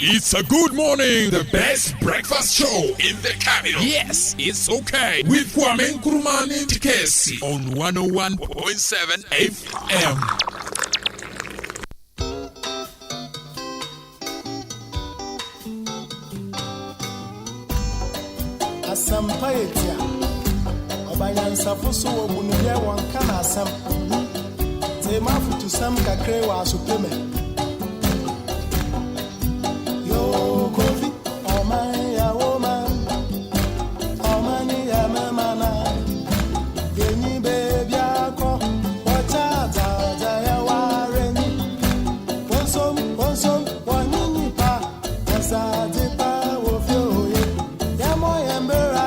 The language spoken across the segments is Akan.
It's a good morning, the best breakfast show in the capital. Yes, it's okay. With Kwame, Nkrumah and Tikese on 101.7 FM. Asampaetia Obanyansa fuso obunuye wonka na asam Tema futu sam kakre wa asupeme Yo kofi omaya woman Omani ya mama Yenyi baby ako Wachata ya wareni Wonsom wanyinyi pa Asati pa wofyo Yamo yembera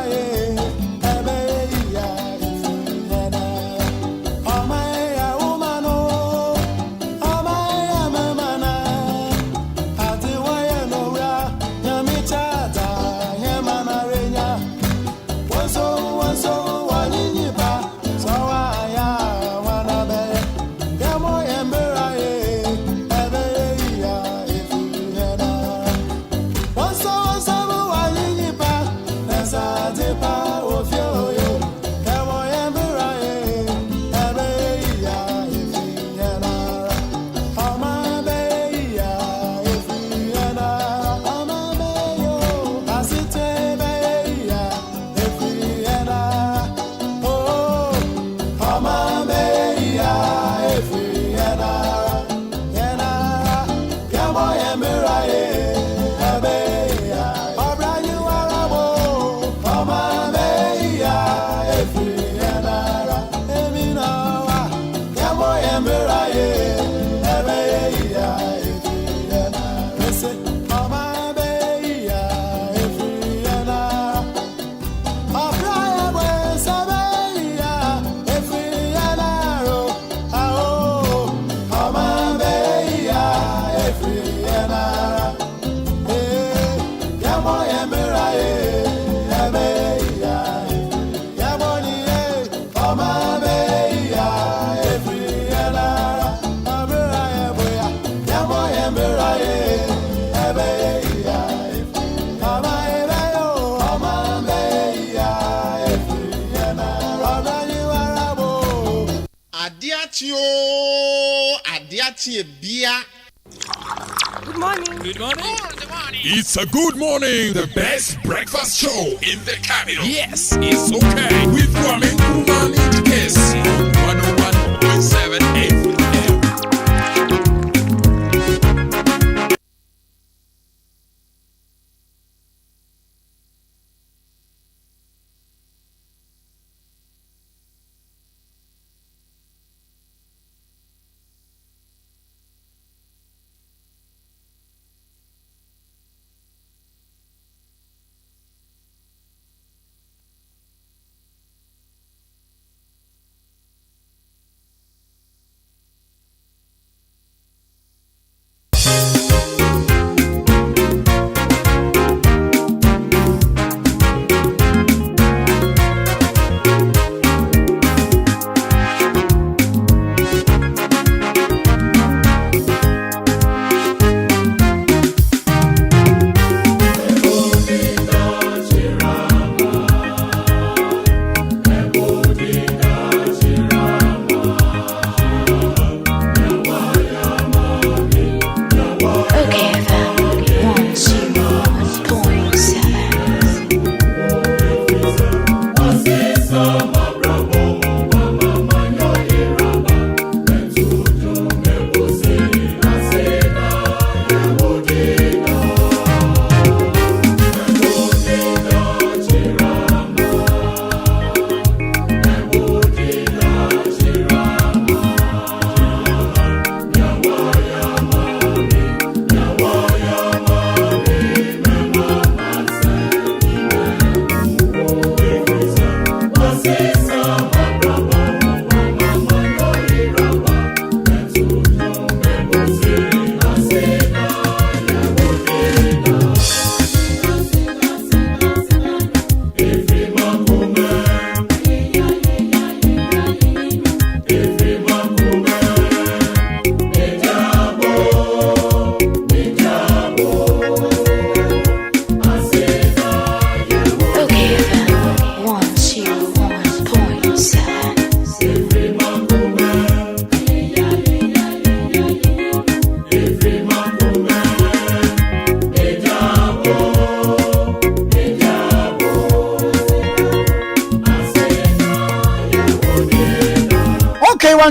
Good morning. Good morning. It's a good morning, the best breakfast show in the capital. Yes, it's okay. With Kwame, Nkrumah and Tikese on 101.7 FM.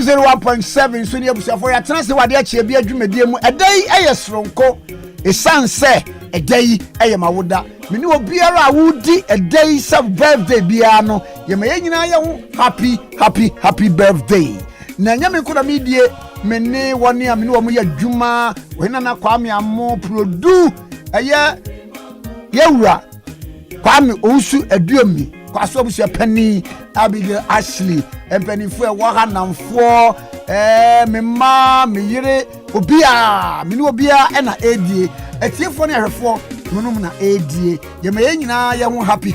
101.7 so ne abusuafo ya tena se wade achi bia dwumadie mu edai eyesronko esanse edai eyemawoda meni obiara a wudi edai sub birthday bia no ye nyina ye ho happy birthday na nyame koda medie meni woni ameni wo ya dwuma wena na Kwame amo produ eye yewura Kwame ousu aduomi kwaso busia pani Abigail Ashley empenifu e wa hanamfo mema meyire obia meni obia e na edie etiefo ne ahwefo munum na edie ye nyina ye ho happy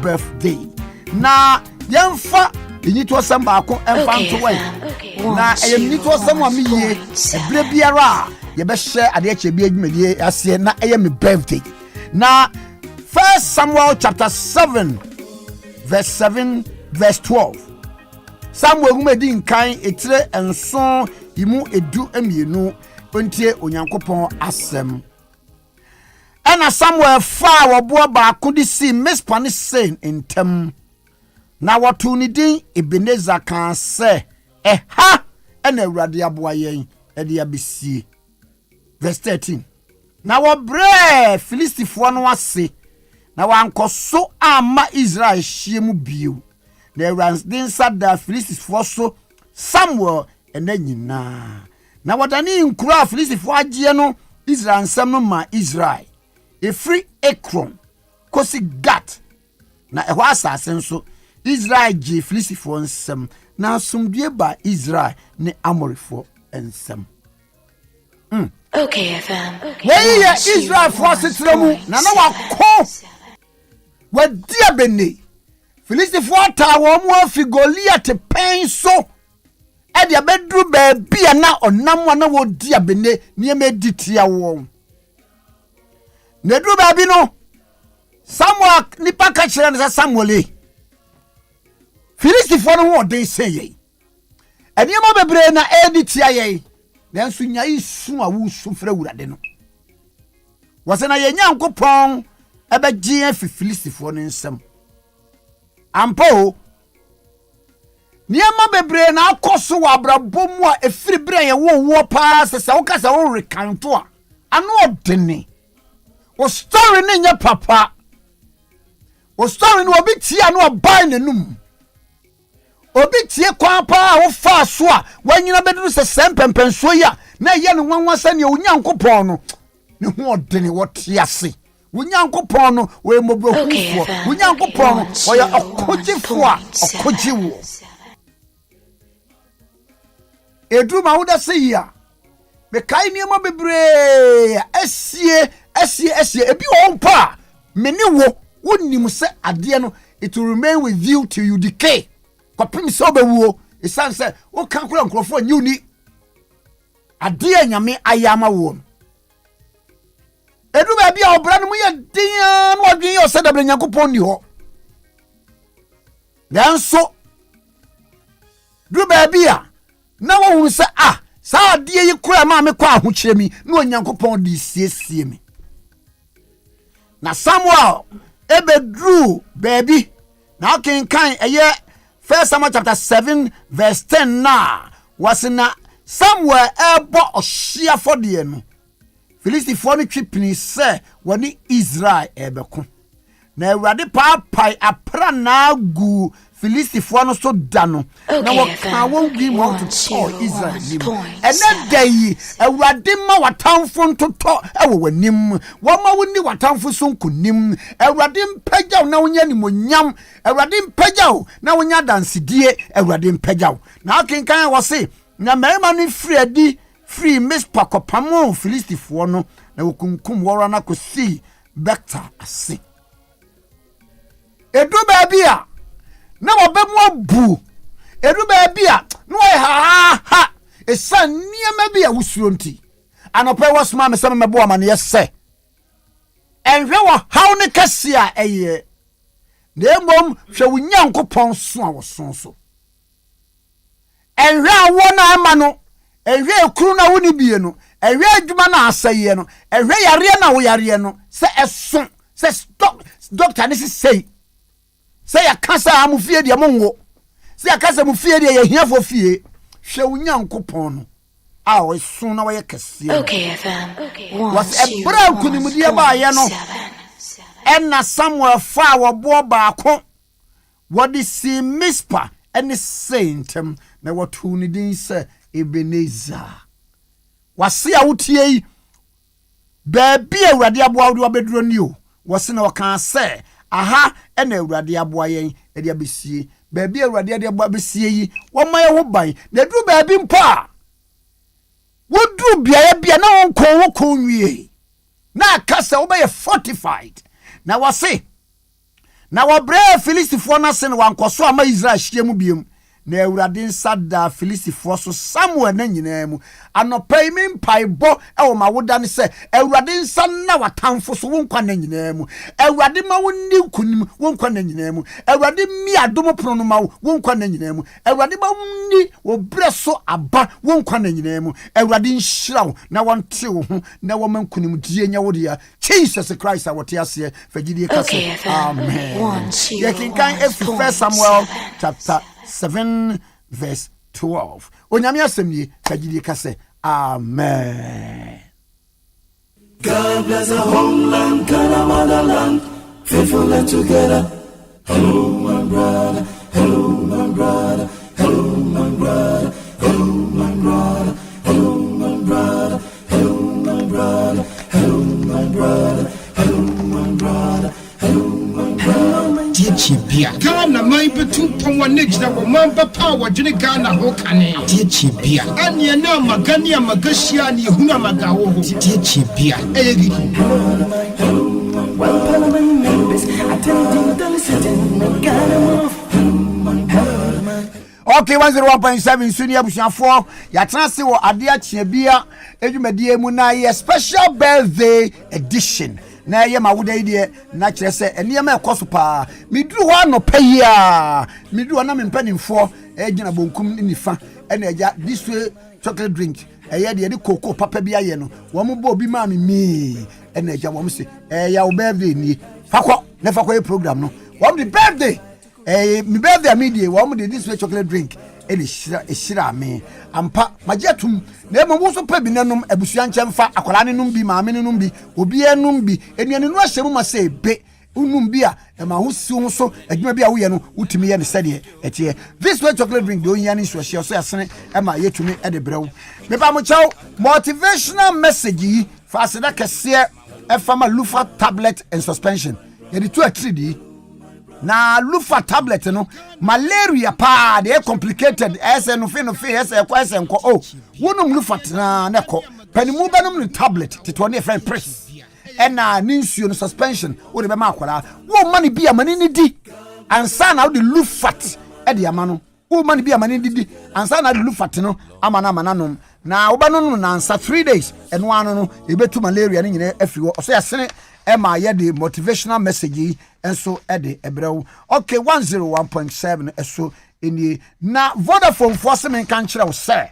birthday na yemfa enyito samba ako emfa ntowe na enyito samba mi ye ebre biara ye be hye ade ache bi adwumadie ase na eye me birthday na 1 Samuel chapter 7 verse 7 verse 12 Samuel gumedi nkan etire enso imu edu emienu ontie onyankopon asem ena Samuel fa wobo ba akodi si Mispa ne sen entem na watu ni din Ebenezer kan se ha ena Awurade aboa yen ede ya besie verse 13 na wobre Filistifo no ase na wankoso ama Israel hiemu bio na Awurade sada Filistifo so Samuel ena nyina na wadani Nkrumah Filistifo agye no Israel nsem no ma Israel efri Ekron kosi Gat na ehwa asase nso Israel gye Filistifo nsem na asomdue ba Israel ne Amorifo nsem Okay FM. Hey Israel force tramu na wako wadia bene Filistifo ta wo mu afi Goliath pen so e dia bedru ba bia na onam na wo dia bene ne meditia wo na dru ba bi no Samuel nipa ka kire na Samuel Filistifo no wo den seye eniema bebre na editia ye nanso nyai su a wo su fra Awurade no wose na ye Nyankopon ebegye afi Filistifo no nsem ampo niema bebre na akoso wa abrabomu a efiri bre ye wo pa sese wo kasa wo rekanto a ano odene wo story ne nya papa wo story no obi tia no obai nenum obi tie kwa pa wo fa so a wanyina beduru se sempempenso ya na ye no nwanwasa ne Onyankopon no ne ho odene wo tiase Onyankopon no we mobrohufo Onyankopon no oya akogifo a akogiwo edu ma woda se ya me kai niema bebre esie ebi wo mpa meni wo wonim se ade no it will remain with you till you decay kwapim se obewuo esanse wo kan kula nkrofo nyuni ade nyame ayama wo edu ba bia obra no ye dia no odwen ye osedabra Nyankopon ni ho nanso du ba bia na wo hu se sa ade yi kura ma me kwa ho kire mi na Onyankopon di siesie mi na Samuel ebedru baby na kan eye 1 Samuel chapter 7 verse 10 na wasina Samuel ebo ohia fodie no Filistifo no twipini se woni Israel ebeko na Awurade paapai apra na gu Filistifo no so da no na waka won gi mo to Israel nim ene dai Awurade ma watamfo ntoto ewo wanim wo ma woni watamfo so nkonim Awurade mpagyaw na wonya ni monyam Awurade mpagyaw na wonya dansedie Awurade mpagyaw na akenkan wo se na merima no free Mispa kopamo Filistifo no na wokunkum wora na kosi Bekta ase edu ba bia na wabemu abu edu ba bia no ha esan niema bia wusuro nti anope wasma me se mebo amane yese enhwe wo haw ne kase a eye na emom hwe wo Nyankopon so a wo so enhwe awo na ama no enhwe ekuru na woni bie no enhwe adwuma na asaye no enhwe yare na wo yare no se eso se doctor ne say say ya kasa amufie de mongo say ya kasa mufie de ya hiafo fie hwe unyankopon no a o so na wo kese Okay FM was a bra kunimudie ba ye no enna Samuel fa wo bo baako what is see mispa any saintem na what who ni din say Ebenezer wase a wotie yi baabi awurade aboa wo beduro ni o wase na waka say aha ena awurade aboa yen e dia besie baabi awurade de aboa besie yi wo maye ho ban na duru baabi mpa woduru bia na won ko nwie na kasa wo be fortified na wase na wabre Filistifo na se na wankoso ama Israel hyiemu biem na awurade nsada Filistifo so Samuel na nyina mu anopai mi mpaibo e wo mawoda ne se awurade nsa na watamfo so wonkwa na nyina mu awurade ma wonni kunim wonkwa na nyina mu awurade mi adom prono no ma wonkwa na nyina mu awurade ma wonni wo bre so aba wonkwa na nyina mu awurade nhyiraw na wonte wo ho na wo mankunim die nya wo dia Jesus Christ a wote ase fagidie kase amen. You can go 1 Samuel chapter 7 verse 12. Onyame asem fagidie kase amen. God bless our homeland, God our motherland, faithful and together. Hello, my brother. Hello, my brother. Hello, my brother. Hello, my brother. Hello, my brother. Hello, my brother. Hello, my brother. Hello, my brother. Hello, my brother. Bia Ghana man betu pon wanejira wo man ba power dwene Ghana ho kane tie bia ane na magani amagashia ne ehunu amagawo ho tie bia egi One Parliament members attending the sitting Ghana. Okay, 101.7 Sunia Bushafo yatena se wo ade achia bia edwumadie mu na ye special birthday edition na ye mawuda ide na kire se eniyama ekoso pa miduru ho anopa yi a miduru na mempanimfo egina bonkum nifa ena eja this way chocolate drink eye de cocoa papa bia ye no wo mo bo bi ma mi ena eja wo mo se ya wo birthday ni fakọ na fakọ e program no wo the birthday mi birthday media wo mo de this way chocolate drink ene shira me ampa majetum na emo so pa bi nanum abusua nkyemfa akola ne num bi maame ne num bi obi enum bi enuane no ahyemu ma se be unum bi a ma ho si ho so adwuma bi a wo ye no utimi ye ne sede etie this way chocolate drink do nya ne so hye so yasene e ma yetumi e de brew me ba mo chaw motivational message yi fa aseda kese e fama lufa tablet and suspension ye di 2 or 3 di na lufa tablet no malaria pa de complicated ese no fi ese kwa ese nko oh wonum lufa na neko panimu benum ni tablet tito ne friend press ena ninsuo no suspension wo de be ma akwara wo mani bia mani ni di ansa na wo de lufat e de ama no wo mani bia mani di ansa na de lufat no ama na mananom na wo ba no na ansa 3 days eno anu no e betu malaria ni nyina afiri wo so yasene Emma yedi motivational message enso ede ebrew okay 101.7 eso eni na Vodafone force men kan kire wo se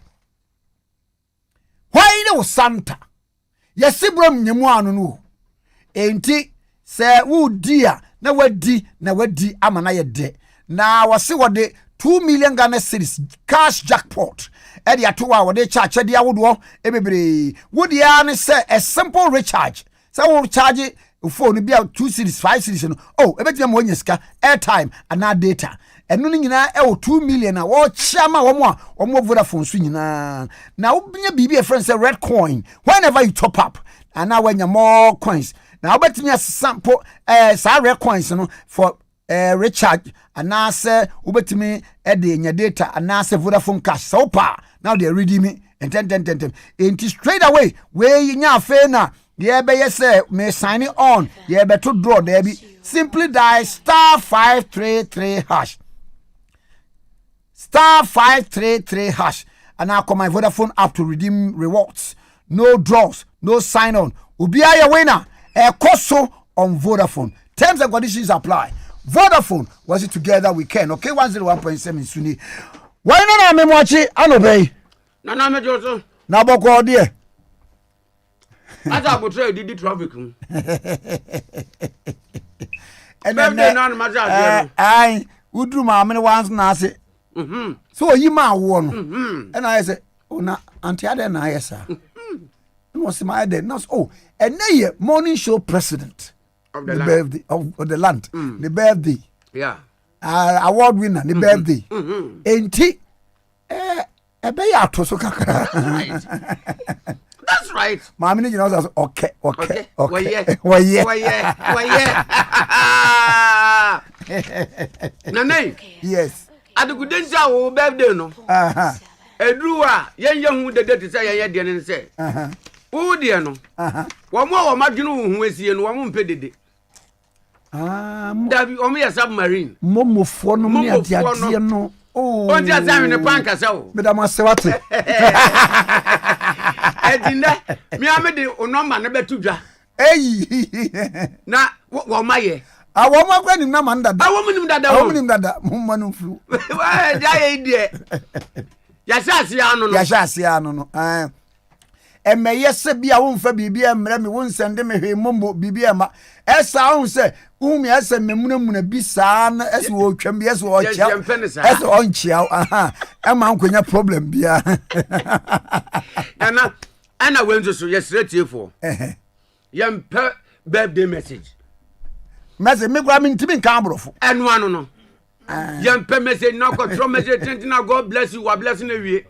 why ne wo santa yesibrom nyemu anu no enti se wo dia na wadi amana yede na wose wode 2 million Ghana cedis cash jackpot ede atowa wode charge de awodo ebebre wodi ya ne se a simple recharge se wo charge phone be out 2 cedis 5 cedis no oh ebetia mo nyeska airtime ana data enu ni nyina e 2 million na wo chiama wo mo Vodafone so nyina na wo bia bibi a friend say red coin whenever you top up and now when you more coins now obetimi sample sa red coins no for recharge and now say obetimi e de nya data and now say Vodafone cash so pa now they redeem me and 10 into straight away where you nya fe na ye be say me sign it on ye be to draw there be simply dial *533 hash *533 hash and now come my Vodafone app to redeem rewards. No draws, no sign on. Ubia your winner. A coso on Vodafone. Terms and conditions apply. Vodafone was it together we can. Okay, 101.7 Sunni. Why not me watch it? I obey. Nana me joso. Na boko dear. Aza go try di traffic. And then I would do my many ones na say. So you ma won. And I say, oh na anti ade na yesa. No see my ade. No and na morning show president of the birthday of the land. The birthday. Yeah. Award winner the birthday. Enti ebe ya to so kakra. That's right. Mama ni jina say okay. Well, Nane. Yes. Adukudenza wo birthday no. Edruwa yenye hu de date say yenye de ne say. Wo de no. Wo mo madwunu hu esie no wo mo mpe dede. Dabi o me submarine. Momofo no me ade no. Oh. On just am in panka so. Me da ma se wate. Edinda me amede o number na betu dwa. Na wo maye. Awo ma kwa nim na man dada. Awo nim dada. Awo nim dada. Mo no flu. Wa ja ye die. Ya shase anu no. Ya shase anu no. Emeye se bia wo mfa bibia emre me wo nsende me hwe mombo bibia ma. Esa wo se umi ese memunamuna bi saa na ese wo twam bi ese wo chia. Ese on chia. Ema nkonya problem bia. Ana wenzo so yesterday for. Yempe birthday message. Message me gwa me ntimi nka abrofo. Enu anu no. Yempe message na control message na God bless you, wa bless na wie.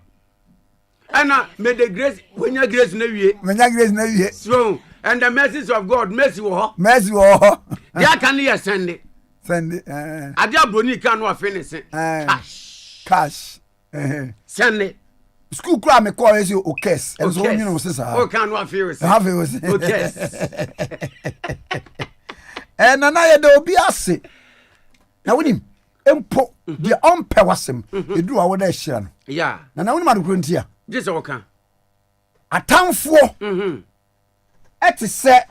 Ana may the grace when your grace na wie. Menya grace na wie. So and the mercies of God mercy wo. Mercy wo. Dia can you send it. Send it. Adia broni kan no finish it. Cash. Send it. School cry me call you okes. And so you know sister. O kan no feel it. Have it. Okay. And na ye de obi ase. Na wonim empo de ompe wasem. Edu awo da hira no. Yeah. Na wonim adokro ntia. Just o kan. Atamfo. Eti se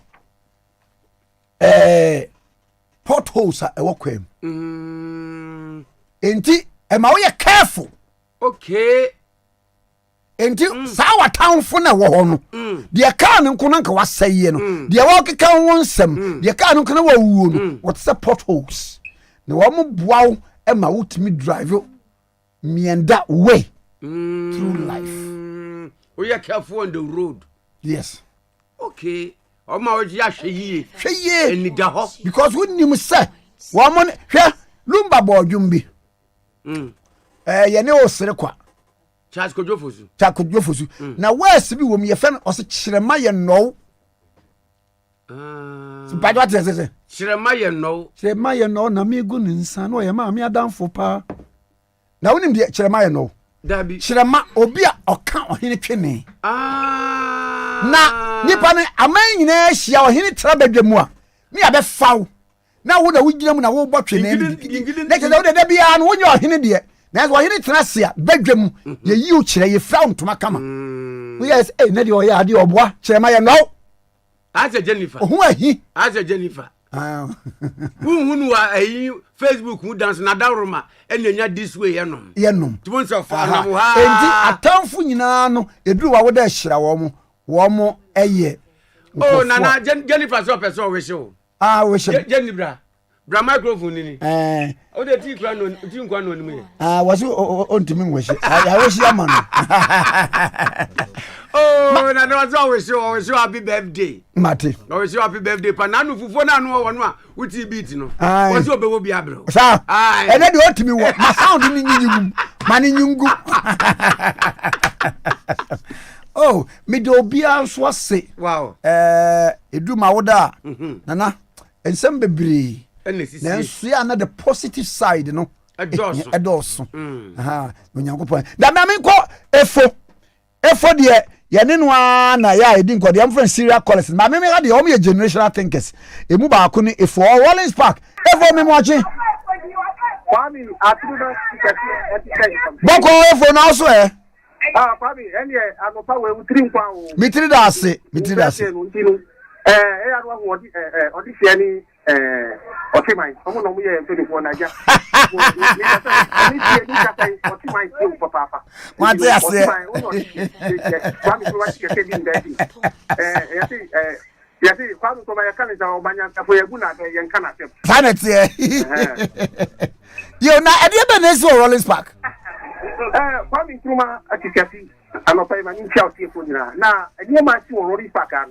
potholes a ewo kwam. Enti e ma wo ye careful. Okay. Enti sawa townfo na wo ho no. De ka ne nko nka waseye no. De wo keka won nsem. De ka ne nko na wa wuo no. What say potholes. Na wo mo boawo e ma wo timi drive mienda way through life. We are careful on the road. Yes. Okay. O ma oji ahwe Hwe ye. Eni da ho. Because we nim say wo mo hwe lumba bodwum bi. Ye ne o sere kwa. Charles Kojofosu. Chakodwofosu. Na wes bi wo me ye fe no o se kirema ye no. Sipadwa te se. Kirema ye no. Kirema ye no na me gu nsa no ye ma me adamfo pa. Na wonim de kirema ye no. Dabi. Kirema obi a oka ohene twene. Na nipa ne aman nyina hia ohene tra badwamu a me abe faw. Na wo na wugina mu na wo bɔ twene. Na ke da wo de bia no wonya ohene de. Na wo ohene tra se a badwamu ye yi o kire ye fra ntoma kama. Yes, na de o ya de oboa kirema ye no. Asa Jennifer. Ohu ahi. Asa Jennifer. Hunu wa ayi Facebook mu dance na dawroma enenya this way yenom. Yenom. Tibon so fa na mo ha. Enti atamfu nyina no eduru wa wo da hira wo mo eye. Oh na Jennifer so person we show. We show. Jennifer. Bra microphone ni. O de ti kra no ti nkwa no nimu. Was on to me wish. I wish you man. Oh, na no so we show happy birthday. Mate. No we show happy birthday pa na no fufo na no wono a wuti beat no. We show obewo bia bro. Sa. E na de o timi wo. Ma sound ni nyingu. Ma ni nyungu. Oh, me do bia so ase. Wow. Edu ma woda. Nana. Ensem bebre. Na nso ya na the positive side no. Edoso. Onyankopon. Da me nko efo de ye ne no na ya edi nko de am friend serial callers. Ma me ga de o me generational thinkers. Emu ba ko ni efo Wallens Park. Efo me mo achi. Kwame atrudo Tikese. Boko efo na so Kwame ene anopa we utri nkwa o. Mitri da ase. Odi fiani okay my omo no mo ye mfe for naija okay my for papa what they say Kwame so what you say bin daddy yesi Kwame so my kan za obanya for yegu na ye kan asem sanity yo na e dey be na so Wallens Park Kwame Nkrumah Tikese anopa ma nchi autie nyina na enie ma chi worori paka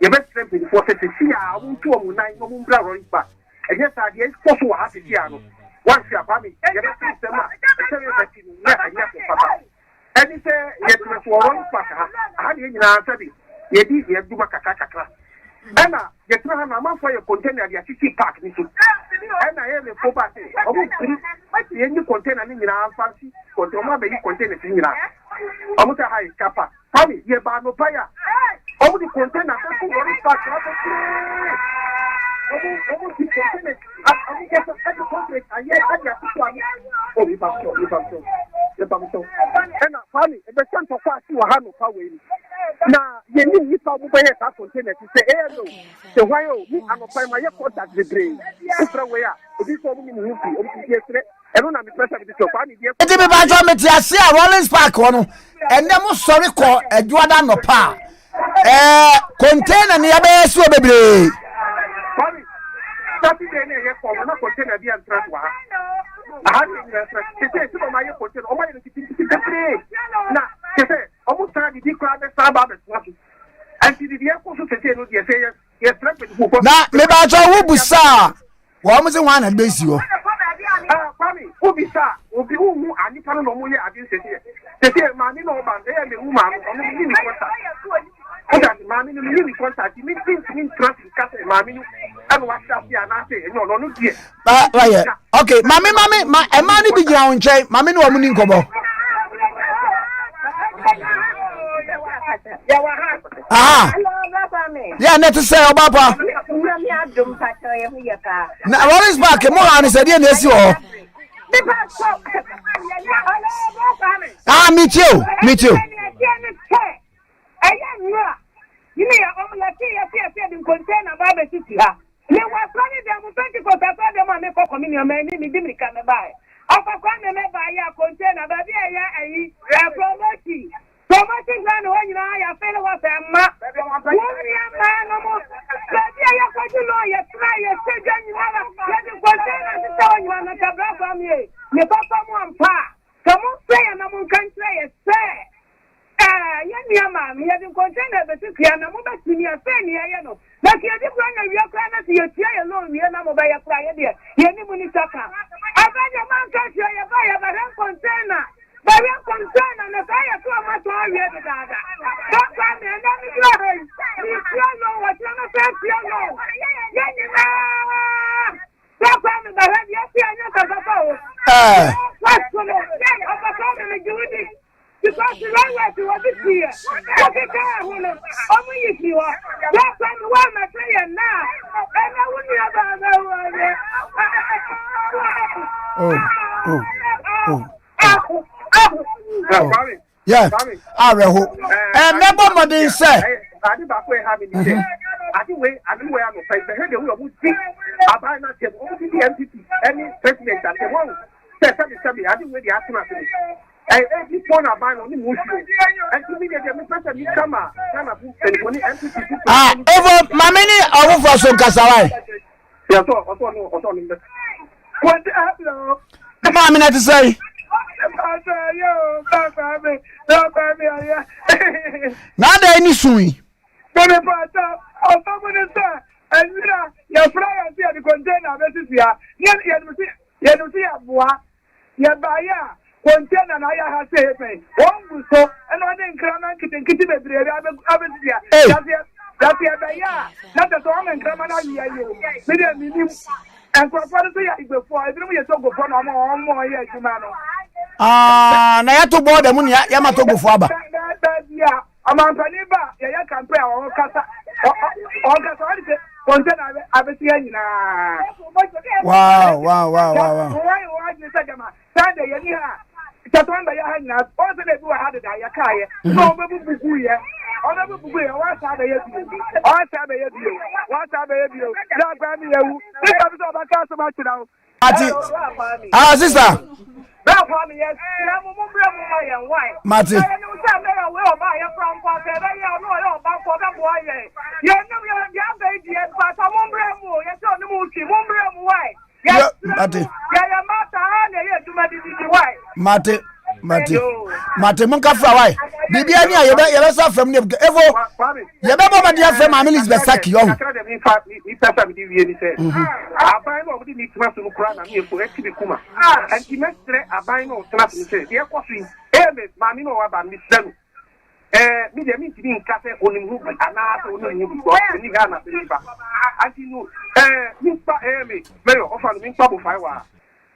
ye be strength in force to see a wontu omu nan no mu bra worori pa enie sa de force wa ha ti ano wan fi Kwame ye be system a se ye be ti na anya ko papa eni se ye tro worori paka ha de nyina sabi ye di ye duma kakakakra ena ye tro ha na ma fo ye container dia chichi park ni so ena ye le fo ba se obu ye ni container ni nyina fancy container be ni container ni nyina omuta hai kapa Kwame ye ba no paya obu di container ko worry park obu di container obu get the contract aye adia to ami obi ba so ena Kwame e be chanto kwa si wa ha no pa we ni na ye ni pa obu be ye ta container ti say no se why o mi anopa ma ye contact the brain ufra we ya obi so obu ni mu fi obu ti esre eno na me pressure bi so Kwame die edi me ba jo me ti ase a Rollins Park no enne mo sori ko eduada no pa container ni ya be yesu obebre Kwame Saturday ne ye ko na container bi antra wa aha ni ntra tete ti ma ye container o ma ye ti debre na tete o mo sa di kwa be sa ba be so anti di ye ko so tete no die say ye strap ko na me ba jo wo busa wo mo se wan na be si wo Kwame ubisa obi umu anipa no mo ye ade tete ma ni no ba e me wu ma no ni ni contact oda mami ni ni contact mi tin traffic ka se mami ni anu wa sha fi ana se enyo no no die ba ye okay mami ma e ma ni bi gira nche mami ni wo mu ni nkobo yeah net say obapa na Rollins Park mo han se die na esi ho me too you know ya the container ba be sisi ha le wa plani dem 20 ko ta dem ma me ko communion me ni di mi ka me ba afa kwa me ba ya container ba bi ya ayi ya promoting plan ho nyina ya fele wa se ma woni ya ma no mo ba bi ya ko ju lo ya try ya se ja nyina la ya di container se ta nyina na ka bra fa mi ne papa mo ampa kamo se ya na mo kan try ya se ya ma mi ya din container be tu kia na mo ba tini afa ni ya no na kia di kwa na wi akra na ti ya tia ya lo wi na mo ba ya kra ya de ya ni mo ni saka abaja man ka ya ba ran container ba ya container na ka ya tu ma to wi de dada ka ka me na mi kra re ni kra no wa ti na fa ti no ya ni na ka ka me ba ya ti anya ka ba o wa so no ya ba ka me judi because the right way to what is here. Okay, I'm with you. That's why I'm saying now. And I wouldn't yeah. Areho. Remember what they say. I did back where having it. I do wait, I'm afraid the head of who think about not the MPP, any president that they won't. I didn't wait the afternoon. Every phone I buy on the Muslim. And to me, the person you come out, over my many of us on Casaway. Yes, also, what happened? Come on, minute to say. Now there any sui. And your friend here the container message here. You buy container na ya ha say pe won so and on Nkrumah kiti bebre abetia that ya na the so Nkrumah na ya yo me dey minim and for so ya before I don't you to go for no mo ya juma no na ya to board mu ya ma to go for aba ya amampani ba ya campaign o kasa container abetia nyina wow Sunday ya ni ha Tatwamba ya hanya also they do had da ya kai no bebugu ye ona bebugu ye wa sa da ye bi na gba mi yewu ni ka bi so ba ka so ma chira o ati sister na kwa mi yes na mo bre mo ma ye why mati ni o sa me we o ba ye from kwa se be ye no ye o ba ko be bo ye ye no ye be di e ba ta mo bre mo ye so ni mo chi mo bre mo why yeah mati ya mata na ye duma di why mate Mate munka fra why bibia ni ye sa from ne evo ye be bo dia from Amelis Besaki yo abai no obdi ni tuma so kura na me for eti kuma anti mestre abai no tuna so se de ko so eme mami no wa ba mi senu mi de mi ti nka se onimu ana so onimu ko ni ga na se ba anti no mi pa eme me yo ofa mi pa bo fa wa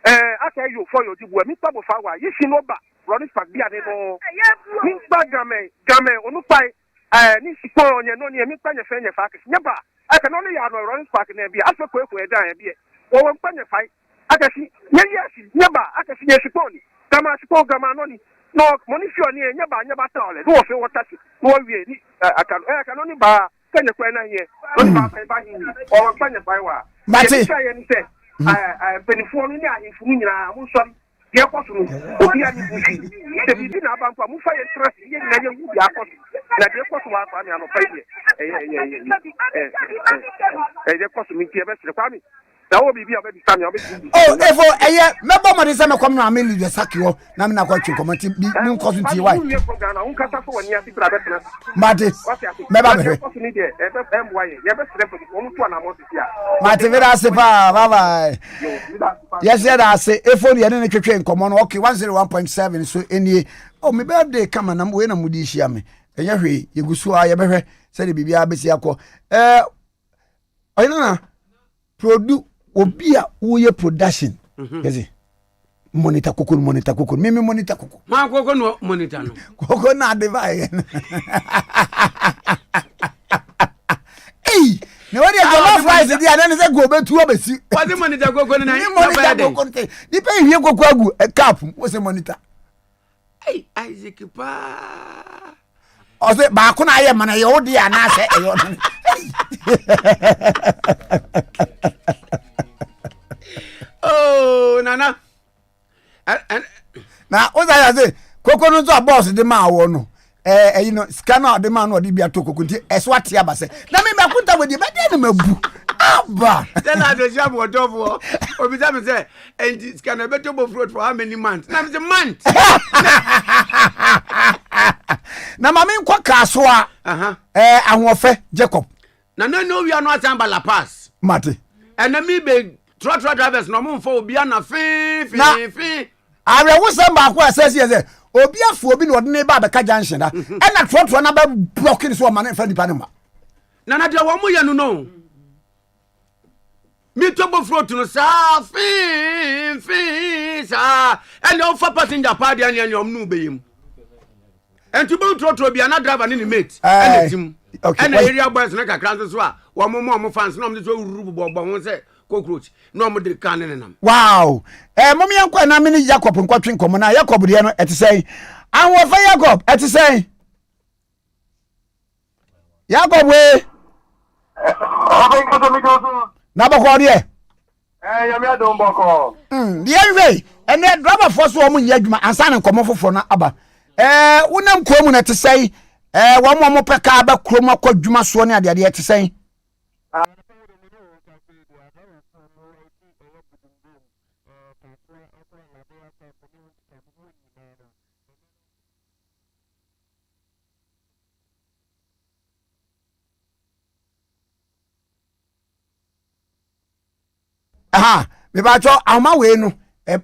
aka you for your dibu mi pa bo fa wa yi shi no ba running back bia de no mi pa game onu pai ni sipo onye no ni mi pa nye fe nye fa kesi nyeba aka no ya no running back na bia aso ko edan ya bia wo wo pa nye fa aka si nye yesi nyeba aka si nye sipo ni gama no ni no money fi oni nyeba tole no fe water si no wie ni aka no ni ba kanye kwa na here no ni ba hi ni wo pa nye fa wa mate benefo no ni ahemfu nyina mo sori ye kwaso no obi ani bushi de bi na ba mpa mu fa ye stress ye nyina ye wu ya kwaso na de kwaso wa kwa mi ano pa ye ye kwaso mi tie be sire kwa mi na wo bibi obi sta mi obi efo eye mebo mo de se me kom na Amelis Besaki wo na me na kwa twi komati bi mi nkoso nti why mate meba me mate vera se pa bye yes yeah that say efo ne ne twetwe nkomo no okay 101.7 so enie oh me birthday kama na we na mudi hia me enya hwe yegusu a ye behwe se de bibia besi akọ oyina na produce obia uye production yesi monitor koko mimi monitor koko ma koko no monitor no koko na divide eh ne wadi e jollof rice dia na se go betu obesi wadi monitor koko na monitor koko di pe hwie koko agu cap wo se monitor eh Isaac pa o se ba ko na ye mana ye odi ana se e yo oh nana na oza ya say koko no so boss de ma wo no you know scanner de ma no de bia to koko nti eso ate abase na me kunta we de be de na mabu aba then I do job what of obi tell say and scanner better bo fruit for how many months na me say month na mama nkwa kaso a ahofe Jacob na no we are not amba la pass mate and me be truck drivers no mo fo obi na fin are wo sem ba ko asesi ese obi afu obi na odne ba be ka junction da e na truck na ba blocking so ma na fa dipa ne ma na de wo mo ye no mi to bo fruit no sa fin sa and no for passenger party and anyom no be yim and to bo truck bi na driver ni mate and team and area boys na kakran so a wo mo fans no mo so ruru bo ho se cockroach no mo de kan ne nam wow momi yankwa na mini Jacob nkwatwe nkomo na Jacob de no etesei anwo fa Jacob etesei Jacob we na bako de ya me adon bako de we ene driver force wo mo nya adwuma ansa ne nkomo foforo na aba wonam ko mu na etesei wo mo peka ba krom akwadwuma so ne ade ade etesei aha me ba cho awma we no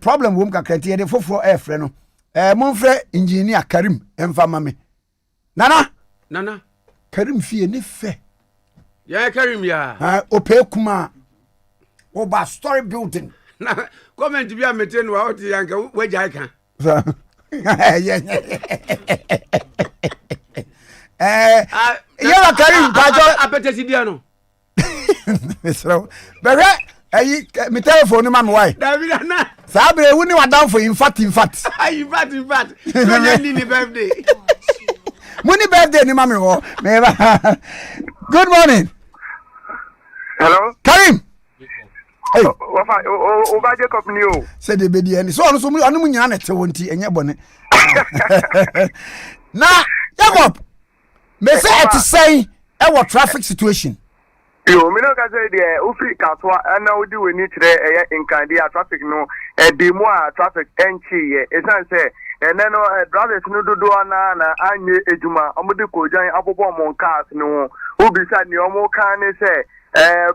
problem wom kakrantie de foforo frɛ no monfrɛ engineer Karim emfa mame nana Karim fie ne fɛ ya Karim ya ope kuma o ba story building na comment bi amete no wa oti yanka wagya kan ya Karim ba cho apetesi dia no so bere mi telephone ma me why David na sabre woni wadan for in fact in fact so ni birthday money birthday ni ma me ho me ba good morning hello Karim hey o ba Jacob ni o say de be die ni so onu so mu anu nyina na te wonti enye bone na Jacob me say it say e what traffic situation yo me no ka say de o free kaso na o di we ni kire inkan dia traffic no e di mo a traffic enchi e san say and then drivers no do na anye ejuma omudi ko jan abobo mon cars no obi sa ni omo kan ni say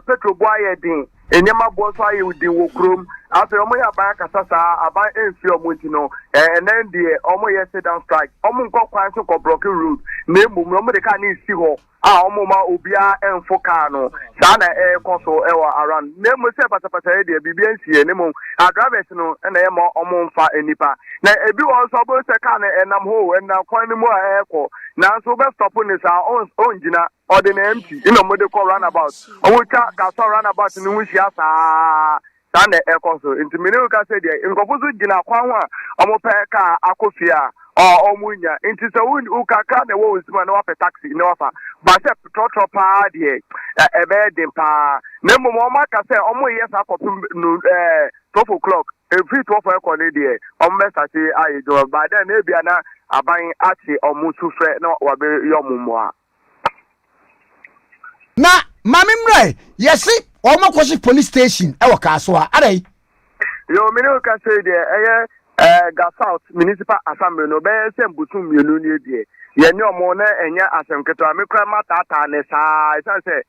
petrol boy din enyema bo so aye udi wo krom after omo ya ban kasasa aban enfi omo ti no and then the omo ye sit down strike omo nko kwan so ko block road na emum omo de ka ni si ho omo ma obia enfo car no sa na koso ewa around na emu se patapata de bibia nsie ne mum drivers no na ye mo omo mfa enipa na ebi won so bo se car na enam ho na kwan ni mu ko na so be stop ni sa on jina ordinary empty ino mo de call runabout omo cha ka so runabout ni hu shia sa na ekoso intimine ka se de nkofuzu jina kwan ho omo pe ka akofia omunya inti so ukaka na wo usima na wape taxi na wafa ba se trotro pa de ebe dem pa na mo ma ka se omo yes akopim no 12 o'clock every 12 o'clock de omo messa se ayi jo ba then e bia na aban ati omo sufre na wabe yomumo na mamimre yesi omo kwashi police station e waka so a adai yo mini ka se de Ga South Municipal Assembly no be sem butum mienu ni die ye ni omo na enya asem keto amikra mata ne sa isa se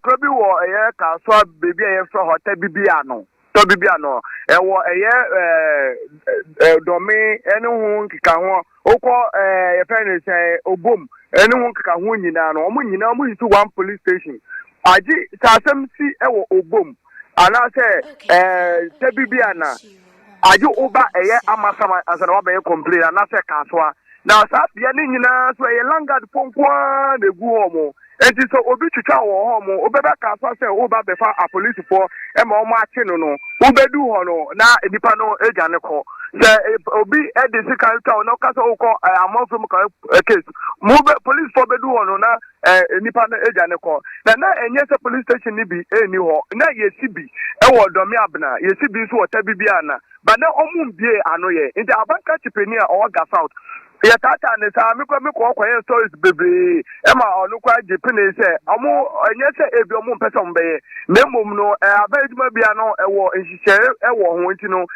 krobi wo ka so bebi fro hotel bibia no to bibia no wo domi eni hu nkika ho okọ ye fene se obom eni hu nkika ho nyina no omo nyina omo yisu one police station aji sasem si wo obom ana se te bibia na aju uba amasama asana wa be complain na se kaswa na sa bia ni nyina so landguard ponkwa na gu homo enti so obi twitwa wo homo obeba kaswa se uba be fa a police for e ma omo ache no ubedu ho no na nipa no eja ne ko se obi de sika nta no kasa uko amon from case move police for bedu ho no na nipa no eja ne ko na enye se police station ni bi eni ho na yesibi e wo domi abna yesibi so wota bibia na ba na omumbie ano ye nti abanka chipenia o Ga South ya tata ne sa me ko kwaye stories bebe e ma onu kwa jipine se omu enye se ebi omu mpese mbe na mom no abaduma bia no e wo nhihye e wo ho nti no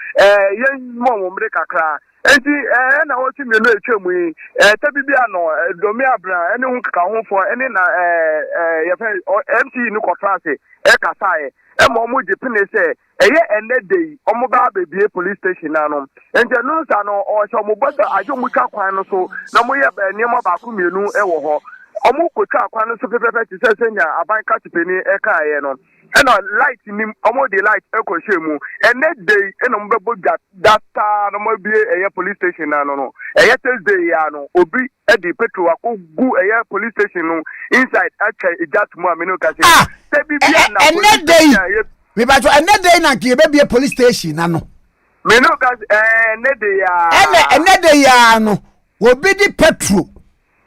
ye mo mbre kakra enti na wo ti mienu etwemu yi tabibia no domi abra ene hu kaka ho fo ene na ye fe MT ni contract kasae omo jipine se eye enedei omo ba bebie police station na no ente no sa no o so mo bodo ajo mu twa kwan no so na mo ye niam ba ku mienu wo ho omo ko twa kwan no so pepepe ti se senya aban ka tipeni kae no eno light ni omo de light ko shemu enedei eno mo bebo data no mo bie eye police station na no eye Thursday ya no obi e di petrol akogu eye police station no inside Akye just mo amenu ka se we ba to another na ki be be police station na no me no gas another ya another ya no obi di petrol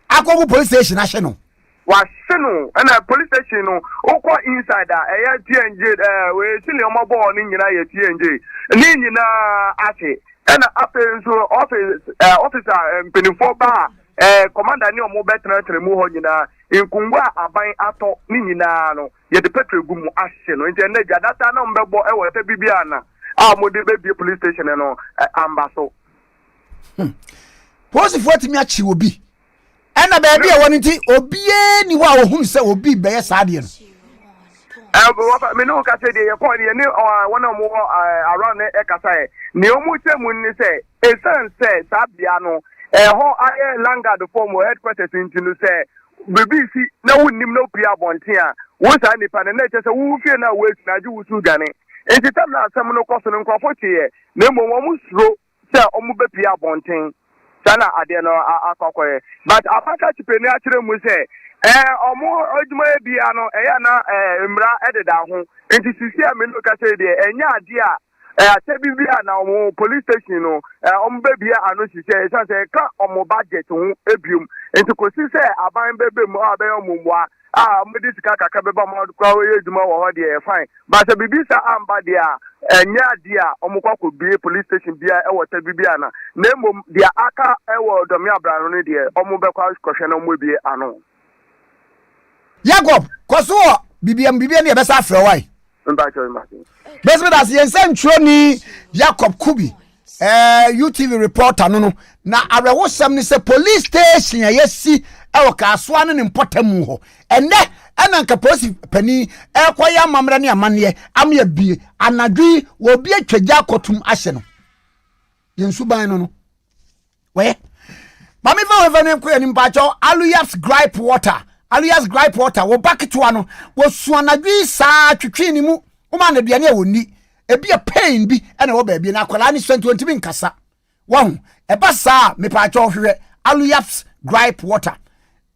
akogu police station ahye no wa seno na police station no okọ inside a TNJ we sili omo bo ni nyina ye TNJ ni nyina ase na apen so officer penifo ba commander ni omo betra mu ho nyina nkungwa aban ato ni nyina no ye de petrol gumu ahye no nti na ja data na mbebo e wo te bibia na mo de be police station no ambaso Posi 40 mi achi obi ena baby e woni nti obie ni wa ohun se obi be ye saade no me no ka say de ye ko ni one mo around e kasa ni omu temu ni say esan say sabia no ho aye landguard form headquarters intinu say BBC na wonnim no pia bonten a wo sa nipa na che say wo fie na wo na ju wusu gane enti tam na asem no koso no nkofo tie na mo mo suro say omu be pia bonten sana ade no akokoye but apaka chipeni a kire mu say omo oduma bia no eya na mra ededa ho enti sisi a me no ka say de enya ade a bibia na omo police station no omo bebia ano sisi e say ka omo budget ho ebium enti kosi say aban bebe mu abe omo mwa mo di sika kaka beba mo kwa we eduma wo ho de fine but bibisa amba de a enya ade a omo kwako bie police station bia e wota bibia na mom dia aka e wo domi abrano no de omo be kwa kohwe na omo bie ano Jacob koso bibia na e be sa afre wai mba cho mba Besme das yensen chro ni Jacob Kubi UTV reporter no na arewosam ni say police station yesi e wakasoa ne mpotamu ho ene ananka police pani ekoya mamra ne amane amya bie anadwi wo bie twagya kotum ahye no yensuban no we mami fa we ne ko ni mpacho aluyas gripe water wo baketwa no wo suanadwi saa twetwe ni mu uma na duane woni ebi a pain bi ena wo ba bi na akwala ni 20 bi nkasa won eba saa me pacho hwehwe aluyas gripe water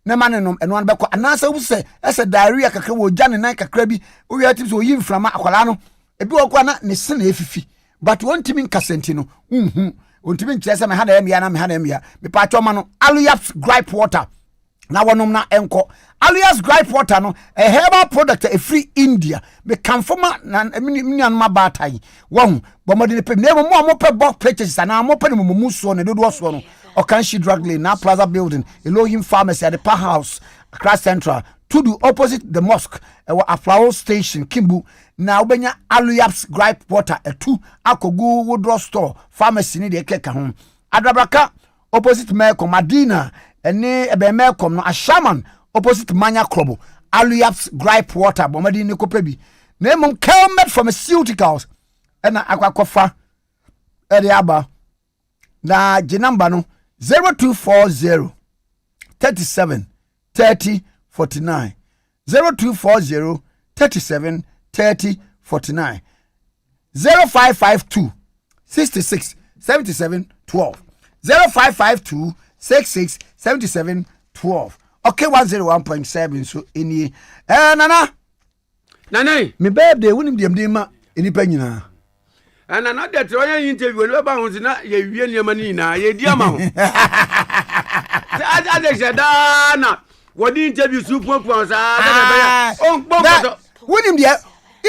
na mane no eno an beko anasa wo se ese diarrhea kakra wo gya ne nan kakra bi wo wi atips wo yimframa akwala no ebi wo kwa na ne se na efifi but won timi nkasa enti no ontimi nkyese me ha na emia na me ha na emia me pacho ma no aluyas gripe water na wonom na enko Alias gripe water no a herbal product a free India me kamfoma na minyanma batai won bomode ne pem na mo pe box purchase na mo pe mu so ne dodo so no Okanshi Drug Lane na Plaza Building Elohim Pharmacy at the Power House across Central to do opposite the mosque a flower station Kimbu na obenya Alias gripe water a 2 akogu wodro store pharmacy ni de keka ho Adabraka opposite Meko Madina ene ebe Meko no Ashaman opposite Manya Club, Aluyap's gripe water, Bomadi Nikopebi. Name on Kelmet Pharmaceuticals, and Aquacofa, Ediaba. Na Jinambano 0240 37 30 49 0240 37 30 49 0552 66 77 12 0552 66 77 12. Okay, 101.7 so any nana me birthday wunim dem ma eni pa nyina nana that royal interview we ba ho na ye wie niam ni na ye di ama ho ade jeda na wodi interview su pon sa on gbogbo wunim de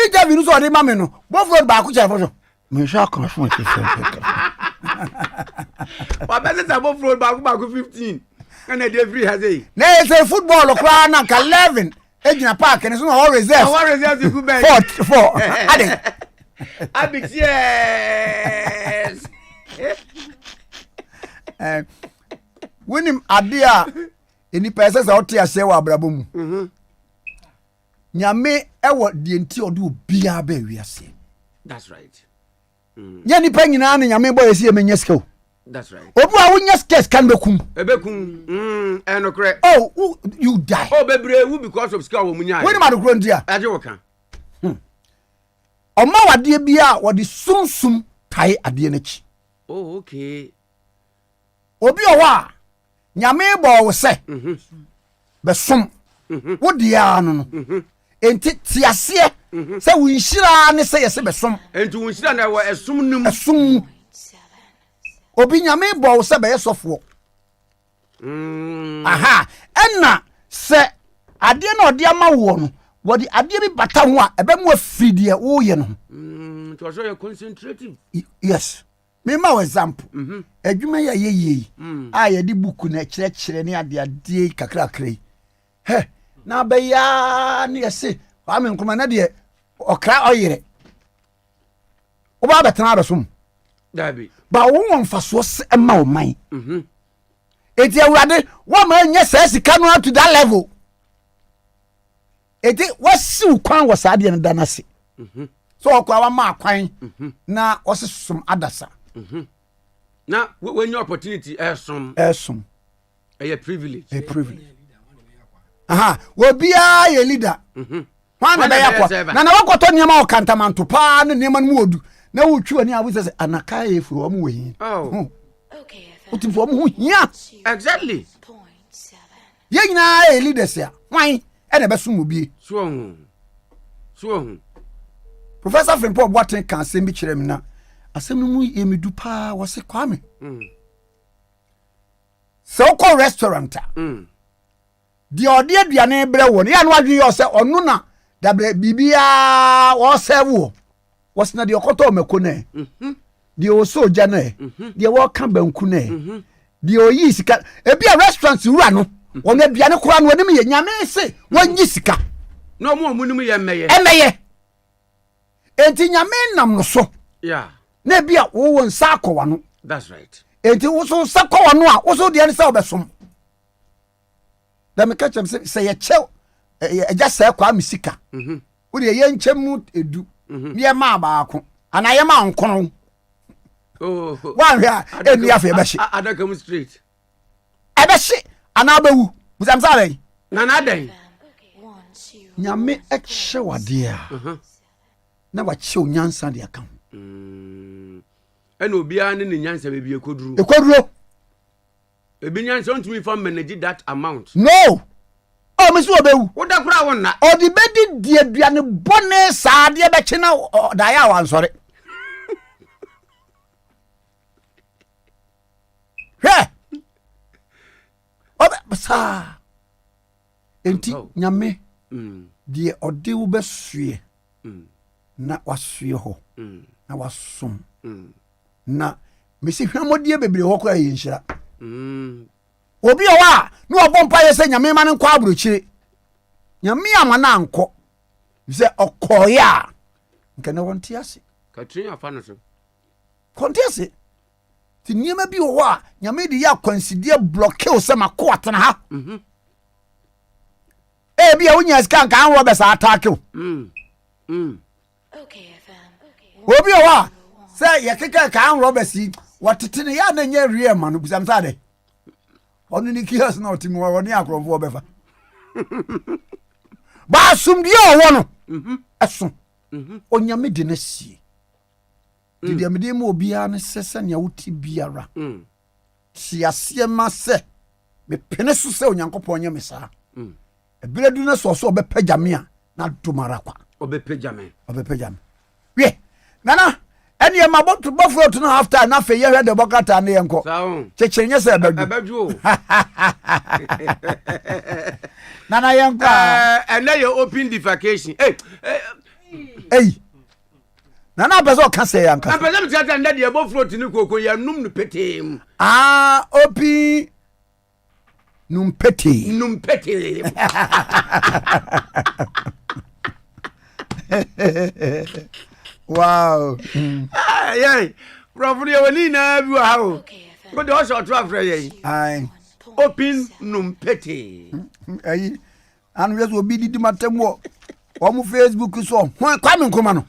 interview no so de ma me no bofro ba ku cha fo me sha kan fun ke fe wa be se bofro ba ku 15 and they free has a say football okra na 11 ejina park and so all reserve to go back 4 ade abix yes winim Abia eni pese sa otia se wa abrabo mu nyame ewo die nti odo obia ba wiase that's right nya ni pa nyina na nyame boy esi emenye skew. That's right. Obu a wunya skes kan bekum. Ebekum. Eno kre. Oh, you die. Oh, bebre wu because of skill wo munya. When ma do kro ndia. Aje wo kan. Oma wade bia wode sunsum tai ade nachi. Oh, okay. Obi owa nyame bo wo se. Besom. Wo dia no no. Enti tiase se wo nhira ne se yese besom. Enti wo nhira na wo esum num. Esum. Obi nyame bo se be yesofo. Aha, enna se ade na ode ama wo no, wodi ade bi bata ho a ebe mu afidie wo ye no. To show you concentrative. Yes. Me ma example. Adwuma ya ye a ye di buku na kire ne ade kakra krai. He, na be ya ne yese, Kwame Nkrumah na de okra oyire. Oba betena adosum. Dabi. Ba won faso se ma o man. Eti awurade wo ma nya sika no to that level. Eti wasi kwan wo sa de ne danase. So okwa wa ma kwan na osesum adasa. Na when your opportunity esom. A privilege. A privilege. Aha, wo bia ye leader. Wana be yakwa. Na wakoto niam o kantamanto pa ne niam no odu. Na wo twi ani abu se anaka e furu omo we. Oh. Okay. Utimfo omo hia. Exactly. Ye nyina e leaders ya. Wan e na be sumu bi. So. Professor Frimpong Boateng kan se bi kire me na. Asem no mu e medu pa wo se Kwame. So ko restaurant. Di odi aduane bre wo. Ya no adwen yo se onu na da bibia wo serve wo. Was na de okoto meko ne de o soja ne de wo ka banku ne de o yi sika e bia restaurant wura no wona aduane kora no onim ye nyame se wonyi sika no mo munum ye meye enti nyame nam no so yeah na bia wo won sa akwa no. That's right. Enti wo so sa kwa no a wo so de ne sa obesom. Da me catch am say ye chew eja sa kwa misika. Wo de ye nchemu edu. Ne ma baako. Ana ye ma nkono. Oh. One here eni afa be hye. Adakam straight. Ebe hye ana bewu. Musam sa ben. Na na den. Nyame ekye wade a. Na wa kye onyansa de aka. And obia ne nyansa be bi ekoduru. Ekoduru. Ebi nyansa ntumi fa manage that amount. No. Oh, me so obewu. Wo da kura won na. Odi bedi die aduane bone saa de be kye na da ya wan sore. He. Obe sa. Enti nyame. Die odi wo besue. Na wasue ho. Na wasom. Na mesi hwamodie bebre ho kora yinhira. Obi owa na obompa ye se nyame ma ne nkwa abrochire. Nyame amana anko. Ze okoya. Nke ne wonte ase. Katrin afa no so. Konte ase. Ti niema bi wo a nyame de ya consider blocker o se mako atena ha. E bia wonya ska nka an Robert attack o. Okay, FM. Obi owa say ye keka ka an Robert si watete ya na nya rie ma no busam sa de. Onu ni kios na otimi wo ni akrofo obefa. Ba sum bi o wo no. Eso. Onyame de na sie. Didi amede mo obia ne sese ne wuti biara. Si asie ma se me pene so se onyankopon nya me sa. Ebire du na so obepagame a na domara kwa. Obepagame. We. Nana eni ma botu bofro to no after na fe ye hwe de bokata na yenko. Chechenye se abadu. Nana yenko. And now you open defecation. Hey. Nana bezo ka se yanka. Na pese me tata nda de bofro to ni koko ya num no petem. Opi numpete. Wow. Yeah. Probably wani na bi wa hawo. Go de so to afre ye. Ai. Open numpete. Ai. Anu yeso obi didi matemwo. Omu Facebook so. Kwame Nkrumah no.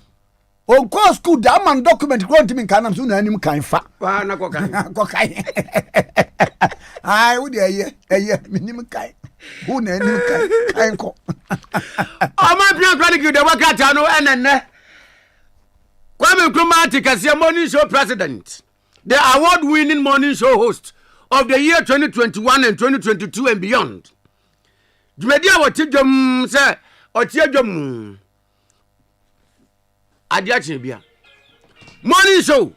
On course school da man document go ntimi kan am so na anim kan fa. Wa na ko kan. Ko kan. Ai wo de eye minim kan. Who na anim kan ko. O ma pia credit de wakata no enenne. Kwame Nkrumah Tikese morning show president. The award-winning morning show host of the year 2021 and 2022 and beyond. Jumedia watijom say otiejom Adiache bia. Morning show.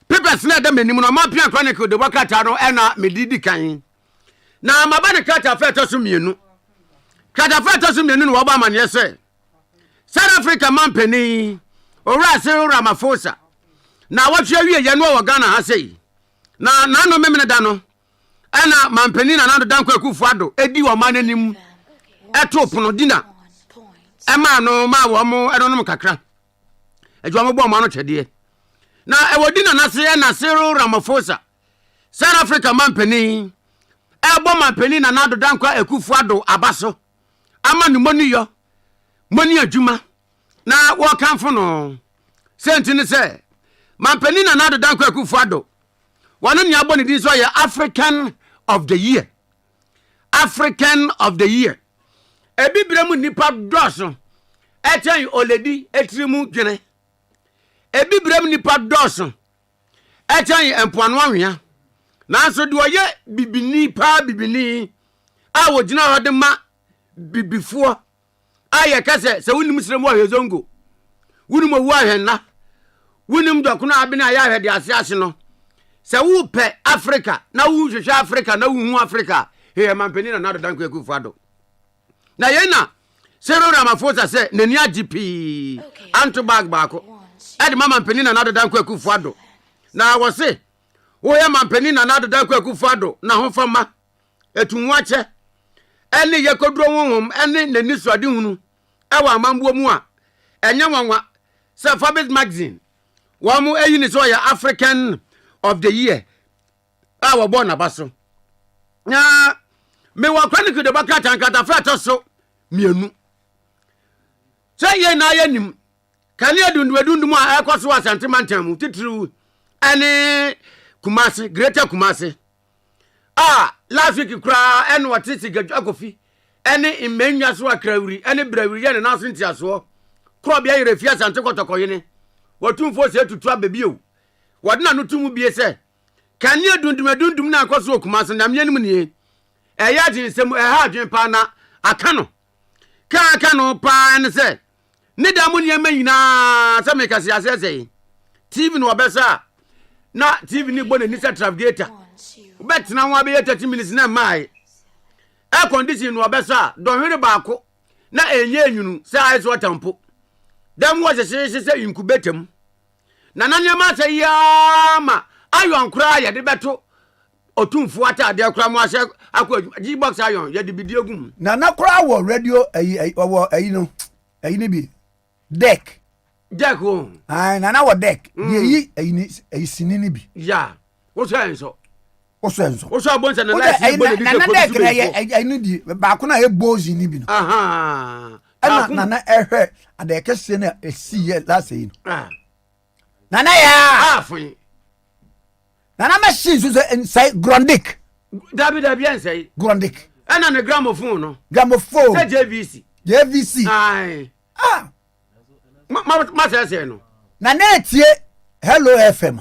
Papers na da menim no mapia chronicle de wakata no ena medidi kan. Na mabane kata fa to so mienu. Kata fa to so mienu no oba mane say. South Africa man pani ora se Ramaphosa. Na watwe wie ye no wo Ghana ha sei. Na no memene da no. Ena man pani na nado dan kwaku ado edi wo man anim. Eto pono dina. Ema no ma wo mo eno no kakra. Ejo mo bo ma no chede. Na ewodi na se na Cyril Ramaphosa. South Africa man pani. Ebo man pani na nado dan kwa ekufu ado abaso. Ama ni moni yo. Moni adwuma. Na wo kanfo no. Senti ni se man pani na nado dan kwa ekufu ado. Wanu ni aboni di so ye African of the year. African of the year. Ebibremu nipa doso. Echen oledi etrimu dwene. Ebibremu nipa doso. Echen empoano anwea. Nanso de oye bibini a wo gina hode ma bibifo aye kase se wunim sremu ahwezongo wunim owu ahwenna wunim dokono abina aya ahwede ase no se wu pe Africa na wu hwehwe Africa na wu hu Africa he mampeni na nado danko ekufu ado na yena Cyril Ramaphosa se nani agipi anto bag baako ade mama mpeni na nado danko ekufu ado na wo se wo ye mampeni na nado danko ekufu ado na ho fama etunwache ene yekodro wonwom ene nani suade hunu ewa amambuo mu a enye wanwa se Forbes magazine wamu eyini so ya African of the year awo born abaso na me wa chronicle de baka tankata fra to so mienu say ye na yanim kane adundum a ekoso asante mantam titru ane Kumasi Greater Kumasi last week kura ene watisi gakofi ene imenya so akrawuri ene brawuri ye ne na so ntiaso kro bia yere fia asante kotokoyene watumfo se tutu abebio wadena no tumu bie se kane adundum na akoso Kumasi na myenim nie eya jinsem ha adwen pa na akano ka no pa ene se ne da mu ne manyina se mekase asese TV no obesa na TV ni bone ni set navigator bet na wa be 30 minutes na mai air condition no obesa don hwere baako na enye enwunu se ice water mpo dem wo se incubator mu na nanyama se yama ayon kura ye de beto otumfu atade kura mu ahye akwa G-box ayon ye de bidiegum na kura wo radio ayi no ayi ni bi deck oh na wo deck yi ayi sinini bi ya wo so bonsa na life bo de na deck na ayi ni di ba ko na e bozi ni bi no na ehwe ade kese na esi ye last yi no na ya afun na machine so say grondic dabi ansay grondic ana na gramophone no say JVC ai ma say no na etie Hello FM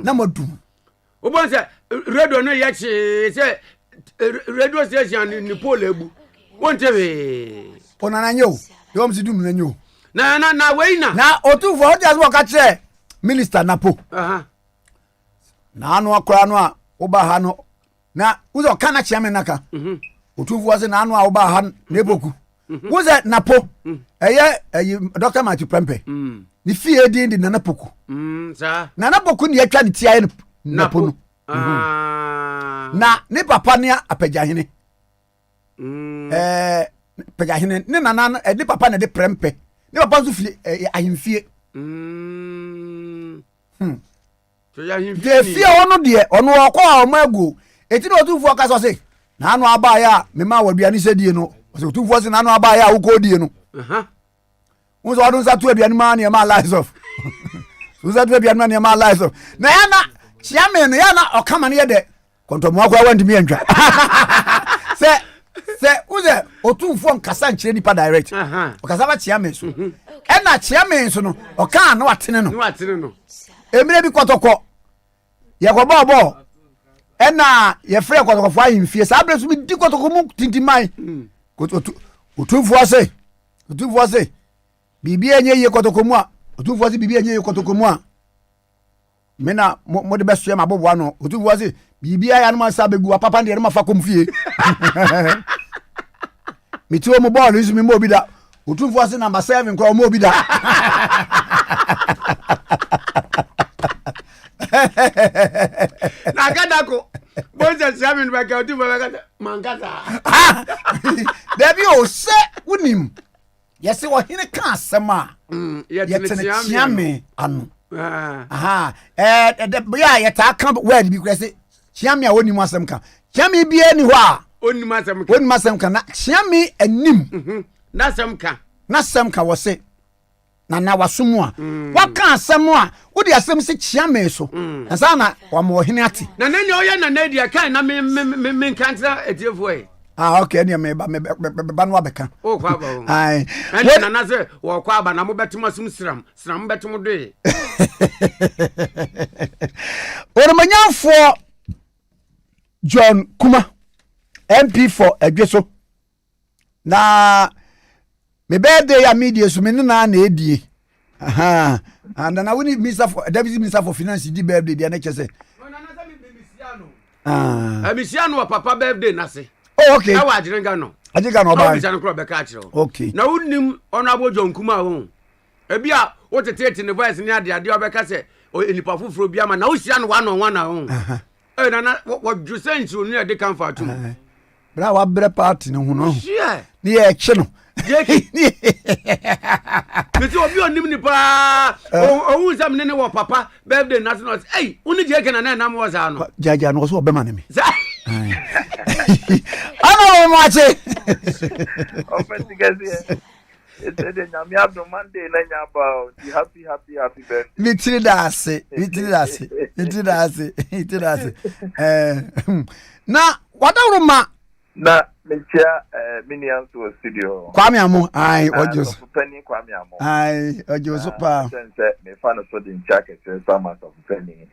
na modum obon say radio no ye che say radio station ni pole ebu won tebe onana nyo yo msi dum na nyo na we na otufo o just work at minister napo na anu akora no a oba ha no na uzo kana chiame naka otufo wase na anu a oba ha na eboku uzo napo eye Dr. Matthew Prempe ni fie din na napoku sa na napoku ni atwa ni tia napo no na ne papa ne apagahene pagahene ne nana ne papa ne de Prempe ne papa so fie ahemfie so ya ahemfie de fie ono de ono okwa o magu eti no tufu aka so se na anu aba ya me ma waduane se die no so tufu se na anu aba ya wo ko die no wo so odun sa tu aduane ma ne ma lies of so sa tu aduane ma ne ma lies of na ya na chiame no ya na okama ne ye de kontomo akwa wantimi antwa se uze otumfo nkasa nkyere nipa direct okasa ba chiame so na chiame so no oka na watene no emire bi kotoko ye ko bobo na ye frɛ kotoko fo ahimfie sa abre so bi di kotoko mu tintimai otumfo ase bibi enye ye kotoko mu a otumfo ase bibi enye ye kotoko mu a mena mo de beso ma bobo ano otumfo ase bibi aya no ma sa begu papa de no ma fa komfie mitiwo mo ball isu mi mo bi da otumfo ase number 7 ko mo bi da na kadako bonza siamin ba ka otumfo ba ka mangata debi o se unim yesi wo hine ka asema yetene chiame anu ya yeta kan word bi kwese chiame a woni mu asem ka chiame bi ani ho a oni masem ka na chiame anim na sem ka wo se na wasomu a waka asem a wodi asem se chiame so nsa na wa mo hene ati na nanya oya na nadia kan na me kantra etiefo e okay ne me ba no abeka kwa ba ai na se wo kwa ba na mo betema sum sram betemo do oromanyafo John Kuma MP for Adweso na me birthday ya media so me na edie and na we need deputy minister for finance di birthday dia na chese na sa me misiano misiano wa papa birthday na se okay awa ajirenga no ba misiano kro be ka chiro okay na unim honorable John Kuma ho ebia wo tete ne voice ni ade obeka se enipa fufuro bia ma na wo sia no one ho na wo jusenchi onu e de kan fa tu bra wa bre party no hu no yeah ni e che no Meti obi onim ni pa o nsam ne wo papa birthday national hey uni je kana na nam wo za no jaja no so obema ne me ana wo mache open Tikese it's the nyame abdo Monday na nya ba happy birthday mitiri dase na wadawruma na mecha minian to studio Kwame amo ai ojos penny Kwame amo ai ojos pa sense me fan so the jacket sama of penny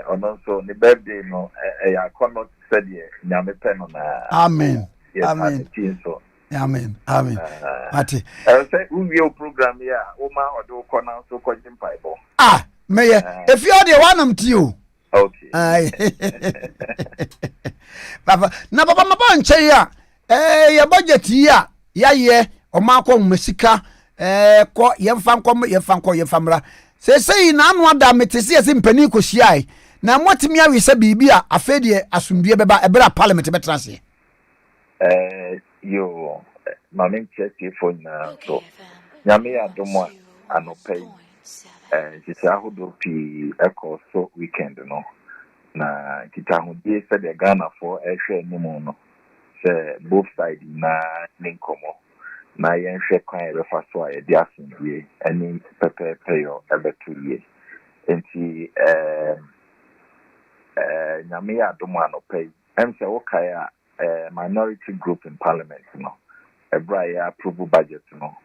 also the birthday no ya cannot said nyame pen na amen ati say we program here o ma odo corner so kwajin bible meye if you dey wanam to you okay ai papa na papa maba nche ya ya budget ya ye o ma ko masika ko yemfamra sei na anu ada metese ese mpani ko hia na motimi awi se bibia afedie asumdue beba ebra parliament betranse yo mama check phone na so nyame adomo anopay jisa hodo pi eko so weekend no na kita hodie se de Ghana for ehwe animu no se both side na Nkrumah na yenhwe kwan refa so a yedi asundue ani pepe yo ebetuye enti nyame adomo anopay emse wokaya minority group in parliament no ebra ya approve budget no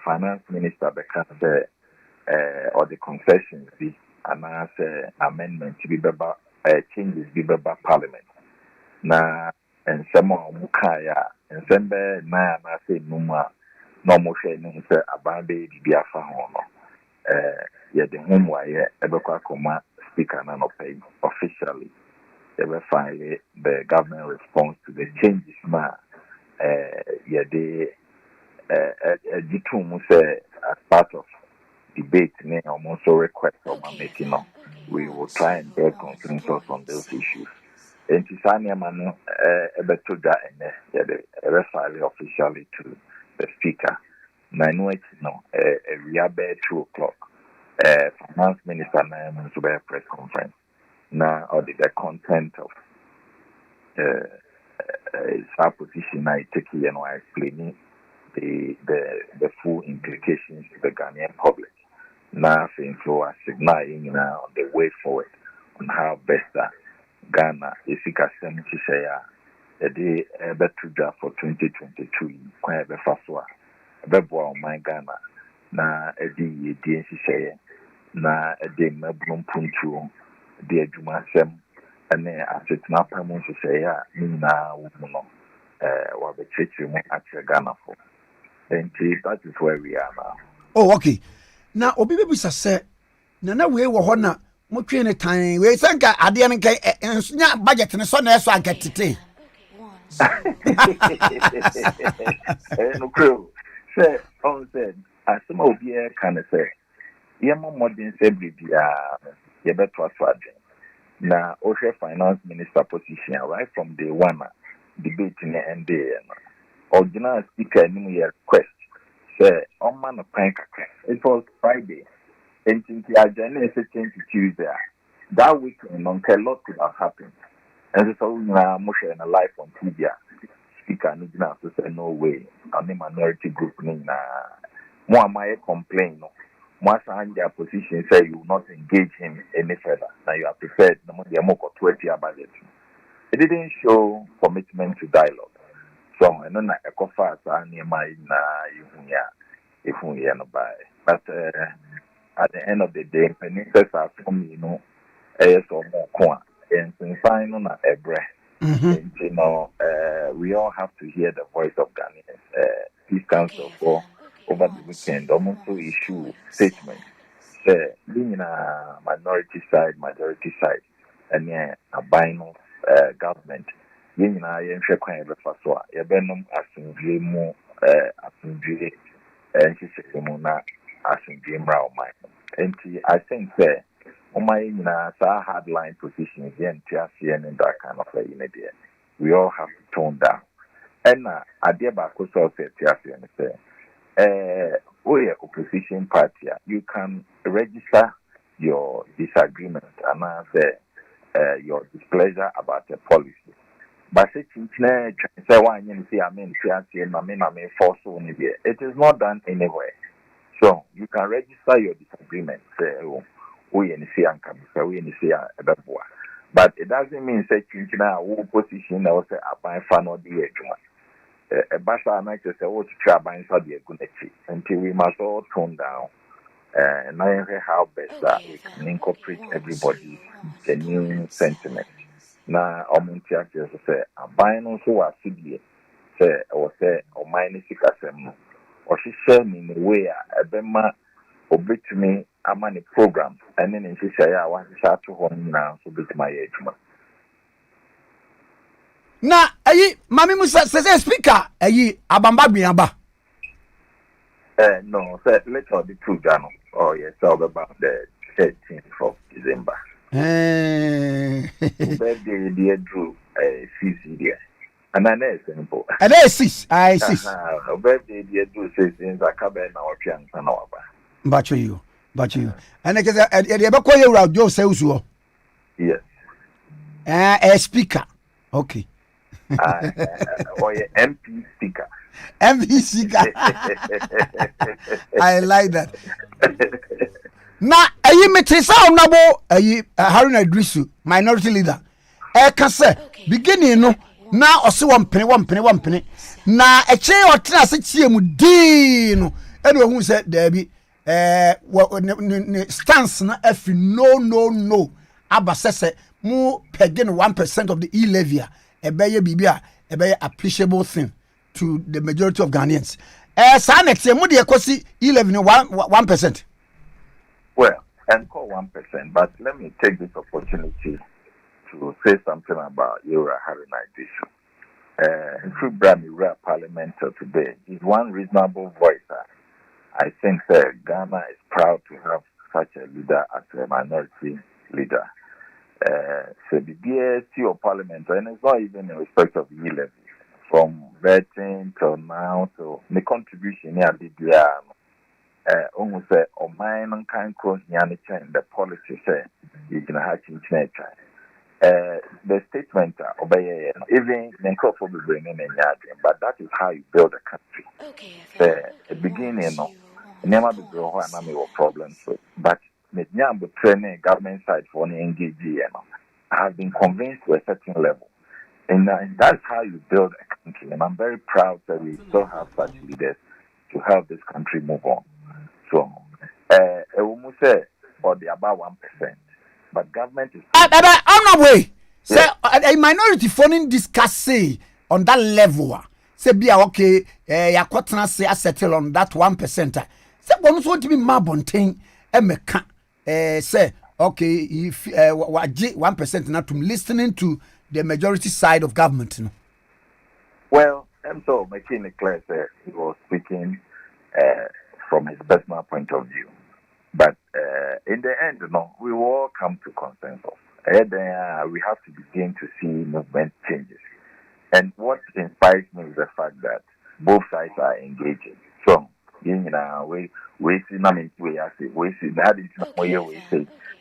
finance minister bekan say or the concessions be and amendment be beba changes be beba parliament na and some mukaya and sembe na say numa no mo hwe ni say abande bi afa ho no ye de homwa ye ebekwa koma speaker na no pay officially they will file the government response to the changes ma as part of debate and also request of making no we will try and get consensus on those issues. And Tisania man ebetoda and they file officially to the speaker. 9 weeks no we are 2 o'clock. Finance minister na press conference. Now, or the content of our position, I take it and I explaining the full implications to the Ghanaian public. Now, so I signaling now the way forward on how best Ghana is to say a day better for 2022. Quite a fastwa, a my Ghana. Na a day, say na a day, my bloom puntu. The Jumasem and then I said, now, Pamon to say, Nina, what the church at Ghana for. And that is where we are now. Oh, okay. Now, Obi say, Nana, we were honor, much in a time. We think I didn't get a budget and so I get today. No crew. Say, on said, as some of you can say, Yama modern say, you better trust now, Osha finance minister position right from day one, debate in the end day. Original speaker, new year request. Say, on man of prank. It was Friday. And since the agenda is changed to Tuesday, that weekend, a lot could have happened. And so now, Moshe and a life on TV. Speaker, need now to say, no way. I'm a minority group. More my complaint. Once their position say you will not engage him any further. Now you are prepared. No more 20-year budget. It didn't show commitment to dialogue. So I know na ekofa sa ni mai na ihunya no buy. But at the end of the day, ministers are from so more kwa. And since I know na ebre, we all have to hear the voice of Ghanaians. Peace Council for over the weekend, almost to issue statement. Being a minority side, majority side, and a binary government. Being a Shekwan Refaswa, Yabenum Asumdre Mo Asumdre, and she said, Mona Asumdre Rao Mine. And I think that my hardline position again, TRCN and that kind of we all have to tone down. And adeɛ baako sɛ ɔsɛ ɛte aseɛ no sɛ woyɛ opposition party you can register your disagreement anaasɛ your displeasure about a policy. But say one force it is not done anywhere. So you can register your disagreement. Say but it doesn't mean say opposition or say a fan or the a basa and I just say what to try by until we must all tone down. And I how best that we can incorporate everybody's genuine sentiment. Na omuntia just say aban no so wasudie say or say o mine sikasem no or she share in a way a bema obetumi amani program and then she say I want to start to home now so bit my age. Na ayi mami musa say speaker ayi abamba gbiaba. No, say let's all the two Jano. Oh yes, all about the 13th of December. Birthday dear Drew, CC dear. And I know simple. And I see. Birthday dear Drew says in Zakabe now pian sanoba. But you. And I guess ever call you out Joe Seusuo. Yes. A speaker. Okay. Or MP speaker. MVC guy. I like that. Na ayi metresa onabo ayi Haruna Idrisu minority leader. Ka say beginning no na ose one penny na eche otena se chie mu di no e no hu say there be stance na every no abasese mu pegin 1% of the e-levy ebeye bibia ebeye appreciable thing to the majority of Ghanaians. Sa next year, mudi ekosi 1%. Well, and call 1%, but let me take this opportunity to say something about Yura Haruna Idrisu. In Nkrumah Parliamentary today is one reasonable voice. I think that Ghana is proud to have such a leader as a minority leader. So the BSC or Parliamentary, and it's not even in respect of the e-levy. From vetting till now, so the contribution here did almost say or mine and kind cross the policy say you can have the statement obey even Nkrumah will bring in but that is how you build a country. The beginning never be grow and I problems with but the training government side for the engage I have been convinced to a certain level. And that's how you build a country. And I'm very proud that we still have such leaders to help this country move on. So, almost say, or the about 1%. But government is... On the way. Say, a minority funding discuss say on that level. Say, be okay, ya kwatna say settle on that 1%. Say, bonus want to be mabonting, say, okay, if 1% not to listening to the majority side of government. No? Well, and so McKinney Clare said he was speaking from his personal point of view. But in the end, we will all come to consensus. We have to begin to see movement changes. And what inspires me is the fact that both sides are engaging. So, we see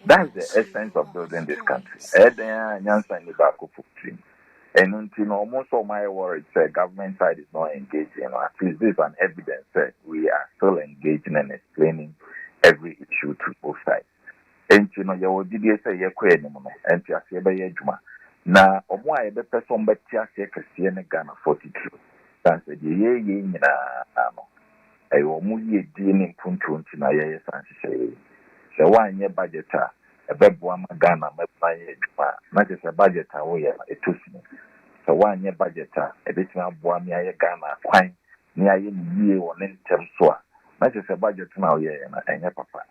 that's the essence of building this country. And until almost all my words say government side is not engaging, at least this is an evidence that we are still engaging and explaining every issue to both sides. And you did say you and Juma. Now, the person but Ghana 42. That's the ye I will move ye dealing puntu na ye sansi. So one year budget a bebwa Ghana not just a budget away a tusini. So 1 year budget a bit now boami Ghana quine near ye or in term soa. Not just a budget now ye and your papa.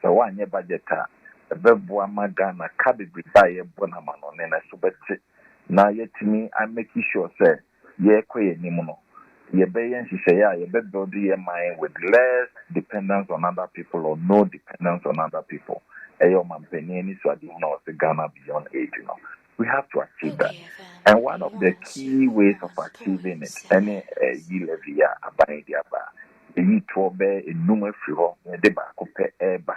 So 1 year budget a bebwa Ghana cabin by a bonaman on a subet. Now yet to me I'm making sure say ye quay nimuno. Ye bayan she say ye bet build your mind with less dependence on other people or no dependence on other people. Ayo mampeni so I do not Ghana beyond age, We have to achieve that. And one of the key ways of achieving it, any levy abide the aba, you need to obey a number of the back of eba.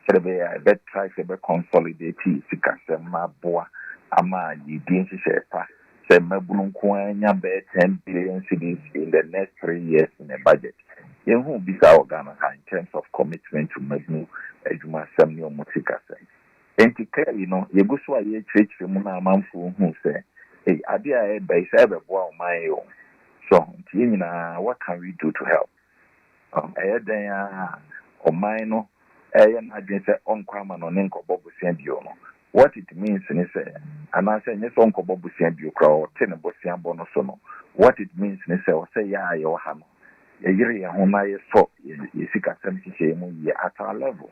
So the bet try to consolidate Sikasema Boa, Ama, you didn't share. Say Mabunquanya bet 10 billion cities in the next 3 years in a budget. You won't be our Ghana in terms of commitment to Magnu, Ejuma Samuel Mutikase. And you know, you go to a church from Manfu who say, hey, Abia by seven wow my own. So, what can we do to help? Or mine, and I didn't say on Kwame on Nkrumah Bobu Sambiono. What it means is, and I say, yes, Uncle Bobu Sambio crowd, tenable Sambono sono. What it means is, say, yeah, your hammer. A year, when I saw you seek a 70 at our level.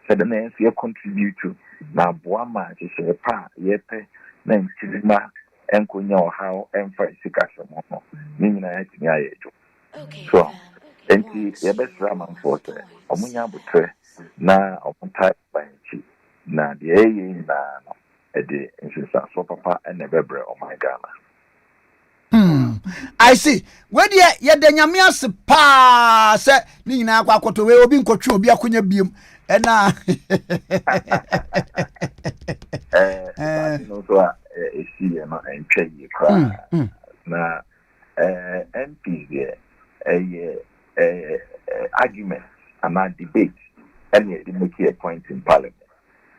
So the names you contribute to now, Boama is a pa, yepe, name Chilima, and Kunyo, how emphasis Sikasamono, meaning I had me. So, and the best Raman for the Omunya Butre, now upon type by Chi, now the A in the instance of Papa and the Bebre of my Ghana. I see. Where ye the nyamias pa se ni na kwa koto we obi nkotwe obi akonya biem ena no so see no entwe yi kra na MP there argument and debate and they make a point in Parliament.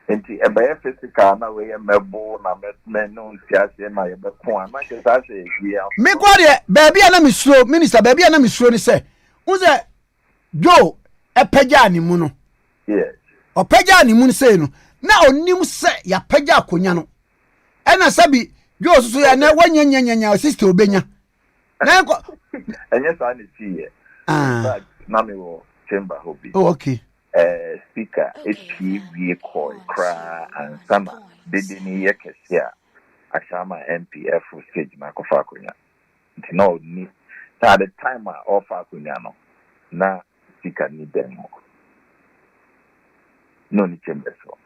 And the Abia physical na we mebo na men no ntiase na ye be ko na ke sa se bia me kwa de baby na misro minister baby na misro ni se uze jo epagya ni mu no yes opagya ni mu se no na onim se ya pagya akonya no ena sabi jo susu ya na wanyanyanya sister obenya na ko enye sa ni see but na me wo chamber hobby oh okay speaker we call cry and summer did ni yekesia ashama MPF stage na kofa konya no ni at the time I offer konya no na speaker ni demo no ni chamber so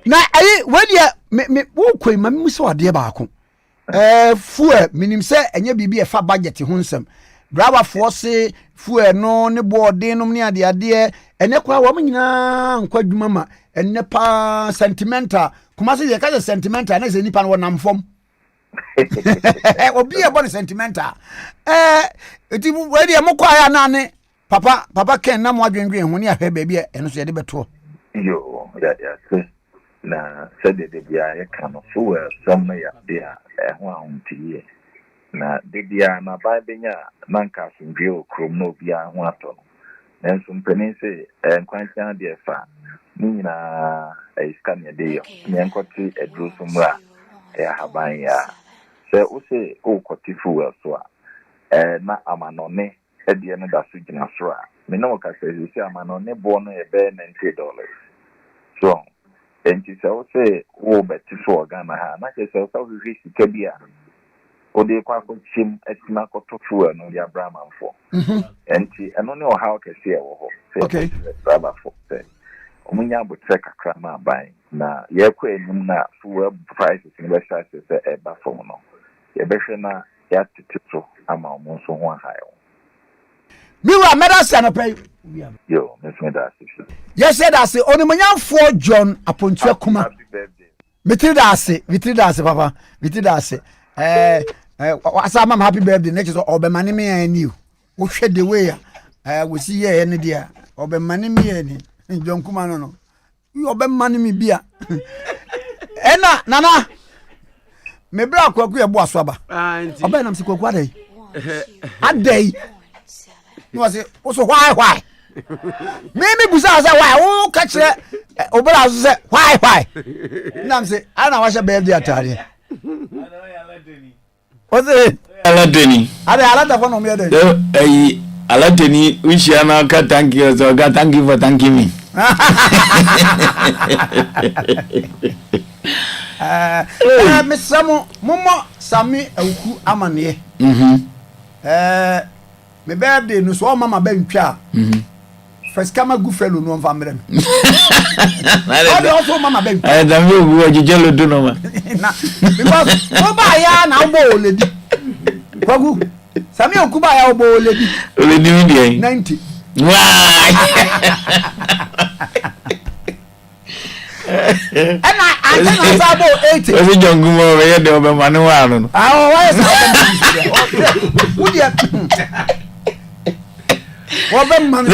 na ayi wedi me wo koi ma mi so ade ba ko fuel minim se enye bibi e fa budget ho nsem Brava force fuel no ne boarding no ne ade ene kwa wo nyina nkwa dwuma ma ene pa sentimental kuma se ye ka sentimental na se nipa no nam fom obi e bon sentimental eti we de mo kwa ya na ne papa ken na mo adwendwen ho ne ahwe ba bi eno so ye de beto yo ya na said the bia ye kan fuel some ya dia ho ahuntie na debia na ba benya nanka sundio krom no bia ho ato nenso mpanin se nkwantia de fa ni na iskania de yo nyankoti edru sumra haban ya se o se o kwoti fuel so na amanone de no da so gina so a me no ka se amanone bo no e be $90 so enti se o se o beti so Ghana ha na se o so hwisi kabia o de kwa ko chim etina ko to fuel no ya brahman for enti eno ne o ha o kese e wo ho okay brahman for se omunya botre kakra na ban na ye kwa enim na fuel prices in west side se e ba for no ye be hwe na ya titito ama omo so ho ahayo mi wa medasa no pay yo miss medasa yes said I say onimunya for John apontu akuma vitri dase papa vitri dase asa mama happy birthday next so obemani me and you wo hwe the way we see here ne dia obemani me ani John kuma no obemani me bia ena nana me bra kwaku e bo aso aba obenam se kwaku adai no say so why me busa say why wo ka kire obra so say why nam say ana wa sha birthday atare Ose Aladeni. Ade alata for no me dey. Aladeni wish you na ka thank you so God thank you for thanking me. Me samo momo sami awku amane. Me birthday no so mama ba ntwa. first kama gu fellow no famre me also mama ben I don't know who you jello do no ma because oba ya na obo oledi kwagu sami okuba ya obo oledi 90 and I about 80 Obi jongu mo we de obe manu wa no why is would you obe man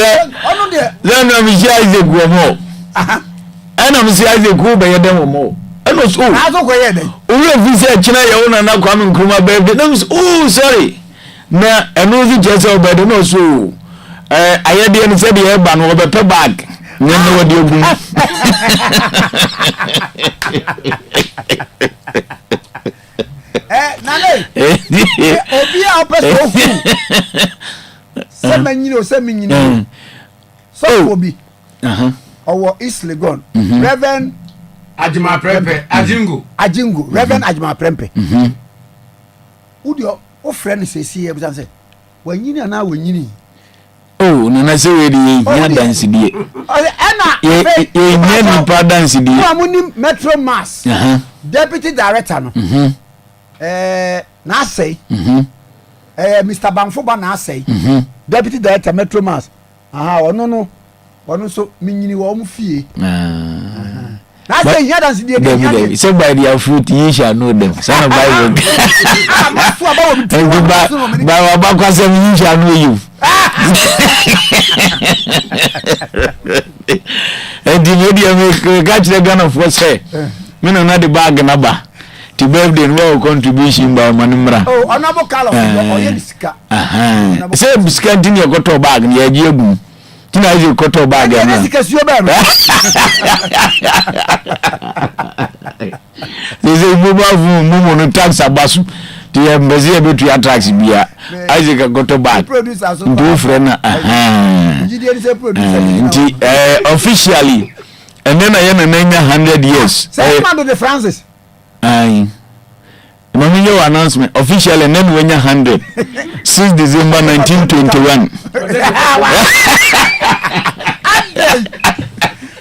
onu de na mi sia ize gu mo ana mi sia ize gu be ye dem mo eno so aso ko ye den owi ofi se china ye una na Kwame Nkrumah birthday na oh sorry na eno zi je se obe de no so ayede ni se de e ba no obe pe bag nyenye wadi ogun nane obi a opeso hu se manyino so obi owo East Legon Reverend Ajima Prempe Ajingo Reverend Ajima Prempe udi o friend se si e busan se wanyini ana wanyini oh na say we dey nya dance die e nya ni pa dance die wa muni Metro Mass deputy director no na say Mr. Bamfoba na say deputy director Metro Mass ono so minyini wo mu fie na say nya dance die dey say by their fruit you shall know them son of Bible ba kwase you shall know you di media me catch the gun of what's say me no na the bag na ba ti birthday no contribution by manimra honorable call of your sika say biscuit tin your goto bag na ya giegu tina je goto bag na sika sio ba say buba vu mumu no tax abasu ti embassy e betu tax bia Isaac goto bag do friend nti officially and then I am 100 years say man the Francis mami your announcement officially and then when 100 6 December 1921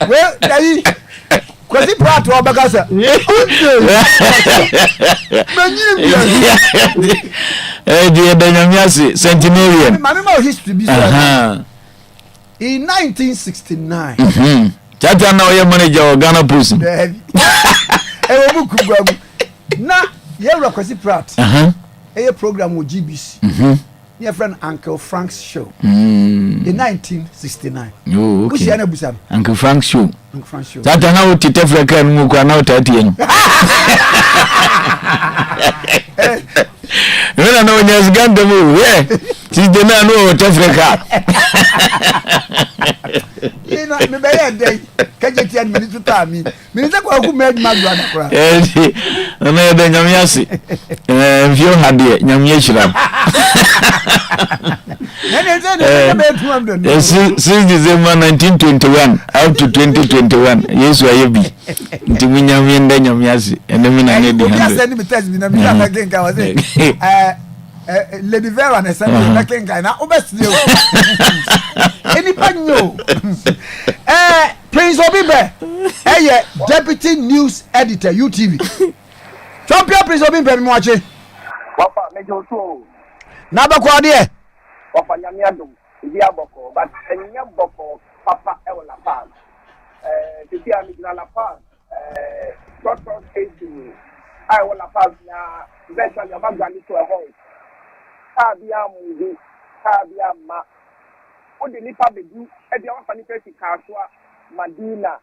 well dai kwasi prato obagasa the Danyamiasi centenarian mami ma history bi so in 1969 Tata na oye manager of Ghana Post ewo buku gwagu na ye wura kwasi prat eye program wo GBC your friend Uncle Frank's show in 1969 oh okay kusi ana busam Uncle Frank's show Tata na uti tefreka mu kwa na utati yen Nuna no nyas ganda mu ti de na no tefreka ina me be ye dey kajeti an minute ta mi minute kwa ku med magwa na kura na ye de nyamiasi mfio hade nyamiashira since December 1921 up to 2021 Yesu ayebi nti munyamye nda nyamiasi ene mina ne di 100 Lady Vera na send na kenga na obesio eni panyo Prince Obibe deputy news editor UTV champion Prince Obibe mi wache papa mejo so na ba kwa de papa nyame adom ibi aboko but enya boko papa e wala pa titi ami na la pa doctor station I wala pa na eventually abagani to a home Abia muzi Abia ma o de nipa bedu e de afa ni pesi kaswa Madina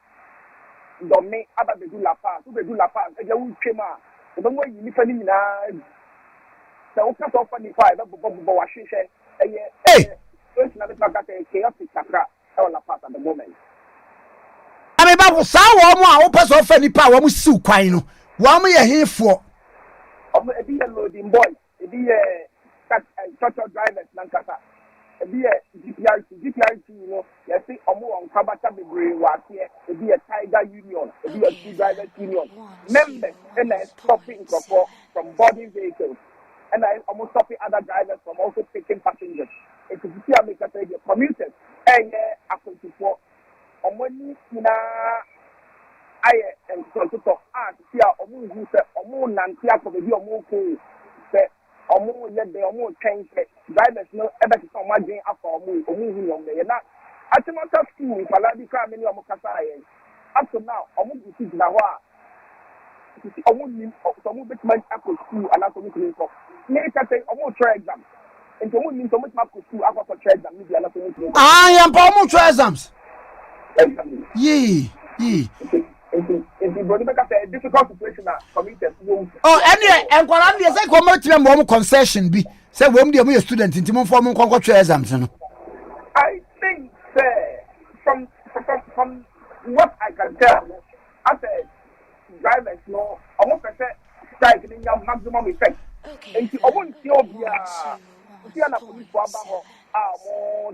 domme aba bedu la pa e de wu twema e be mo yi nipa ni nyina se o ka so fa ni pa e be bobo wa hwehwe eye na be baka chaotic sakra e wala pa at the moment ame ba sa wo mo a wo pese o fa nipa wo mo siw kwan no wo mo ye hefo o e bi ye loading boy e bi ye Total drivers nankasa ebi GPRC you know you see omo on kabata bebre watie ebi a Tiger Union ebi a Two Drivers Union members and stopping from boarding vehicles and almost stopping other drivers from also taking passengers it is see make the commuters and according to see a baby or more cool. Say, or more yet they are more change. Drivers no ever to come one day after or moving on there. Not at the matter school, if I like the car, many of Mokasai. Up to now, I won't be now. I won't need some bit much after school and after meeting. Maybe I say, I won't try exam. And so won't need so much after school after try exam. Maybe I'm not. I am Palmo try exams. Yee. It's a difficult situation for me. Oh, anyway, and what I'm saying, come out to more concession be. Say, when do you student in Timon form conquer exams? I think, from what I can tell, I said, drivers know almost strike in your maximum effect. And I won't see Obia, police for more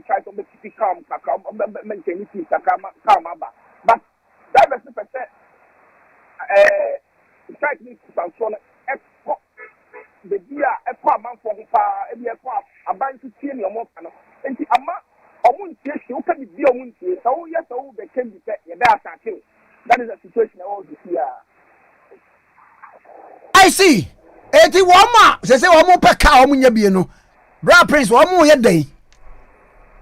try to make it calm, maintain it, calm, but drivers strike me to some the dear a man for a bank to see your more and the ama or won't yes, you can be a won't say, so yes, oh, they can be that is a situation I want to see. I see. 81 say one more per cow when you be no. Bra Prince, one more day.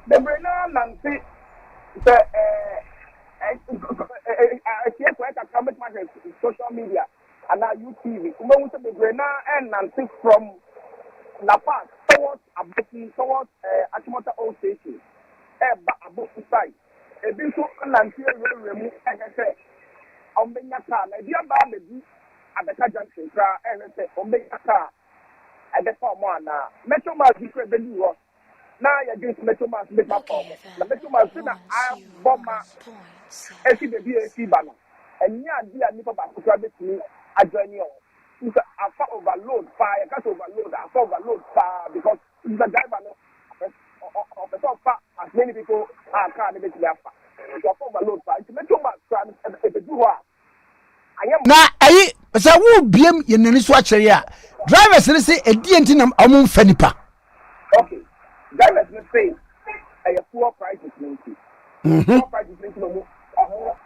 The Brennan Nancy, I can't come with my social media and now UTV. Most of the Brennan and Nancy from La Paz towards Abia, towards Achimota Old Station. About the side. A bit so Nancy will remove, and I say, on the car, my dear baby, at the junction, and I say, on the car, at the farm one. Metro Mass, you could be now you're going to Metro Mass, make my phone. The Metro Mass, I bomb my SCBC banner. And yeah, dear Nipper back to grab it to me, I join you. I far overload fire, I can't overload, I far overload fire because the driver of the top as many people are can't make their fire. So overload fire. To Metro Mass, if you do na ayi say wo biem ye nani so akere ya drivers ne say edi enti na amon fanipa okay drivers ne say a poor price is plenty poor price is plenty no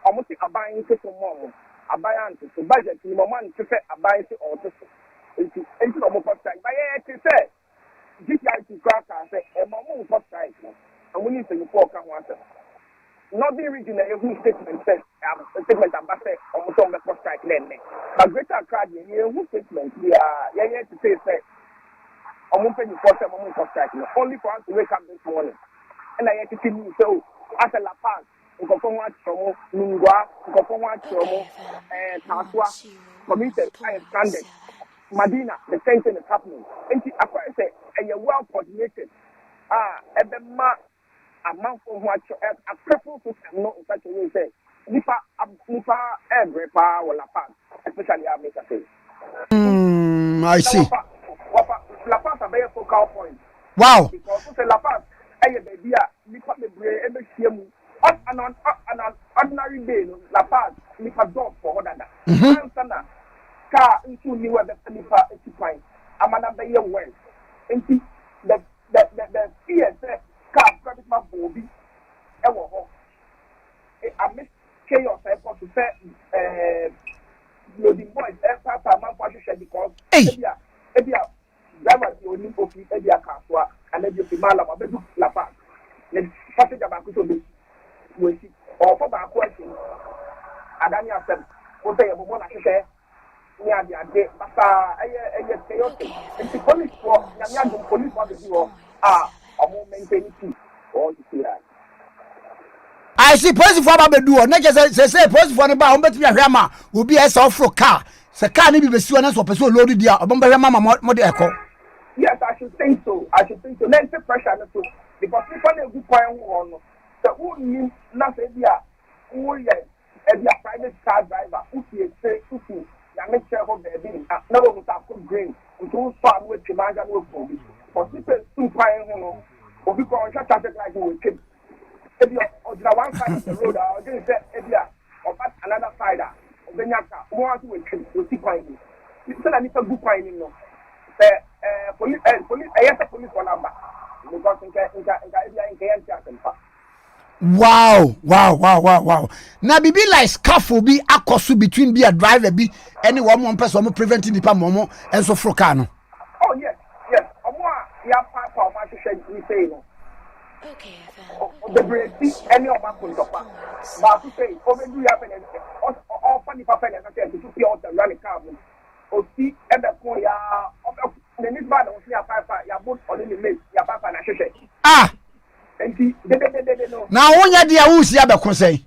almost abayin to mo abayan to budget ni mo man to say abayin to or to enti no mo first time but yeah say GTI cracker say e mo mo first time and we need to report kan one Northern region, a statement says, statement ambassador, almost on the first strike then. But Greater Accra, whose statement, we are here to say, almost 24/7 first strike, only for us to wake up this morning. And I had to see you, so, as a La Paz, we go from one to Nkrumah, we go from one to Taswa, committed, I am standing. Medina, the same thing is happening. And I say, and you're well coordinated. A month of what a preference system not in such a way say Nipa every power will apart, especially I make a say. I see. La Paz a very focal point. Wow. Because La Paz, baby, Nipa the brain, an ordinary day, La Paz, Nipa dog for other than. Car into new weather, Nipa 85. I'm an Abia well. And the fear said. Car credit my body. I miss chaos airport to say loading boys airport man for because Abia driver the only office Abia car and then you be mala ma bedu la pa. The passenger back to be we see or for back question. Adani asem o say mo na hwehwe ni ade basa eye chaotic. The police for nyanya police for the do I see police for ba do na say police for no ba o betimi ahwe ma obi e say ofro car say car ni bi besi na so person load dia o bomba hwe ma mo de eko. Yes, I should think so. Then the pressure na so because people na good point who so who ni na say dia who ye e dia private car driver who say who ya make sure ho baby na we go start cook grain to farm with Timanja no for for people too fine who or because traffic like we keep if you on one side of the road or just say if you or back another side of the nyaka more to we keep fine you say that it's a good fine no police yes police for number because in Wow. Now be like scaffold be akosu between be a driver be any one person preventing the momo and so frocano. Oh yes. Ya papa ma hwehwe ni say no. Okay, the break any of my point of but to say over do happen or funny papa na say to pay out the rally car. O see at the point ya the next bad on see papa ya both on the mate ya papa na hwehwe. Ah. Enti no. Now onya dia wo si abekon say.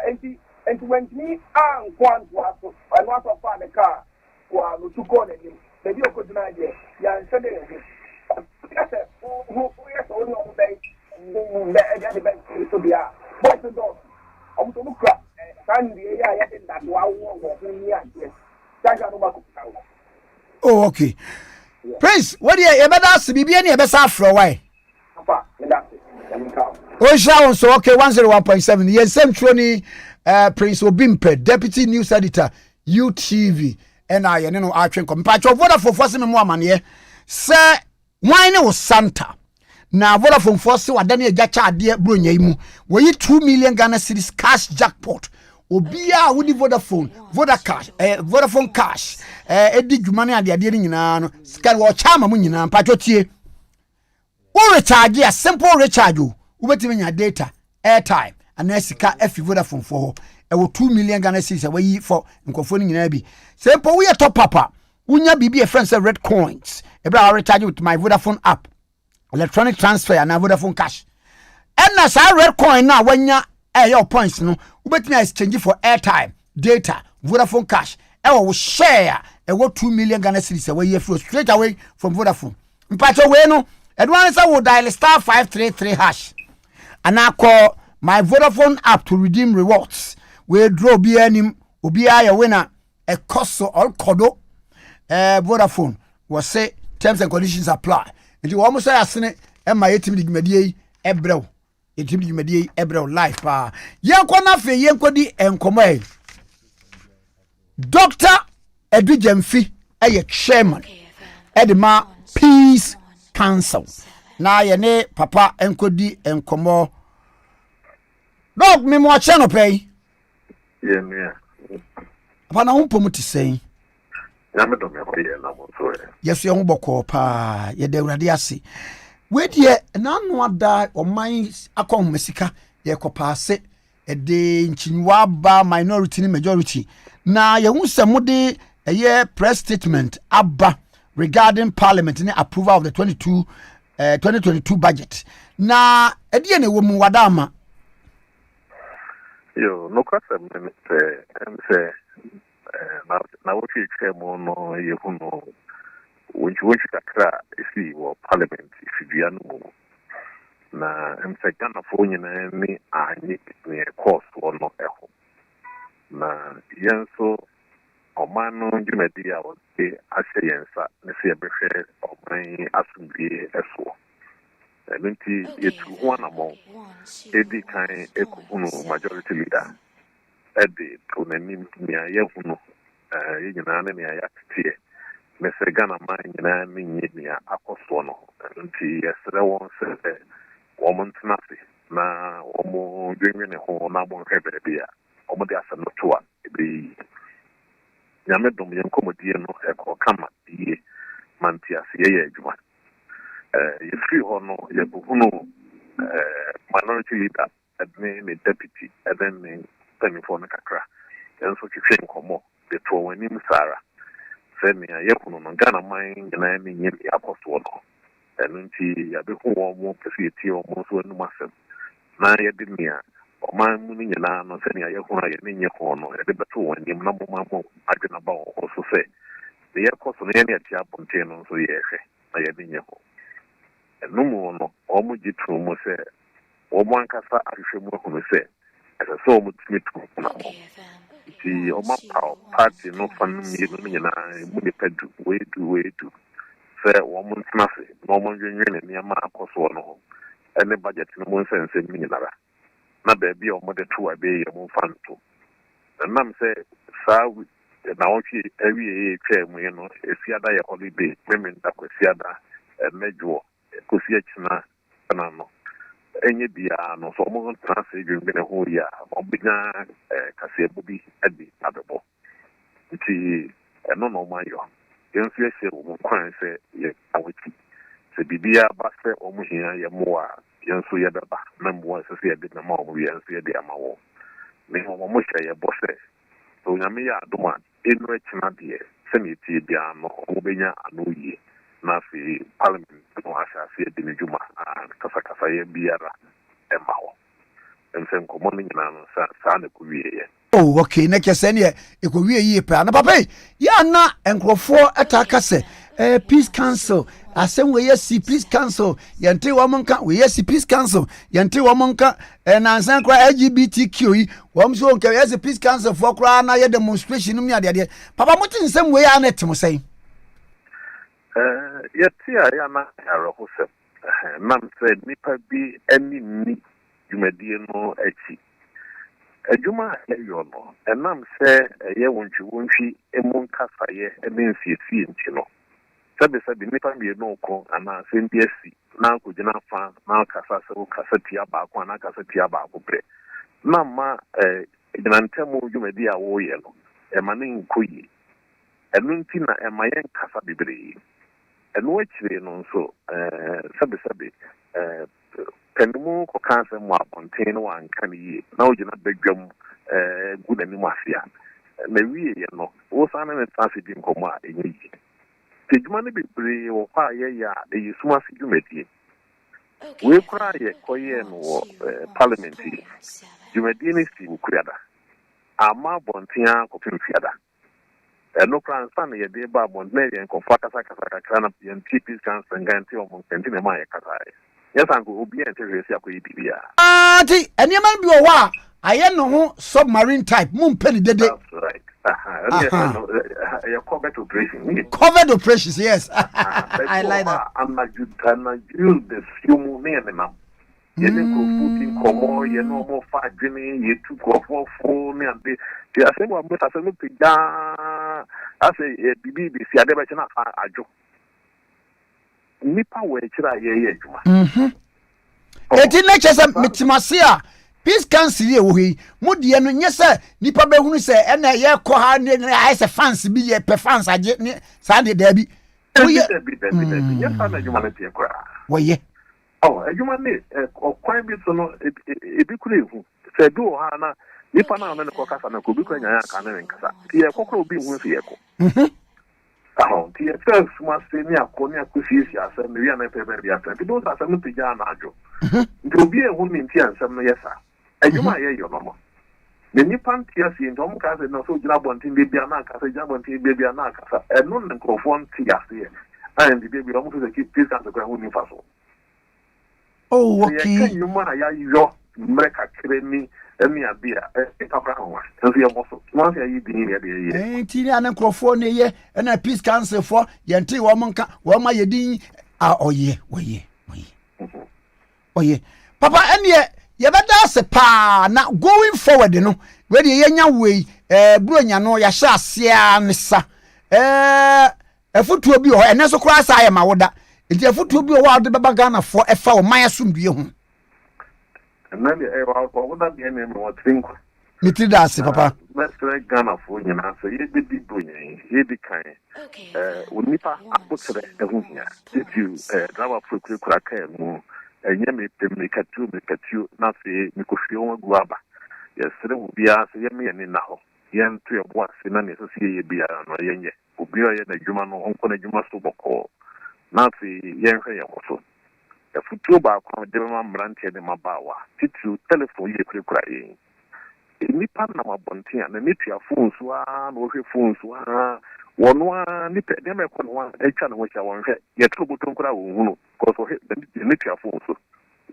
Enti when me an kwan to aso and what of the car wa no to go dem. The dio ko dina dia ya nse de. Oh, okay. Prince, what do you better ask me? Be any better for why? Oh, shall so okay, 101.7. Yes, same Trony, Prince Obimpe, Deputy News Editor, UTV, and I know Archon Compatch of what for forcing me more money, sir. Why no Santa? Now Vodafone force wa dani ejacha ade bronya imu. We 2 million Ghana cedis cash jackpot. Obia wudi Vodafone cash. Edi dwumane ade ade nyina no. Sika wo chama mu nyina mpacho tie. Wo recharge a simple recharge o. Ubetimi nya data, airtime, and sika efi Vodafone for. E wo 2 million Ghana cedis we for nkofo nyina bi. Simple we top papa. Unya bibi a friend say red coins. Ebra recharge with my Vodafone app. Electronic transfer and Vodafone cash. And as I red coin now when your points no, ubetimi exchange for airtime, data, Vodafone cash. I will share a 2 million Ghana cedis away here straight away from Vodafone. Mpacho we no, advance I will dial *533#. And I call my Vodafone app to redeem rewards. We draw be any a winner a cost so all kodo. Vodafone was say terms and conditions apply. And you almost say asene my 8 digmedie ebrew. 8 digmedie ebrew life pa. Yanko na fe yanko di enkomo. Dr. Edu Jemfi eye chairman Edema Peace Council. Na ye ne papa enko di enkomo. Dog me mo channel pay. Yeah, me. Apa na humpo mu ti sei. Yes, young boko pa ye de urade ase. We de na no ada oman akon mesika ye kopa ase e de nchinwa ba minority ni majority. Na ye hu se mode ye press statement abba regarding parliament ni approval of the 2022 budget. Na e de ne wo mu wadama. Yo no kwasa me say na what you came on you know when you kakra see or parliament if you know na say Ghana for nyina ni anyi ne course or no eho na yenso omano jumedi a wote ase yensa ne se behwe oman asumbi eso enti yetu ho anamo edi kan ekunu majority leader edi tonanim nia yehuno yina na nia yaktie me se Ghana man nyina ni nyia akoso no nti yesre won se womontnafi na omo dwenwe ne ho na mo hwebe bia omo de asem no toa ebi nyame dom yenkomodie no eko kama die manti ase ye adwuma yefri ho no yebuhunu minority leader admin deputy and then penny for nakakra enso twetwe nkomo de to wanim sara senia yekuno no Ghana man nyina ni nyim akoso no enunti ya be hu wo mo pese ti o mo so anu asem na ye de nia o man mu nyina no senia yekuno ye ni nye ho no ye de beto wanim na mo ma mo adwena ba o so se de yekoso no ye ne atia bonte no so ye hwe na ye ni nye ho enu mo no o mo jitu mo se o mo ankasa ahwehwe mu ho se esa so mo timi tu na mo ti o ma party no fan mi no nyina mu de pedu we do se wo mo ntnafe no mo nwenwe ne ma akoso no ene budget no mo nsense mi nyinara na ba bia o mo de to abe ye mo fan to nam se sa na o chi ewie e twa mu no esiada ye holiday memen da kwesiada mejo kosi achina na no enye bia no so mo translate dwene ho ya obinya kase bubi adi abebo ti eno no mayo yensu ehye wo kwan se ye awoti se bibia ba se omo hia ye mo a yensu ye beba na mo se se ye bi na ma omo yensu ye de amawo me ho mo hye ye bo se so nyame ya adoma enu echina de se me ti bia no obenya anoyi na fi parliament no asase de nejuma kasa ye biara emawo ensem komo ni nyina no sa na kuwie ye. Oh, okay. Na kese ne e ko wie yie pa. Na papa ya na enkrofo ataka se peace council asem we yes peace council yente wo monka we yes peace council yente wo monka na ansan kra LGBTQ yi wo mso nka yes peace council for kra na ye demonstration no mi ade papa mutin nsem we ya na temo sei yeti ya na aro hosem nam said nipa bi eni ni jumedie no achi adwuma ayo no enam se ye wontwi emun kasaye emensiesi nti no sabe nipa bi no ko ana sentiesi na ko gina fa na kasa se kasa tia ba ko na kasa tia ba ko pre na ma gina ntemu dwumadi a wo ye no e ma ne nkoyi enu nti na e ma yen kasa bibre enu akire no so sabe pendumu ko kanse mo abonten no anka ni na o gina bedwam guda ni mafia na wiye ye no wo sana ne tase di nkomo a enyi tejuma ne bibre wo kwa ye ya de yisuma si dwumadi we kura ye koye no parliamentary dwumadi ni si ukuriada ama bontia ko pimfiada no kran san ye de ba bon ne ye ko fakasa kasa na ye peace council nganti o mo kenti ne ma ye kasa yes anko obi ente akoyi bibia ti eniema bi wo wa aye no ho submarine type mum peni dede. That's right. Covered operations, yes. I like that. I'm not use the few name now. You didn't put in you know more fat drinking, you took off phone and the assembly of Mr. Salupi. I say, BB, see, I never can a joke. Nipa we chira ye. Eti nature some mitimasia. Peace council ye wo hi. Mu de no nye se nipa be hunu se na ye kɔ ha ne ai se fans bi ye pe fans age ne sa de da bi. Wo ye ye fa na juma na tie kra. Wo ye. Oh, juma ne kwan bi so no e bi kura ehu. Se do ha na nipa na no ne kɔ kasa na ko bi kura nya ya ka na nkasa. Tie kokoro bi hu se ye ko. Tie first must say ni akoni akusi asem wi na pepe bi asem. Bi do asem to ja na ajo. Nti obi e hu ni nti ansem no yesa. Ejuma ye yo no. The nipan tia si ndo mo ka se no so gina bontin bebia na aka se gina bontin bebia na aka sa. Eno ne nkrofo tia se. And the baby almost say keep peace and the ground ni faso. Oh, okay. Ye kan yuma ya yo mreka kreni emi abia e kakra ho. So ye boso. Once ye bi ni ye. Ti ni an nkrofo ne ye na peace council for ye nti wo monka wo ma ye din oye. Oye. Papa ene ye beda se pa na going forward no we de ye nya we buronya no ya sha asia ne sa afutuo bi ho ene so kura sa ya mawoda enti afutuo bi ho wa de baba Ghana fo efa o man asomdue ho na me wa ko woda bi ene mo trinko mitri da se papa let's say Ghana fo nyina so ye de bi buronya ye di kan unipa apotre ehu nya you driver for kura kan mu enye me katu na se me kofi on guaba yesere obia se ye me ni na ho ye nto ye bo ase na ne so se ye bia no yenye obia ye na dwuma no onko na dwuma so boko na se ye hwe ye ko e futu ba ko de ma mrante de mabawa titu telephone ye kura ye nipa na mabontia na nitua phone so a na hwe phone so a wono a nipa de me ko no a echa na ho cha won hwe ye to boton kura wo hunu ko so he de nitua phone so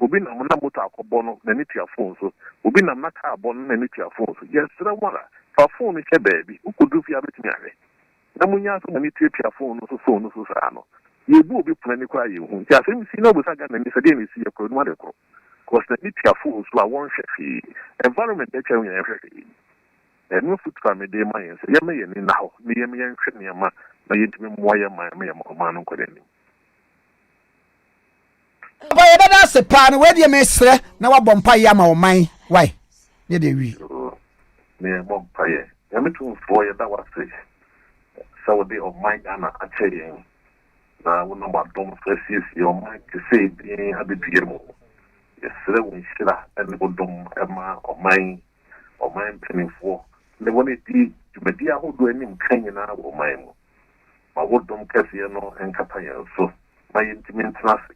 obi na na moto akobo no na nitua phone so obi na na ka abo na nitua phone so yes ra wala fa phone che baby ukudu fi abetimi ahwe na munya so na nitua phone so phone so sa no ye bu obi puna ni kura ye hu ya se mi si na obusa ga na ni se de ni si ye ko no de ko ko se nitua phone so a won hwe environment e che nya hwe no foot Kwame de my say ye me ni now me ye me nhwe ne ma na ye ntimi mo ye ma me ma no ko de ni ba ye bada da se pa no we de me sre na wa bompa ya ma o man why ye de wi me bompa ye ya me tu fo ye da wa se so de o man ana Akye na wona ba dom fresis yo man ke se bi abibie mo yesere wo nshira ene bo dom ema o man penifo le woni di jumedi ahodo anim kanyina wo man mo ma wo dom kase no enkapa ye so ma yintimentrase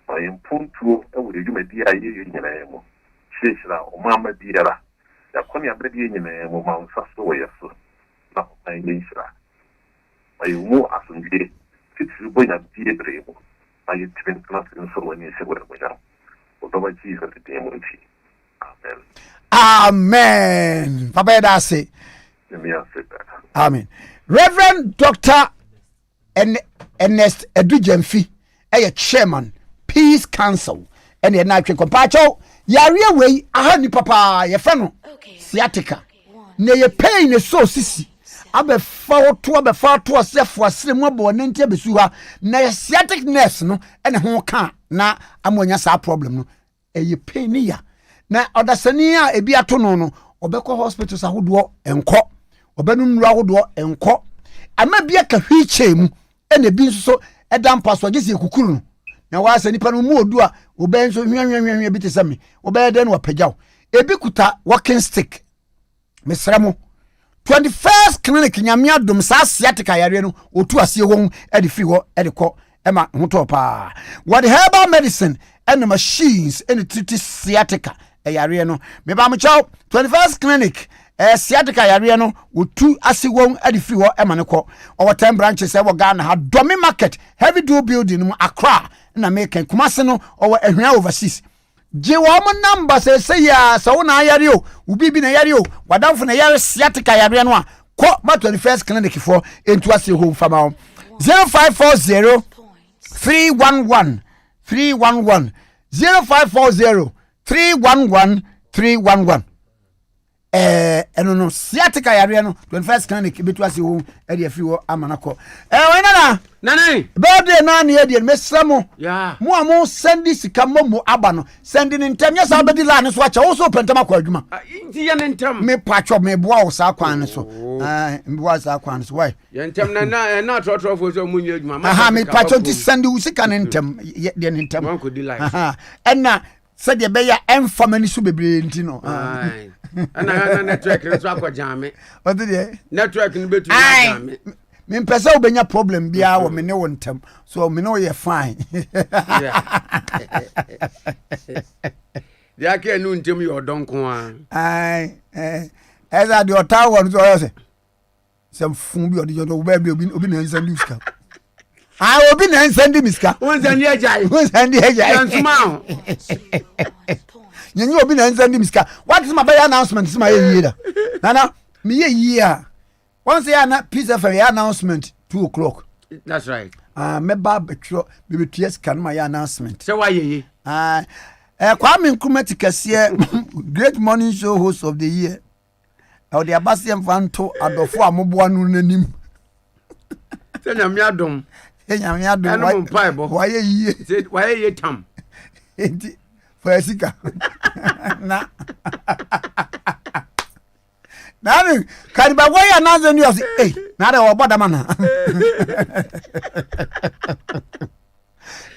ma yimpuntuo e wo jumedi aye nyina mo sheshira o mama biara ya kwani abedi nyina mo ma nsaso wo yeso na o man yinshira ma yumu asunje fitsi boya die brebo ma yintimentrase so woni se wo boya o do ba ji fa de mo ti amen papa da say amen Reverend Dr. Ernest Edujemfi chairman Peace Council and ye na twe kompacho yare we aha ni papa ye fa no sciatica na ye pain so sisi abefa to asefo asire mo bo ne ntia besu ha na sciatic nerves no ene ho ka na amonya sa problem no ye pain ni ya na odasani a ebi ato no obekọ hospitals ahodo enko obenumru ahodo enko ama bia ka hwiche mu ene bi nso edam paso gese kukuru no na wa asa nipa no mu odu a oben so hwanhwanhwan bi tesame oben de no wapagyaw ebi kuta walking stick mesramo 21st clinic nyamia dom sa sciatica yare no otu asie won ede fi ho ede ko ema hoto pa what herbal medicine and machines and treat sciatica yare no me ba mo chaw 21st clinic sciatica yare no otu ase won ade fi ho ema ne ko over 10 branches e wo Ghana ha domi market heavy dual building mu Accra na make Kumase no over ehwia overseas je wo mo number say ya so na yare o ubi bi na yare o wadamfo na yare sciatica yare no a ko ma 21st clinic for entu ase home fama 0540 311 0540 311 eno no sciatica yare no 21st clinic betu ase home e de afi wo amanako wenana nane birthday na na ye mesramo ya mo amo sendi sika mo aba no sendi ni ntem ya sa bedi la ne so acha wo so penta makwa adwuma inti ye ne ntem me pacho me boa wo sa kwan ne so me boa sa kwan ne so why ye ntem na trotro fo so munye adwuma aha me pacho ti sendi wo sika ne ntem de ne ntem man ko di life aha enna se de be ya enfamani so bebre nti no ana network nso akojame what de network ni betu akojame me mpesa obenya problem bia wo me ne wo ntem so me no ye fine dia ke nu ntem yo donko a eza de otawo no so yose sem fun bi odi jodo ba bi obi na nsan di miska obi na nsan di miska won san di ejai yansuma nyenye obi na nsan di miska what is my announcement is my year nana me year once ya pizza for your announcement 2 o'clock. That's right. Me ba betro be betues kan my announcement. So why ye? Kwame Nkrumah Tikese great morning show host of the year. O de abasem fanto adofo amobo anu nanim. Se nyame adom. Nyame adom. Why ye? Say why ye tam. Enti for asika. Na Nani kariba waya nazo ndio na da oboda mana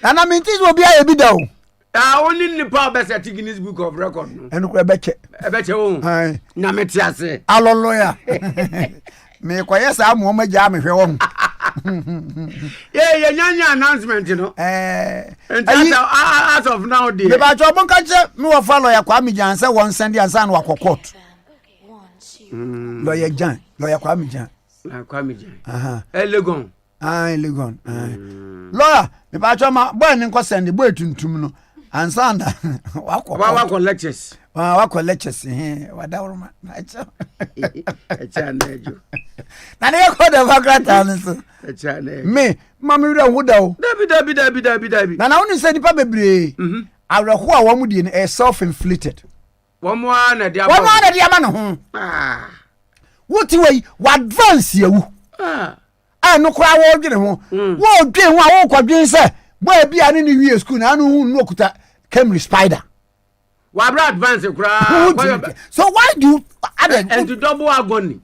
Nana mintis will be a bidao only nipa be set Guinness Book of Record no enu ko ebeche o na metiase aloloya me kwayesa amu maja me hwe wo ye nyanya announcement no as of now dey me ba jo bon kache me wo follow ya kwa mijanse won send ansa na wakokot lawyer Jan lawyer Kwame Jan Legon Legon lawyer me ba cho ma boy ni nko send boy tuntum no ansanda wako lectures wako lectures wadawruma acha nejo na ne ko de vagrata nso acha ne me mama wi huda o dabi na woni se nipa bebre awreho a wo mu die no self inflicted Wamwa na dia ma no ho wuti wei wa advance yawu no kra wo dwene ho wo dwen ho a wo kwadwen se boy bia ne wi school na anu hu no okuta Camry Spider. Wabra advance So why do you and to double agony?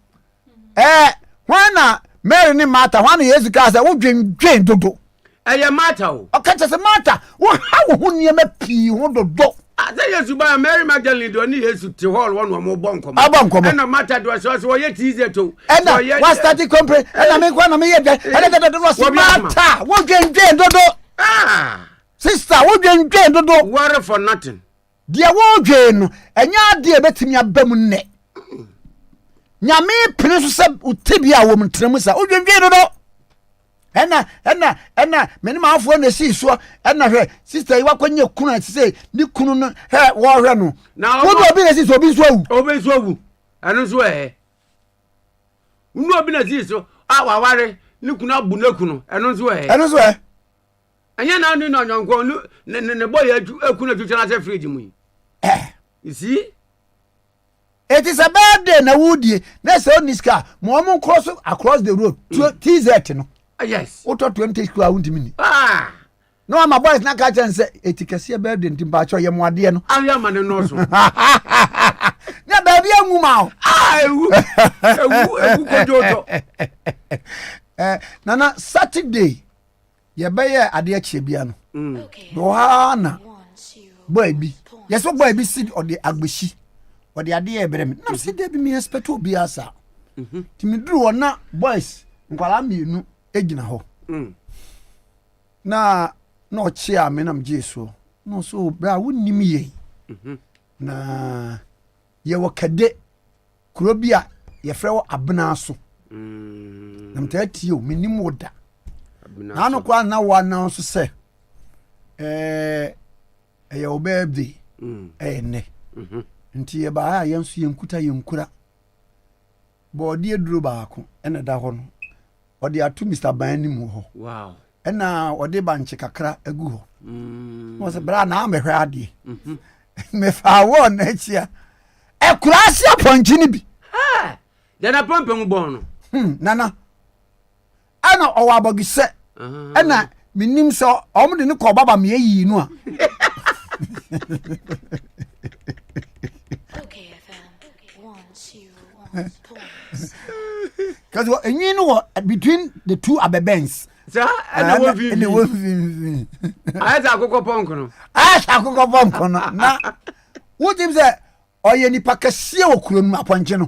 When Mary ni Martha, one years ago, I would drink dodo. A matter. Okay, just a matter. What how who near me pee who do do? I say yes, you buy Mary Magdalene do need to hold one more bonkom. And no matter do so yet easier to. And what started compre and I make one of me and that was matter. What drink dodo? Ah, sister, what drink dodo? Worry for nothing. Dear Wogan, and ya dear betting your bemune. Nyame prince said utibia woman tremusa o dwendwe do ena meni ma afo na si so ena hwe sister yi wakwanye kunu ati say ni kunu no he wo hwe no wo do obi na si so obi so awu anu so unu obi na si so awaware ni kunu abu na kunu anu so anya na ni no nyonko ne boy akunu atwitwa na se fridge mu you see. It is a bad day na woodie na say oniska mo cross across the road to TZ no. Yes. Auto 20 square untimi. No my boys na ka chen say Tikese bad day ntimba cho ye mo ade no. Aya ma ne no so. Na ba bia nwu ma. Ewu kojoto. Nana Saturday ye be ye ade achie bia no. Do ha na. Boy bi. Yes so boy bi sit on the agbeshi. Or the idea brem na se dey be me expect obi asa timi duru ona boys nkwala mienu egina ho na ochi amenam jesu no so bra wonnim ye na ye wakade kuro bia ye frɛ wo abena so na mtati o menim woda na no kwa na wa na so se ye obedi ne nti ye ba ya nso yenkura body eduro baako ena da ho no odi atu Mr. Banimu ho wow ena odi banche kakra agu ho mo se bra na amehwe ade me fa won na chia e kurasi aponchi ni bi ha de na pompem bon no nana ana owa abogise ena minim so omde ne ko baba me yi nu a because you know between the two abebens and the one I akoko ponko no akoko ponko no na what him say oye nipa kase okuro nu aponche no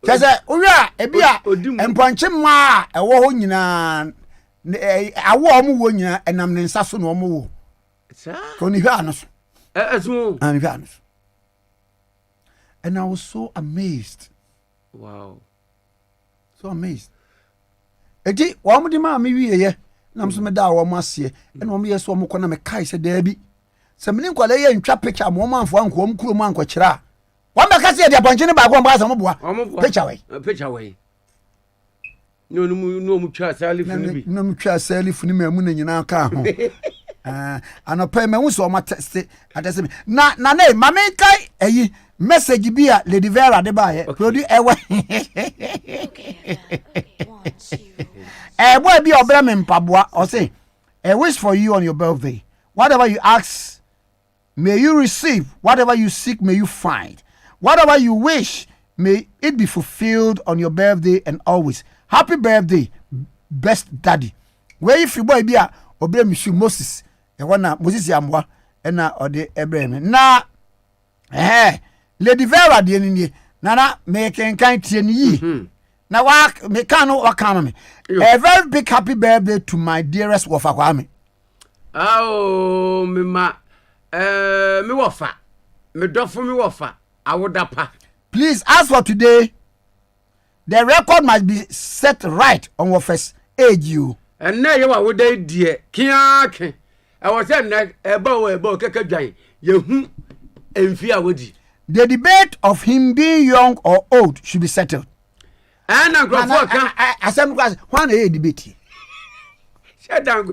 kaza owia ebia emponche ma ewo ho nyina awo omo wo nyina enam ne nsa so no omo wo ko ni hwa anoso ani hwa anoso. And I was so amazed. Wow. So amazed. Eti wa mu di ma me wie ye na mso me da wa mu ase e na mo ye so mo kona me kai se da bi se me nkwala ye ntwa picture mo manfo anko mo kuro mo anko kira wa me ka se dia ponche ne ba ko mba sa mo boa picture way no mu twa salifu ni bi no mu twa salifu ni me mu na nyina ka ho anopa me hu so ma test atese me na ne mame kai eyi message bia Lady Vera de ba ye produ ewe boy bi obra me mpaboa o say a wish for you on your birthday, whatever you ask may you receive, whatever you seek may you find, whatever you wish may it be fulfilled on your birthday and always. Happy birthday best daddy. Where if you boy bia obra me shu Moses e wana Moses amwa na ode ebreme na Lady Vera de ni nana me kan tie ni yi na wa me kan no wakama me a very big happy birthday to my dearest Wofa Kwame. Oh me ma me Wofa me dofo me Wofa awodapa. Please as for today the record must be set right on Wofa's age you and na ye wa woda die kiake I was saying na ebo kekadwan yehu emfi awodi. The debate of him being young or old should be settled. And Nkrumah can asem class one a debate. Shut down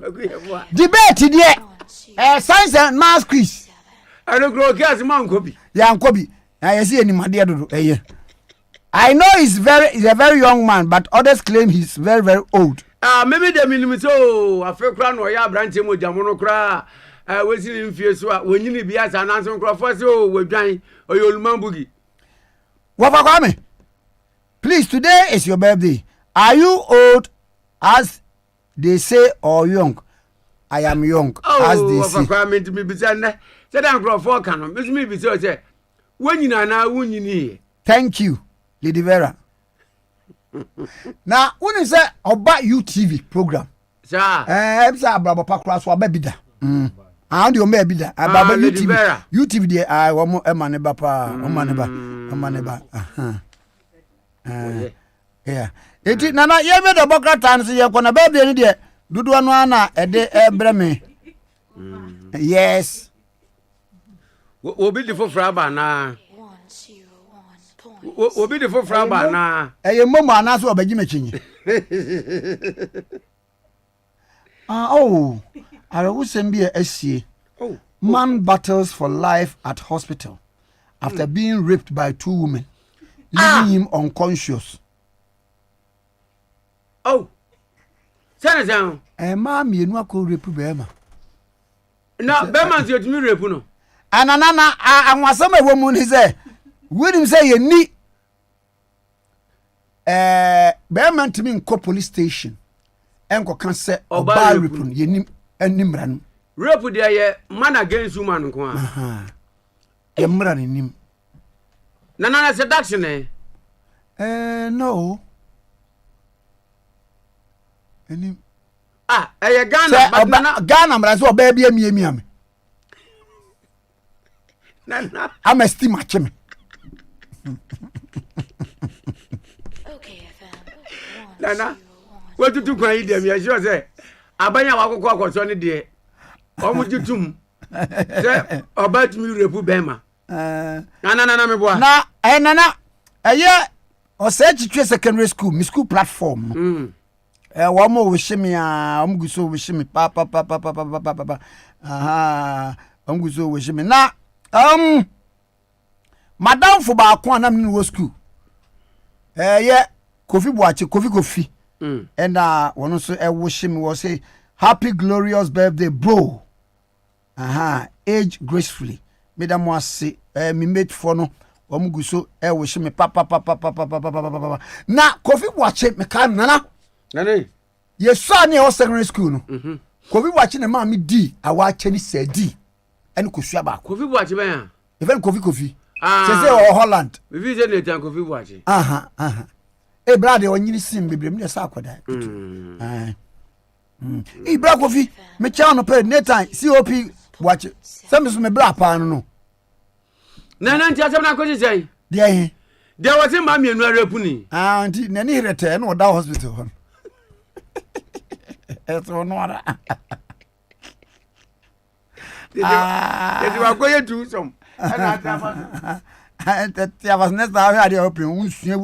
debate there. Science and math quiz. I don't grow gas man kobi. Ya kobi. I see any madia do I know he's a very young man, but others claim he's very old. Maybe the minimum so I feel crown or ya branch mo jamono kra wesi ni mfie so a wonyini bia sa nanso nkrofo se o wadwan oyoluman bugi. Wafa Kwame, please, today is your birthday. Are you old as they say or young? I am young as they say. Wafa Kwame ntimi bisa ne. Se dan nkrofo ka no, me bisa o se wonyina na wonyini. Thank you, Lady Vera. Now, when is that about UTV program? Sir. Ebisa abrabo pakura so ababida. Ah, ndi o me bida. Ababa UTV dey I wo emane ba pa, omane ba. Yeah. Eti nana ye me the bokra tan se ye kona ba bia ni de dudu anu ana ede ebre me. Yes. Obi di fo fraba na. Obi di fo fraba na. Eye momo ana so obaji mechinyi. Oh, I will send me a SCA. Man battles for life at hospital after being raped by 2 women, leaving him unconscious. Oh, Senator. Mammy, you know, could rape Bema. Now, Bema's your new rape. And I want some woman is there. Wouldn't say you need Bearman to me in police station. Enko kan se oba repun yenim animra no rape dia ye man against woman nko a ye mra nim na seduction no enim ye Ghana but na Ghana mra so oba bia miemi ame na am esteem acheme Okay FM na what to kwan yi dem ya sure say abanya wakokọ akoso ne de omujutum say obatumi repu bema na me boa na nana eye o say chitwe secondary school mi school platform wo mo wo shimi a omguso wo shimi pa omguso wo shimi na madam fo ba ko anam ni wo school ye kofi boache kofi and one so wish him was say happy glorious birthday bro age gracefully madam was say me mate for no omuguso wish me papa na kofi watch me kan nana yes son near secondary school no kofi watch na ma me di awa cheni say di and kosua ba kofi watch ben even kofi say Holland we visit the time kofi watch brother onyini sim bebre me sa akoda bra kofi me cha no pe netan cop watch some so me bra pa no na nti asem na ko say dey there was him ma mienu arapu ni nti na ni hirete no da hospital hon eto no ara Did you go to some? I was next I had open fair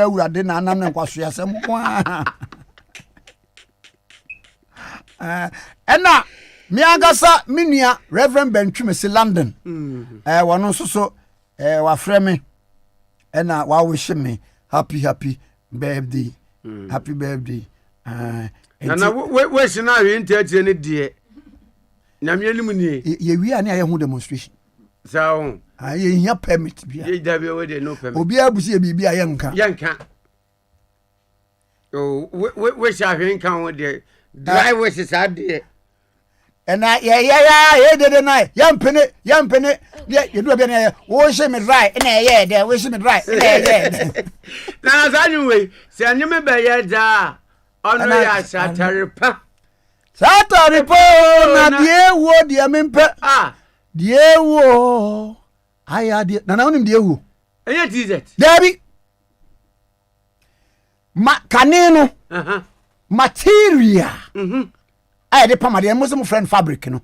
with the nanam and quassia some and now me agasa minia Reverend Benchumesi London one also so wa frame me and now wa wish me happy birthday happy birthday and now we should not enter any dear na me anim ni ye wi ani aye hu demonstration so ye nya permit bia ye da bia we dey no permit obi abusi e bibia ye nka oh we sha hwen kan wo dey drive we se sa dey and ye dey na ya mpene ye do bia na wo she me right na ye dey wo she me right na ye na sa nyu we se anyu me be ye da ono ya sha tarepa Saturday po na die wo die mempe die wo aya die na wonim die wo eye tizet Debbie kaneno material aya de pama de muslim friend fabric no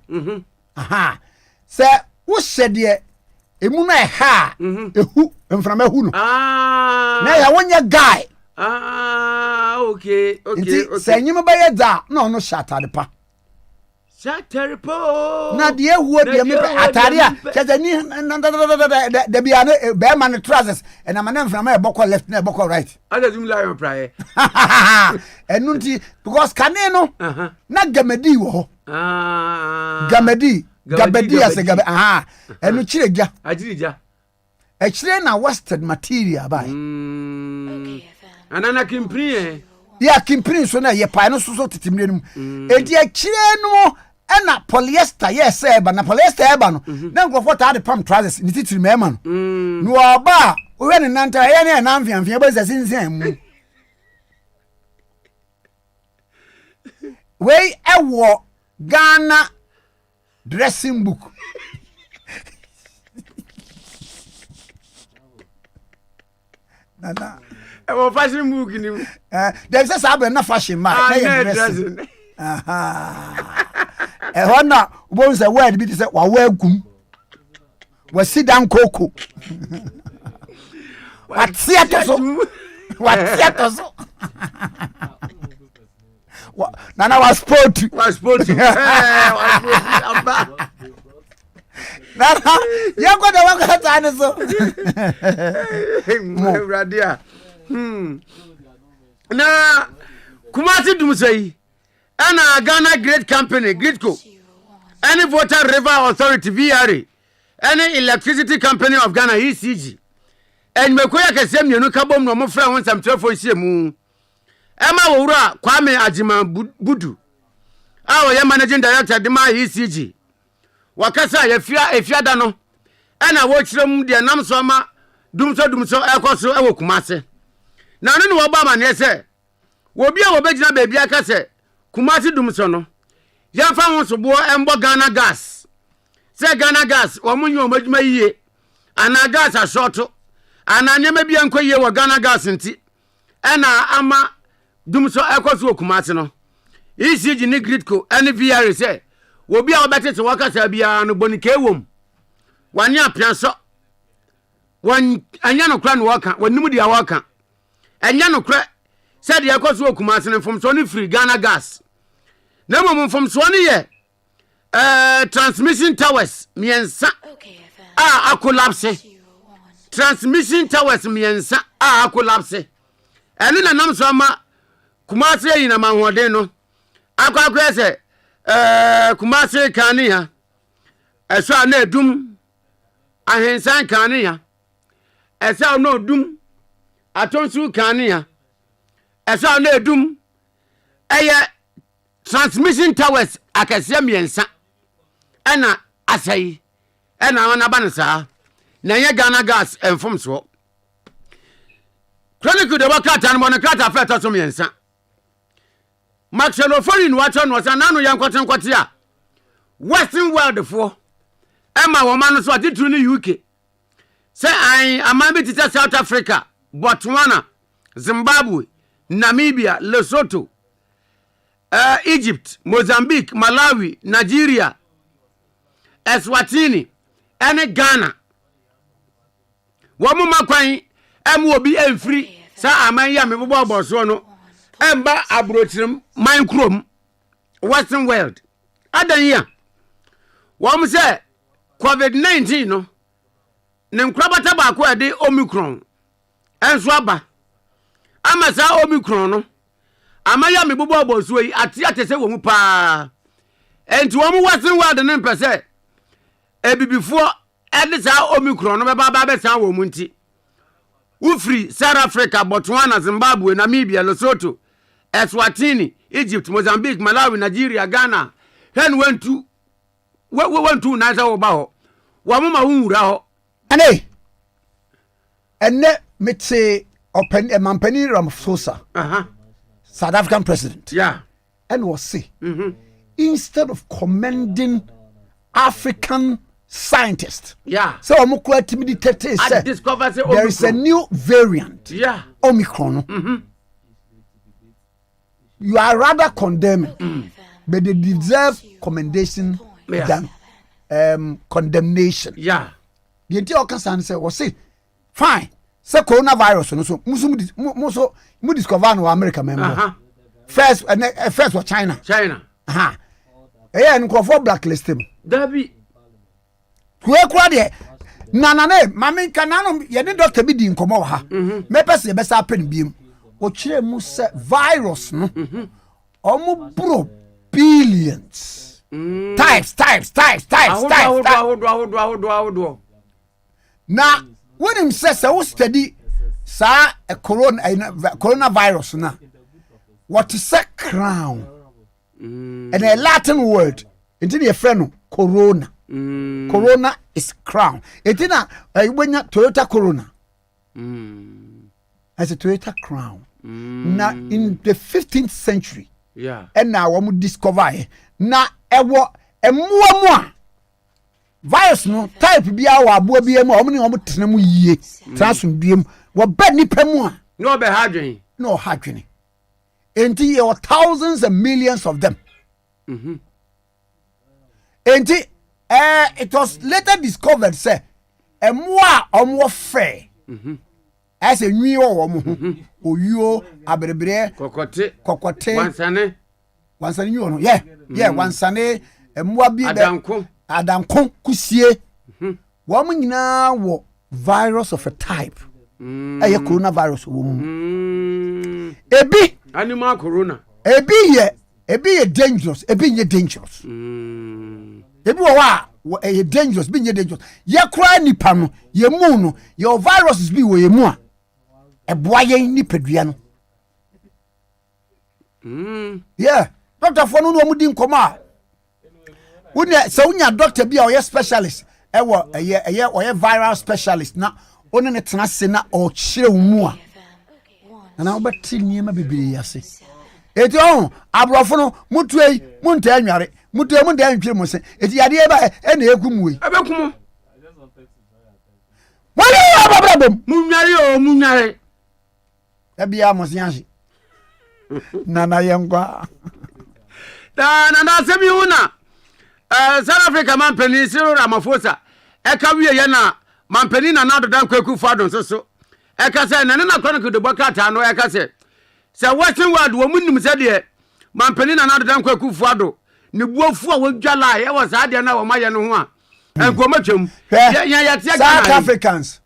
se wo hye emu na ha ehu mframa hu no na ya wonya guy okay se nyime ba ye da na ono shatade pa na de ehu de me atare a cheze ni de bia na be man trousers and am na mframa e bokọ left na e bokọ right ada zum lion praye enunti because kane no na gamadi wo ho Gabedi as a Gabedi. Aha. Enu chire ja. Ajirija. E chire na wasted material bai. Anana kimpri Ya kimpri so na ye pa no so titimire no. E di e chire no na polyester yes eba na polyester eba no. Na nkofo ta de pam trousers ni titiri mema no. No oba we ne nanta ye ne na mfiamfia ba sasinsin mu. We ewo Ghana dressing book. Nana. Ewo fashion book ni. There's a sabe na fashion ma. Dressing. Aha. Hona wo say word bi say wa wagum. Wa sidan koko. Wa tiato so. Nana was sport. Nana, you go to work at time so. Radia. Na Kumasi Dumsei. Ana Ghana Great Company, Gridco. Any Water River Authority, VRA. Any Electricity Company of Ghana, ECG. And Mekoya Kasem, you know, Kabom, no more friend, some 12 for Shemu. Emma Wura, Kwame Ajima Budu. Our managing director, Dema ECG. Wakasa, if you dano. And I watch them, the Namsoma, Dumso, Ecoso, Kumase. Now, no Obama, yes, sir. Wobia Obejina baby, I can say. Kumasi Dumsono. Yan found so boy and Ghana gas. Say Ghana gas, or Munyo Majma ye. And our gas are short. And I never be uncle ye or Ghana gas in tea. And ama Dumso Ecoso Kumasino. ECG Nigritco, and VR say. Will be our better to work at Abia and Bonike womb. 1 year pianso. One Anyano clan worker, when nobody are worker. And Yano crack. Said the Ecoso Kumasino from Sony Free Ghana gas. No moment from Sony transmission towers, miensa. A collapse. Transmission towers, miensa. A collapse. And then a namsama Kumase in a manwadeno. Aqua Kumase Kania. A saw no doom. A hensan Kania. A saw no doom. A tonsu Kania. A saw no doom. A transmission towers akasia miensa ena asai ena wana banasa na ye Ghana gas enfom so chronicle de wakata no na krata feta so miensa maxelo foreign wacho no sa nanu yankoten kwate a western world fo ema wo man so atitru ni UK say I amambe tita South Africa, Botswana, Zimbabwe, Namibia, Lesotho, Egypt, Mozambique, Malawi, Nigeria, Eswatini, and Ghana. Wamu makwan MOB free sa amanya me bobo so no emba abrochirim Nkrumah Western world. Adan ya. Wamu say COVID-19 no. Nkrumah tabako ade Omicron. Enso aba. Ama sa Omicron no. Amaya me bobo so yi ate se wo mu pa. Enti wo mu Western world ne mpese ebibifo ede sa Omicron no be sa wo mu nti. Ufri South Africa, Botswana, Zimbabwe, Namibia, Lesotho, Eswatini, Egypt, Mozambique, Malawi, Nigeria, Ghana. Hen went to nice obaho. Wamuma unra ho. Ene metse open a mampani Ramaphosa. South African president. Yeah. And was say instead of commending African scientists. Yeah. So Omukwa timidity said there is a new variant. Yeah. Omicron. You are rather condemning, but they deserve commendation than condemnation. Yeah. The entire Okasan said, "Was say fine. Say coronavirus no so musu discover no America member. First was China. Aha. And for blacklist him. Dabi. Kwe kwa de nanane mami kanano ye de doctor bi di nkomo ha. Me pese be sa pen biem. O kire mu se virus no. Omo bro billions. types. Now, when him says I was study a coronavirus now. What is a crown? And a Latin word. It's in a friend corona. Corona is crown. It's in a when you Toyota Corona. As a Toyota crown. Now in the 15th century. Yeah. And now we discover now a more virus no type bia wa abo bia mu omni omo tenamu yie transum biem wo ba nipa mu a no be hadwen no hadwen enti there were thousands and millions of them enti it was later discovered say emwa omo fe as a nwi wo mo ho oyuo abrebre kokote wansane nwi no yeah wansane emwa bi Adanko kusie wo nyina wo virus of a type eye coronavirus wo ebi animal corona ebi ye dangerous ebi ye dangerous ebi wo ye dangerous bi ye dangerous ye kra nipa no ye mu no your viruses bi wo ye mu a eboa ye nipadua no yeah doctor for no mu di nkoma so unya doctor bi or specialist ewo eye viral specialist na oni ne tena se na o kire mu a na obati niema bibiri yase eti abrofo no mutuei munta anware mutuei mun da antwire mu se eti yade e ba e na ekumu yi ebekumu wale ababrabom munware ebia mosianshi na yengwa na semi una South Africa mampeni Cyril Ramaphosa eka wiye ye na mampeni na nado dan kwaku fado so eka se na chronicle de bokata no eka se western world wo munnim se de mampeni na nado dan kwaku fado ne buofu a wodwala ye was ade na wo maye no ho a enko matwam ya South Africans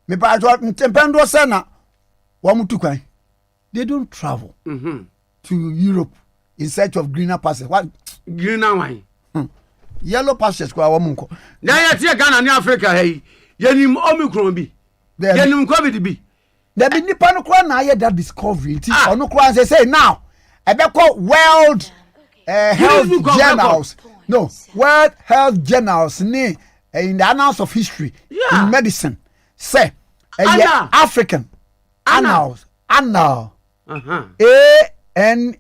me pa jo ntempendo se na wo mutu kwan they don't travel to Europe in search of greener pastures. What greener wine? Yellow pastures kwa wamunko. Na ya tie Ghana ni Africa hey. Yenim Omicron bi. Yenim COVID bi. There be nipa no kwa na ye that discovery. Ti ono kwa say now. Ebeko World Health Journals. No, World Health Journals ni in the annals of history in medicine. Say African annals. Annal. ANALS.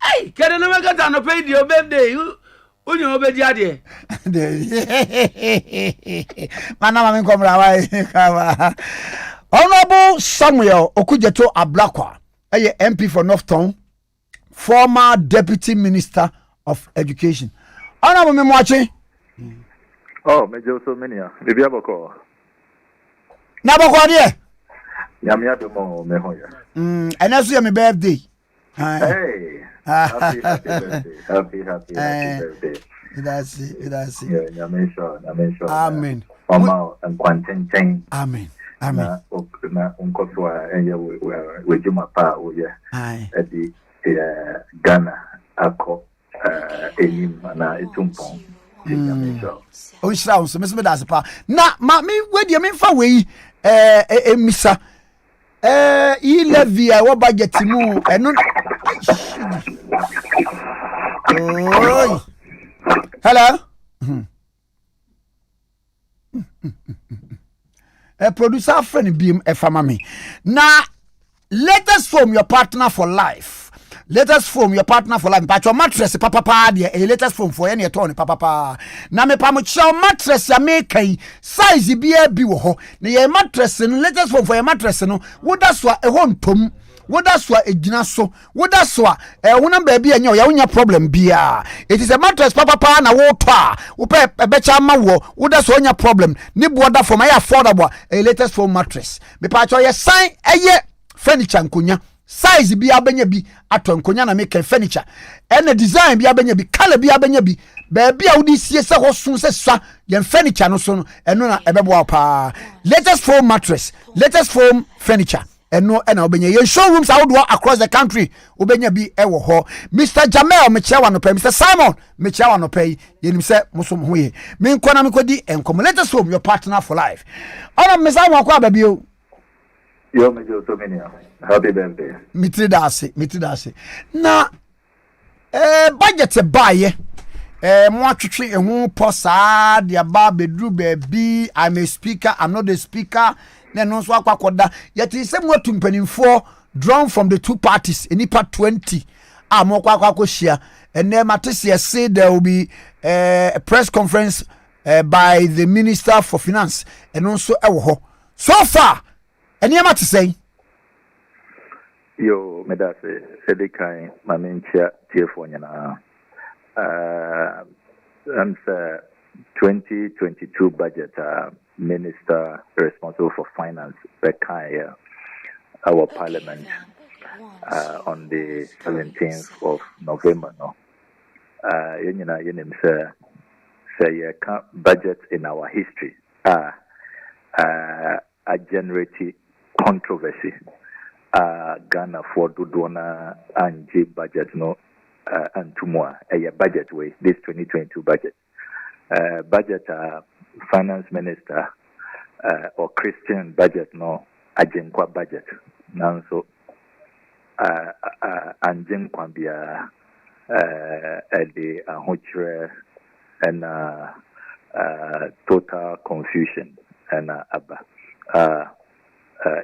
Hey, kere no makata no pay your birthday. Unyo obedi ade. Mana mama nkomra wa. Honorable Samuel Okujeto Ablakwa, MP for Northtown, former Deputy Minister of Education. Honorable Memwachi. Oh, me so many. Bibi aboko. Na boko de. Yamia do mo me hoya. And that's your birthday. Hey. Happy birthday. Happy birthday. That's it. Yeah, sure. Amen. Mama and Quentin. Amen. Na unkoswa we juma pa oye. At the Ghana ako enim na etumpon. Oh, sounds Miss Medaspa. Na ma me we dey me fa we emisa levy I budget mu eno. Oh. Hello. A producer friend beam a family. Now, let us form your partner for life. Let us form your partner for life. But your mattress, papa, dear, let us form for any attorney, papa. Na me pamucho mattress ya make size be a biwo. Na your mattress and let us form for your mattress. No, what that's what a one tom. What that's what a ginaso. What that's what a woman baby and your problem be. It is a mattress, papa, na water. Upe a becha mawo. What that's what your problem. Nib water for my affordable. A latest form mattress. Me pacho ya sign a ye furniture nkunya. Size bi abenya bi ato nkonya na make furniture and the design bi abenya bi color bi abenya bi baby a wodi sie se hosun se swa yen furniture no so no eno na ebebo pa latest foam mattress latest foam furniture ɛno ɛna wobɛnya yɛn showrooms ahodoɔ across the country wobɛnya bi ɛwɔ hɔ. Mr. Jamel mekyia wa nɔpɛ, Mr. Simon mekyia wa nɔpɛ yi, yɛnim sɛ moso mo ho yɛ menkɔ na menkɔdi nkɔmmɔ. Let us home your partner for life. Ɔno Mr. Simon akɔ aba bio. Yo, me jo so many. Happy birthday. Mitri da ase na budget baayɛ mo atwetwe ehu pɔ saa de aba bedru baabi. I'm a speaker, I'm not a speaker. Na no so akwakoda yet sɛ mo atu mpanimfoɔ drawn from the two parties enipa 20 a mo kwakwakɔhyia. And then Matisia said there will be a press conference by the Minister for Finance and also ɛwɔ hɔ. So far ɛnìyɛma te sɛn. Yo, me da se edikan mamincha tiefo nyina. I'm 2022 budget minister responsible for finance Bekaya our parliament on the 17th of November no. Yenyina yenim say budget in our history a generate controversy. Ghana for Dudona and J budget no and tomorrow a budget way this 2022 budget finance minister or Christian budget no ajenkwa budget nanso anjenkwa bia the ahochre and total confusion and aba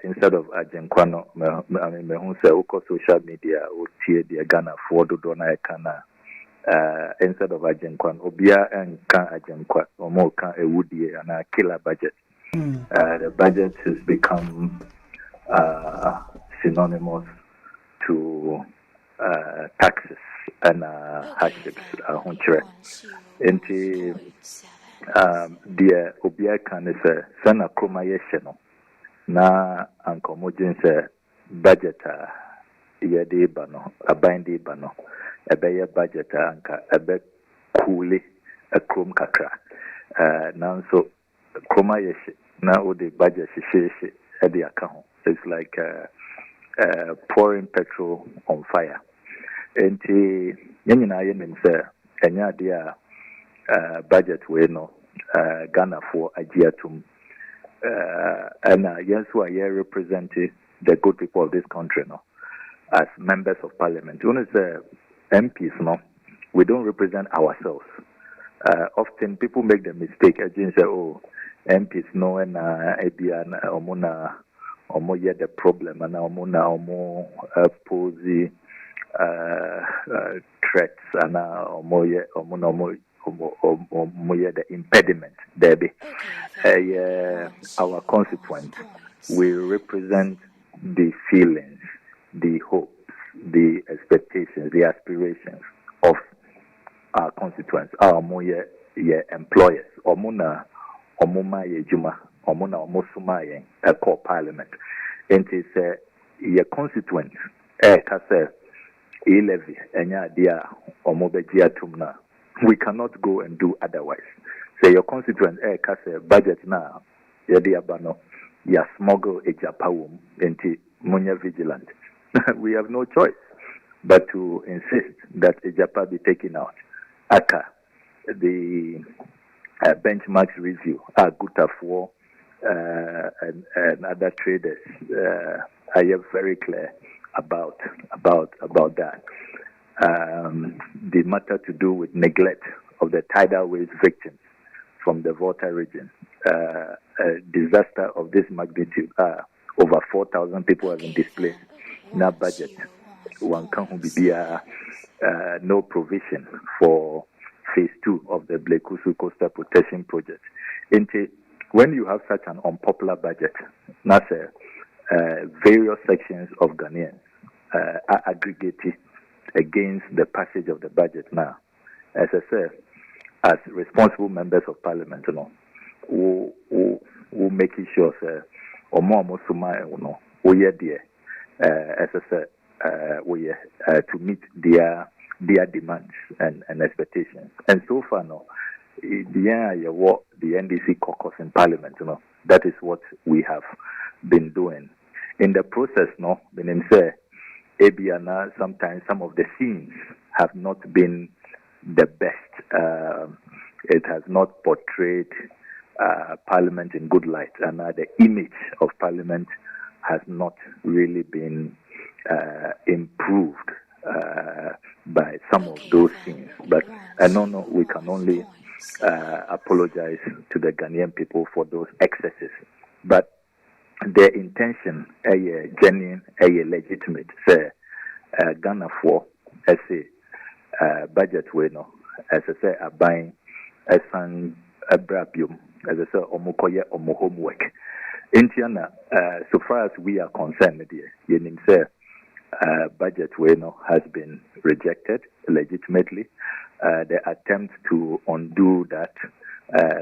instead of ajenkwano me hu say uko social media o tie de Ghana for do na kana instead of ajenkwano obia enka ajenkwa omo kan ewudie na killer budget. The budget has become synonymous to taxes and hardships hunchre enti the obia kan say sana Nkrumah yehye no na ankomojin se budget yede ba no abande ba no ebe budget anka ebe kule akrom kakra nanso Nkrumah yeshe na o the budget sheshe e dey account. It's like pouring petrol on fire. Enti nyina yenim se enya dia budget we no Ghana for agiatum and yes, who are here representing the good people of this country, no, as members of parliament. You know, MPs, no, we don't represent ourselves. Often people make the mistake and say, "Oh, MPs, no, and Abia, omuna, omo yet the problem, and omuna omo pose threats, and omo yet omuna omo yet the impediment there be." Our constituents, we represent the feelings, the hopes, the expectations, the aspirations of our constituents, our employers, omuna omuma yejuma, omuna omosuma yen a core parliament. And it's your constituents, kase levy, enya dia omobejia tumna. We cannot go and do otherwise. Say your constituent kase budget na yedi abano ya smuggle ejapawum enti munya vigilant. We have no choice but to insist that ejapa be taken out. Aka the benchmarks review Aguta for and other traders I am very clear about that. The matter to do with neglect of the tidal wave victims from the Volta region. A disaster of this magnitude. Over 4,000 people have been displaced. No budget. One can't be no provision for phase 2 of the Blekusu Coastal Protection Project. When you have such an unpopular budget, various sections of Ghanaians are aggregated against the passage of the budget now. As I said, as responsible members of parliament, you know, who making sure as I said, to meet their demands and expectations. And so far, no, the NDC caucus in parliament, you know, that is what we have been doing. in the process, no, meaning say, Abia now sometimes some of the scenes have not been the best. It has not portrayed Parliament in good light, and the image of Parliament has not really been improved by some of those things. But no, we can only apologize to the Ghanaian people for those excesses. But their intention, genuine, legitimate. Say Ghana for, as a budget way, no, as I say, a buying, as an abrabium, as I say, omukoye omu homework. Intiana, so far as we are concerned, you say budget way, no, has been rejected legitimately. The attempt to undo that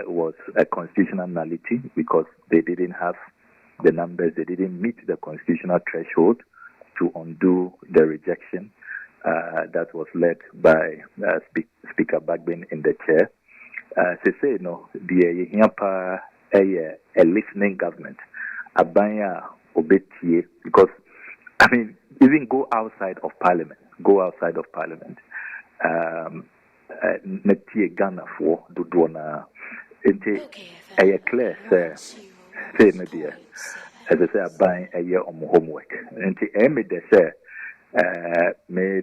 was a constitutional nullity because they didn't have the numbers, they didn't meet the constitutional threshold to undo the rejection that was led by Speaker Bagbin in the chair. Say no, the a listening government, abaya obetie, because I mean even go outside of Parliament. Netie Ghana for Dudwana. It's clear, say media. As I say, buying a year on homework. And they say, me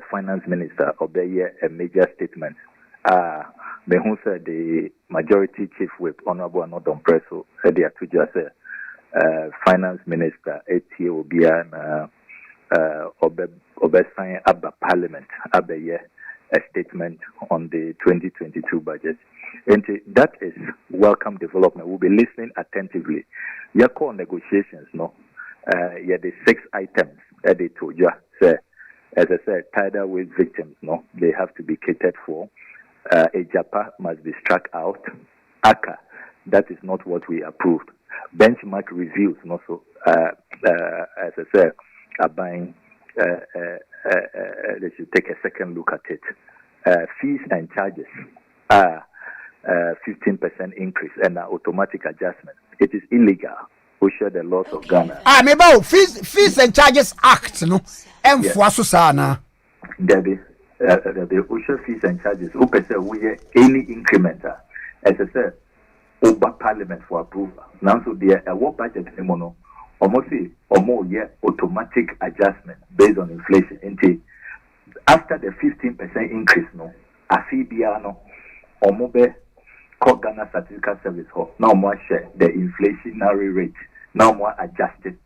finance minister obey a major statement. Me who said the majority chief whip, Honorable Anodon Presso, said they are to just say, finance minister, Akye will be an sign Abba Parliament, Abia, a statement on the 2022 budget. And that is welcome development. We'll be listening attentively. Your core negotiations, no? The 6 items that they told you, say, as I said, tidal wave victims, no? They have to be catered for. A Japa must be struck out. ACA, that is not what we approved. Benchmark reviews, no? So, as I said, are buying. They should take a second look at it. Fees and charges are 15% increase and automatic adjustment. It is illegal. We share the laws of Ghana. Maybe fees and charges act, no? And for Susana. The OSHA fees and charges. We any incrementer, as I said, over Parliament for approval. Now, so there a what budget mono. Almost or more automatic adjustment based on inflation. And after the 15% increase, no, Afibiano or Mobe called Ghana Statistical Service now more share the inflationary rate, now more adjusted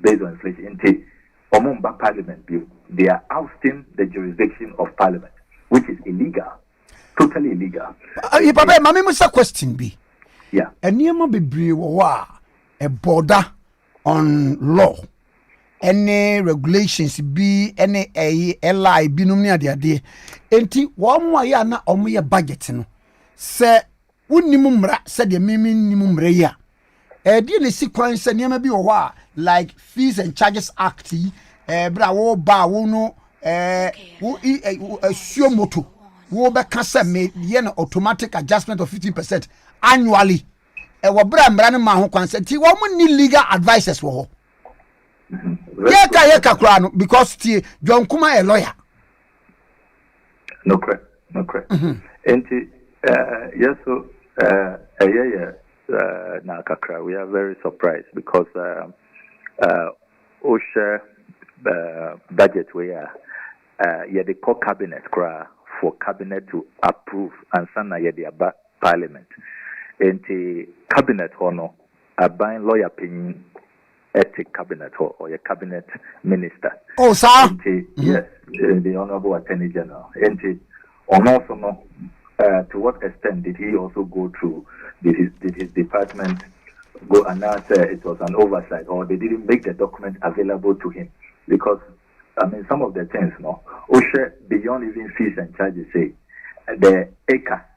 based on inflation. And Omumba Parliament bill, they are ousting the jurisdiction of Parliament, which is illegal, totally illegal. Papa, my must question be. Yeah. And near be a border on law, any regulations be any LI binum near the idea. Enti one more ya na omuye budget no. Se unimum said the minimum reya. The sequence and near be like Fees and Charges Act, bra wo ba wo no moto wo be kasa me yen automatic adjustment of 15% annually. We bring ma ho kwanse ti wo ni legal advisors wo yeka krano because ti John Kuma a lawyer no correct and yes so na kakra we are very surprised because OSHA budget we are the core cabinet for cabinet to approve and sana the Parliament. And the cabinet honor a buying lawyer opinion ethic cabinet or a cabinet minister. Oh, sir. Yes, the Honorable Attorney General. And also no, to what extent did he also go through? Did his department go announce it was an oversight, or they didn't make the document available to him? Because I mean, some of the things, no, OSHA beyond even fees and charges say the acre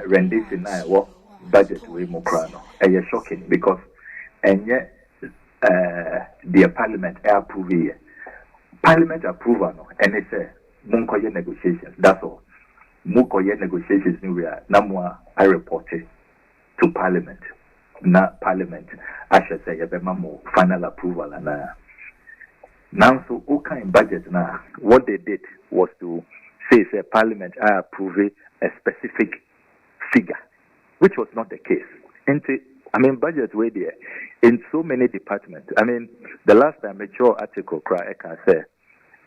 rendition what budget we mokrano is shocking because and yet the Parliament approve here. Parliament approval no and it's munkoye negotiations, that's all. Munkoye negotiations we are namwa I reported to Parliament. na Parliament I should say more final approval and now so okay budget now what they did was to say Parliament I approve a specific figure, which was not the case. Budget way there in so many departments. The last time I saw article I can say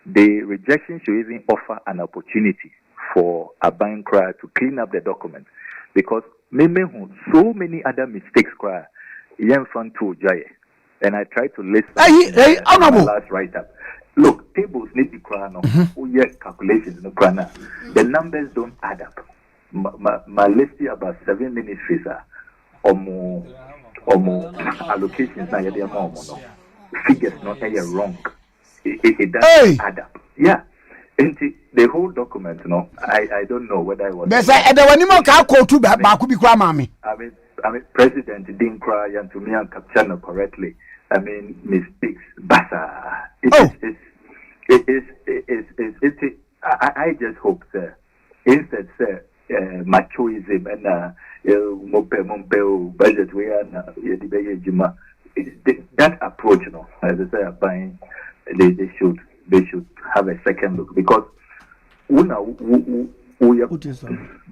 the rejection should even offer an opportunity for a bank cry to clean up the document, because so many other mistakes cry front to Jaya. And I tried to list my last write up. Look, tables need to cry now. Calculations no cry now. The numbers don't add up. My list here about 7 ministries are or more allocations now more no. Figures not wrong. It doesn't add up. Yeah. And the whole document, I don't know whether it was. President didn't cry and to me and capture correctly. Mistakes. Basa. I just hope, sir. Instead, sir, machoism and budget way that approach, as I say, buying, they should have a second look, because we are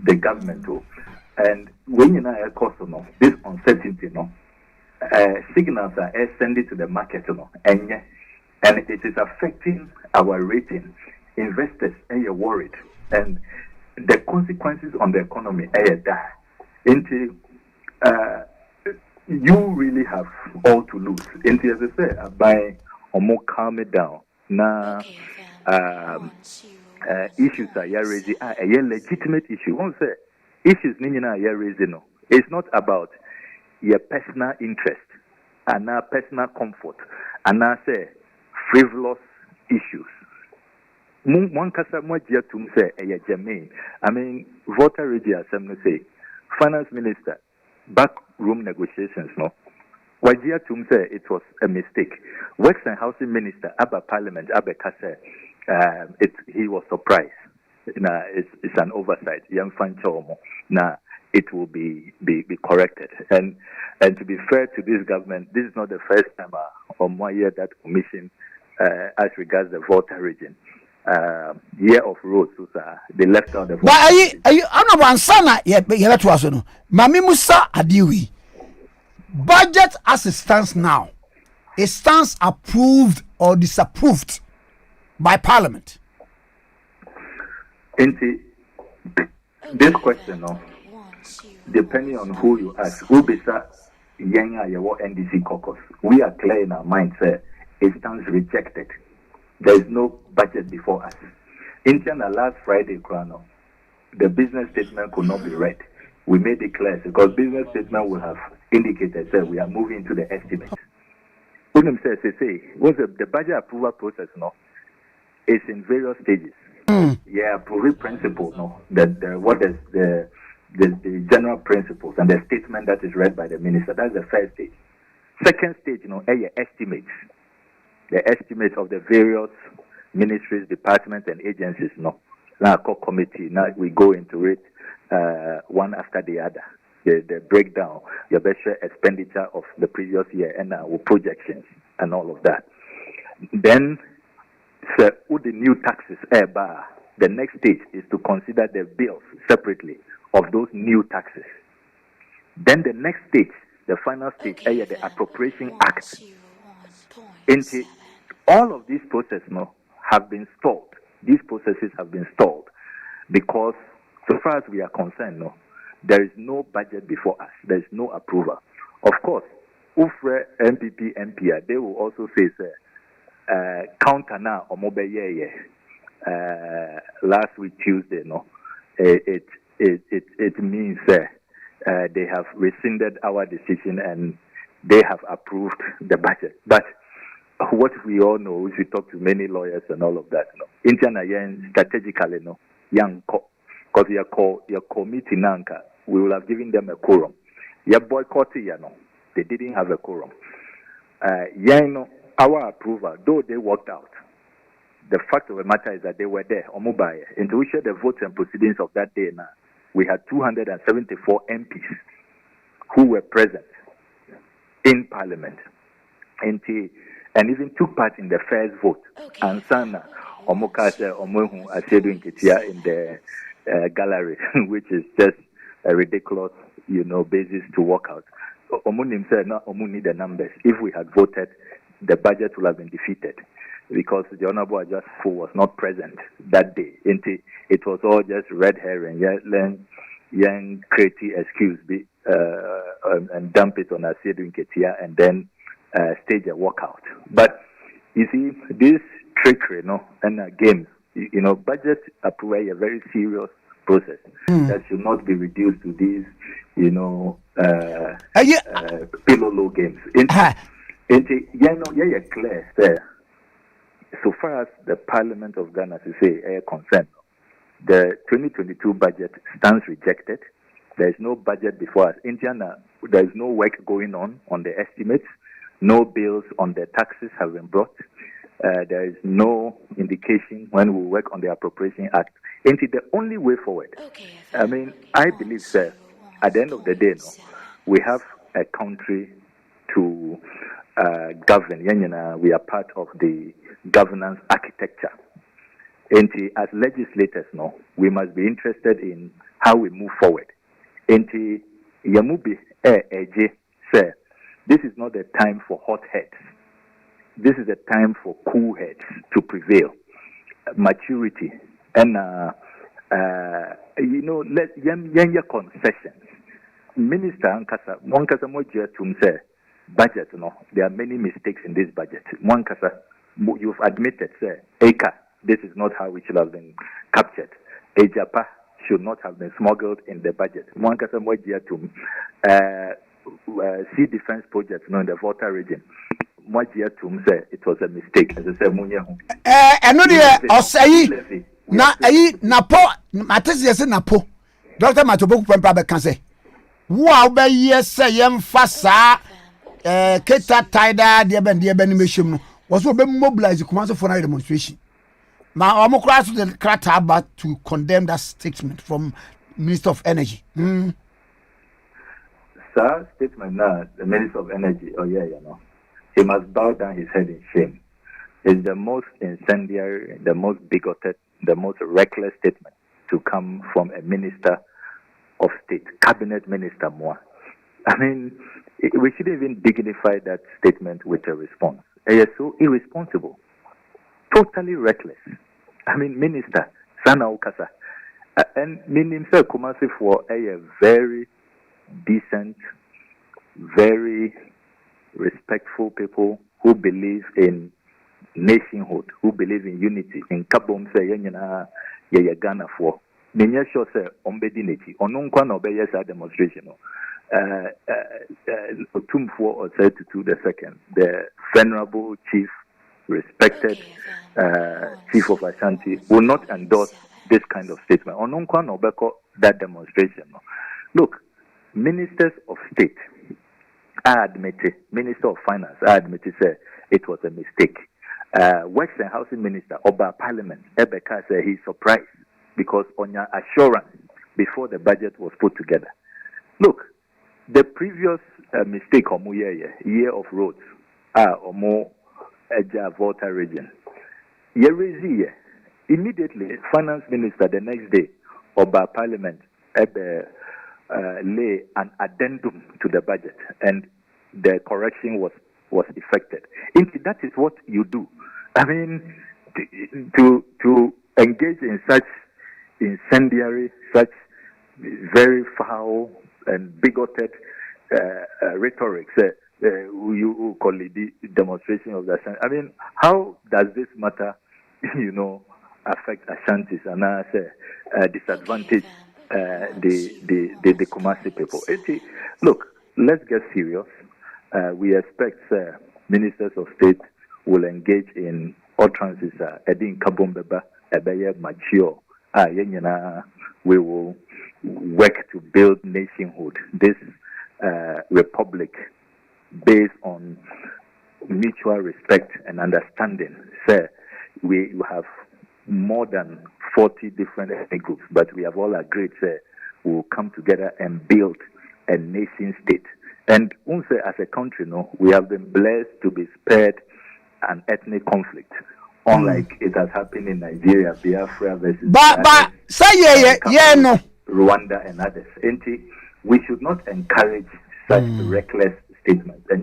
the government too, and when you know this uncertainty, signals are sending to the market, and it is affecting our rating. Investors are worried, and the consequences on the economy are there. You really have all to lose. As I say, by more calm it down. Now, issues are raising a legitimate issue. One say issues are raising. It's not about your personal interest and our personal comfort and I say frivolous issues. One kasa mo jia tum say germane. Voter registration say finance minister backroom negotiations Wajia tum say it was a mistake. Works and Housing Minister Abba Parliament Abba Kase he was surprised. It's an oversight. Young Fanchomo. Now it will be corrected. And to be fair to this government, this is not the first time or 1 year that commission as regards the voter region. Year of roads, they left out the voter. But are you honorable sana to us no. Mami Musa Adiwi. Budget as it stands now, it stands approved or disapproved by Parliament. This question, depending on who you ask, who besa Yanga Yawo NDC caucus, we are clear in our mind, sir, it stands rejected. There is no budget before us. Last Friday, the business statement could not be read. We made it clear because business statement will have indicated that we are moving to the estimate. What the budget approval process is in various stages. Yeah, approval principle what is the general principles and the statement that is read by the minister. That's the first stage. Second stage, estimates. The estimates of the various ministries, departments, and agencies. Now, committee. Now we go into it one after the other. The breakdown, your best expenditure of the previous year, and projections and all of that. Then, with the new taxes, the next stage is to consider the bills separately of those new taxes. Then the next stage, the final stage, the Appropriation Act. All of these processes have been stalled. These processes have been stalled because, so far as we are concerned, there is no budget before us. There is no approval. Of course, UFRE, MPP, MPR, they will also say, counter now or mobile last week Tuesday, it means they have rescinded our decision and they have approved the budget. But what we all know, if we talk to many lawyers and all of that, strategically, young because your committee nanka, we will have given them a quorum. Your boycotting, they didn't have a quorum. Our approval, though they worked out, the fact of the matter is that they were there, into which the votes and proceedings of that day now, we had 274 MPs who were present. in Parliament. And even took part in the first vote. And Sana Omokase Omohu Asedu Nketia in the gallery, which is just a ridiculous, basis to work out. Omunim said, no, Omu need the numbers. If we had voted, the budget would have been defeated because the Honorable Ajasfo was not present that day. It was all just red herring, young creative excuse and dump it on Asedu Nketia and then stage a walkout. But you see, this trickery, and games, budget approval a very serious process that should not be reduced to these, pillow low games. Clear there. So far as the Parliament of Ghana to say concerned, the 2022 budget stands rejected. There is no budget before us. Indiana, there is no work going on the estimates. No bills on the taxes have been brought. There is no indication when we work on the Appropriation Act. And the only way forward, I believe, sir, at the end of the day, we have a country to govern. We are part of the governance architecture. And as legislators, we must be interested in how we move forward. And Yamubi, sir, this is not the time for hot heads. This is the time for cool heads to prevail. Maturity and let concessions. Minister Ankasa, Monkasa Moja to say budget. There are many mistakes in this budget. Monkasa, you've admitted, sir, Eka, this is not how it should have been captured. Ejapa should not have been smuggled in the budget. Monkasa Moja to sea defense projects in the Volta region. Moja to say it was a mistake. As I said, Munyahu. Napo, Matesi Napo. Dr. Matoboku Pempa can say, wow, be yes, say, fasa, Keta Tida, dear Ben Mission was to be mobilized to come for a demonstration. Now, I'm across the Krataba to condemn that statement from Minister of Energy. Sir, statement now, the Minister of Energy, he must bow down his head in shame. It's the most incendiary, the most bigoted, the most reckless statement to come from a Minister of State, Cabinet Minister more. We should even dignify that statement with a response. It is so irresponsible, totally reckless. Minister, Sana Okasa, and himself Kumasi for a very decent, very respectful people who believe in nationhood, who believe in unity. In Kabom say ye Ghana for. Minya sure say ombedinity. Onunkwa no be yes demonstration. Tumfo or 32 the second. The venerable chief, respected chief of Ashanti will not endorse this kind of statement. Onunkwa no beko that demonstration. Look, ministers of state, I admit it. Minister of Finance, I admit it. Say it was a mistake. Works and Housing Minister, Oba Parliament, Ebeka said he's surprised because on your assurance before the budget was put together. Look, the previous mistake on year of roads, or more Eja Volta region. Immediately, Finance Minister the next day, Oba Parliament, lay an addendum to the budget, and the correction was effected. That is what you do. To engage in such incendiary, such very foul and bigoted rhetoric. You call it the demonstration of the Ashanti. How does this matter, affect Ashantis and disadvantage the Kumasi people? Look, let's get serious. We expect ministers of state will engage in utterances. Edin Kabombeba, Ebeye mature. We will work to build nationhood. This republic based on mutual respect and understanding. We have more than 40 different ethnic groups, but we have all agreed we will come together and build a nation state. And also, as a country, we have been blessed to be spared an ethnic conflict, unlike it has happened in Nigeria, Biafra versus but say no. Rwanda and others. And we should not encourage such reckless statements. And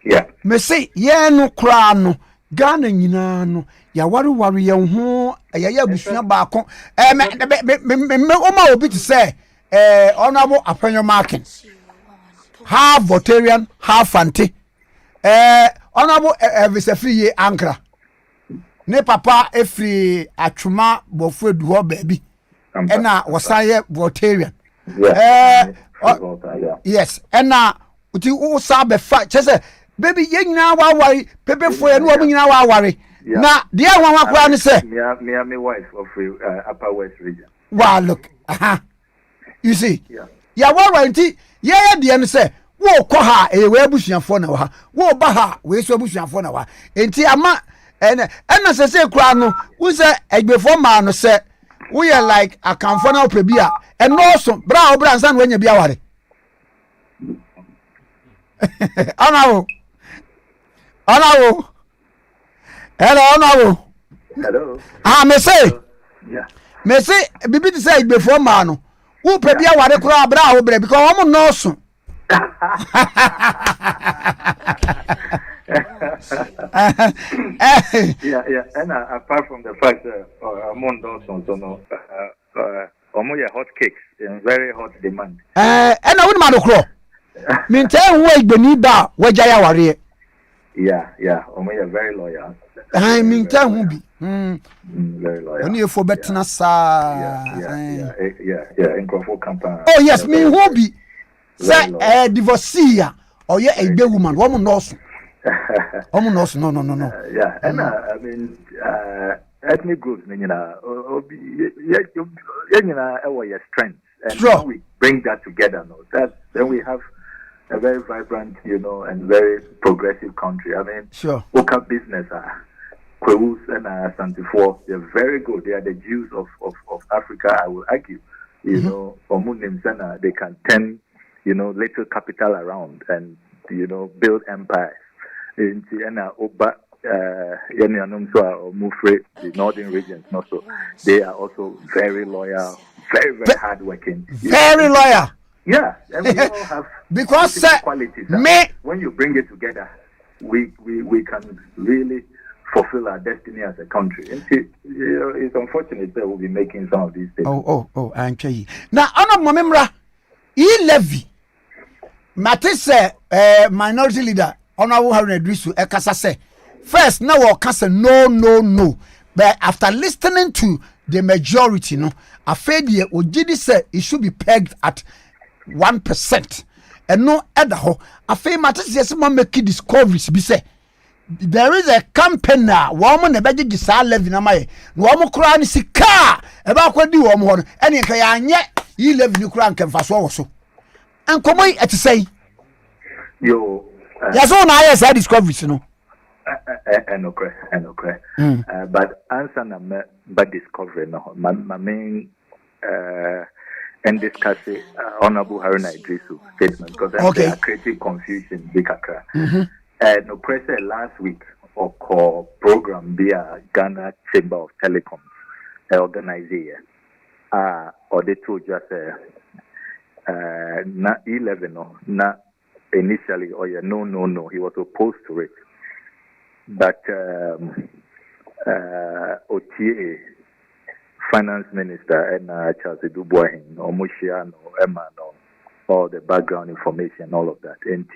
yeah. Me say no kra no Ghana nyina no ya wari ya ho ya busua baako me oma obi to say honorable Apenyo Markin half Votarian half anti honorable Vicefiye Ankara ne papa efri atwuma bofu edu ho baabi na wasaye Votarian yes na uti o sa be fa chese baby ye nyina wa wari pepe fo enu omu nyina wa wari na de ahwa akwa ne se me wife of Upper West region. Wow, look you see ya warranty ye de ne se wo ko ha e we abusuafo na wa wo ba ha we so abusuafo na wa enti ama ena se kura no wo se egbefo ma no se we are like akamfo na opebi a eno so bra obra nsan wanya bia ware Hello. Me say. Yeah. Me say bibi to say before man no. Who pe bia ware kura bra wo bre because omo no so. Yeah. And apart from the fact that among those no omo hot cakes in very hot demand. And I wouldn't man kro. Me tell we gbeni da wajaya ware. Yeah. Omo very loyal. I mean tell who be. Very loyal. Only for better sa. Yeah. Nkrumah campaign. Oh yes, me who be. Say divorcee or yeah a big woman. Woman knows. Woman knows. No. Yeah, and I mean ethnic groups, you know, your strength, and sure. We bring that together. Then we have a very vibrant, and very progressive country. I mean, sure. Local business, Kwewus and Santifor, they're very good. They are the Jews of Africa, I will argue. They can turn, little capital around and, build empires. The northern regions, also, they are also very loyal, very, very hardworking. Very loyal. Yeah, and we all have because qualities. When you bring it together, we can really fulfill our destiny as a country. It's unfortunate that we'll be making some of these things. Oh, okay. Now, on a memra, levy. Matisse, minority leader, Honorable Haruna Idrisu, Ekasa say, first, now Okasa no. But after listening to the majority, a failure Ojidi said it should be pegged at 1%. And no other ho. A fair matter yes, make discoveries. Be say there is a campaign now. Woman a budget is all living on my woman crying is a car about what do woman and you can yet you live in Ukraine can fast also. And come on to say yes, on I said discoveries, Okay. But answer na but discovery no. My main and discuss Honorable Haruna Idrisu statement because they are creating confusion. No pressure last week or call program via Ghana Chamber of Telecoms organization. Or they told just na 11 na initially no he was opposed to it. But OTA Finance Minister and Charles Dubois or Mushiano, Emma, all the background information, all of that. And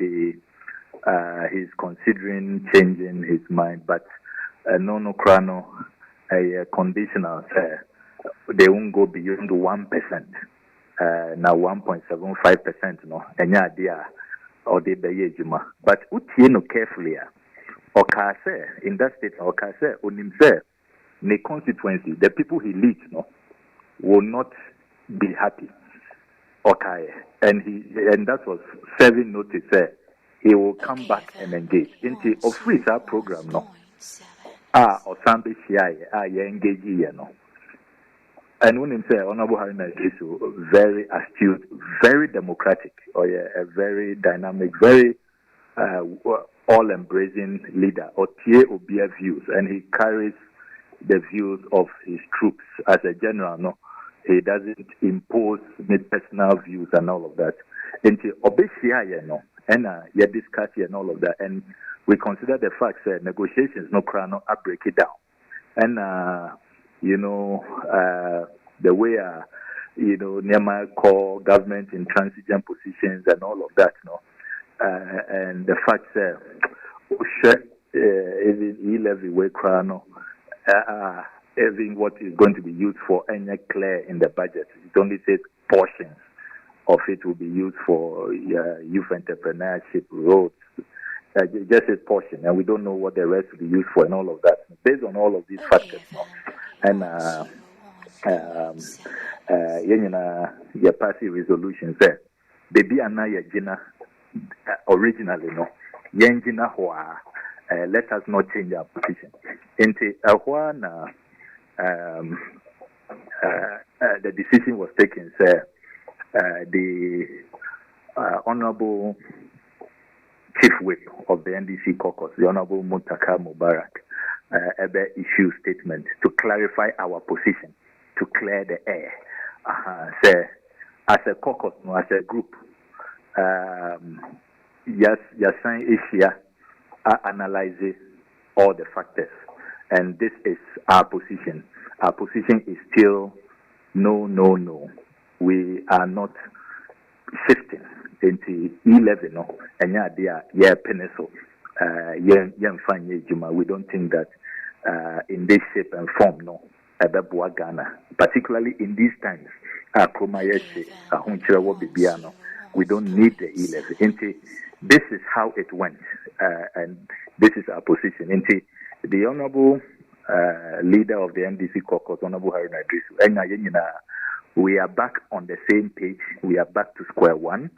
he's considering changing his mind, but no crano a conditional they won't go beyond 1%. Now 1.75%, any idea or they be but Utieno carefully. Okase in that state, Okase on himself, the constituency, the people he leads, will not be happy. Okay, and that was serving notice. He will come back and engage into official program. Or somebody engage And when him say Honorable Haruna Idrisu, very astute, very democratic, or a very dynamic, very all-embracing leader, or tie Obia views, and he carries the views of his troops as a general. No, he doesn't impose his personal views and all of that. And you discuss and all of that, and we consider the fact that negotiations no crown I break it down, and the way Nema call government intransigent positions and all of that, and the fact that even E-levy way crown even what is going to be used for any clear in the budget. It only says portions of it will be used for youth entrepreneurship, roads. Just a portion, and we don't know what the rest will be used for and all of that. Based on all of these factors, and your passive resolution there, baby Anna Yajina originally Yanjina Hoa, let us not change our position. Into the decision was taken, sir. The Honorable Chief Whip of the NDC caucus, the Honorable Muntaka Mubarak, issue statement to clarify our position, to clear the air. Say, as a caucus, as a group, yes, Asia analyzes all the factors, and this is our position. Our position is still no. We are not shifting into E11, and pencil. We don't think that in this shape and form, Ghana, particularly in these times, we don't need the E11. This is how it went, and this is our position. The Honorable leader of the NDC caucus, Honorable Haruna Idrisu, we are back on the same page. We are back to square one.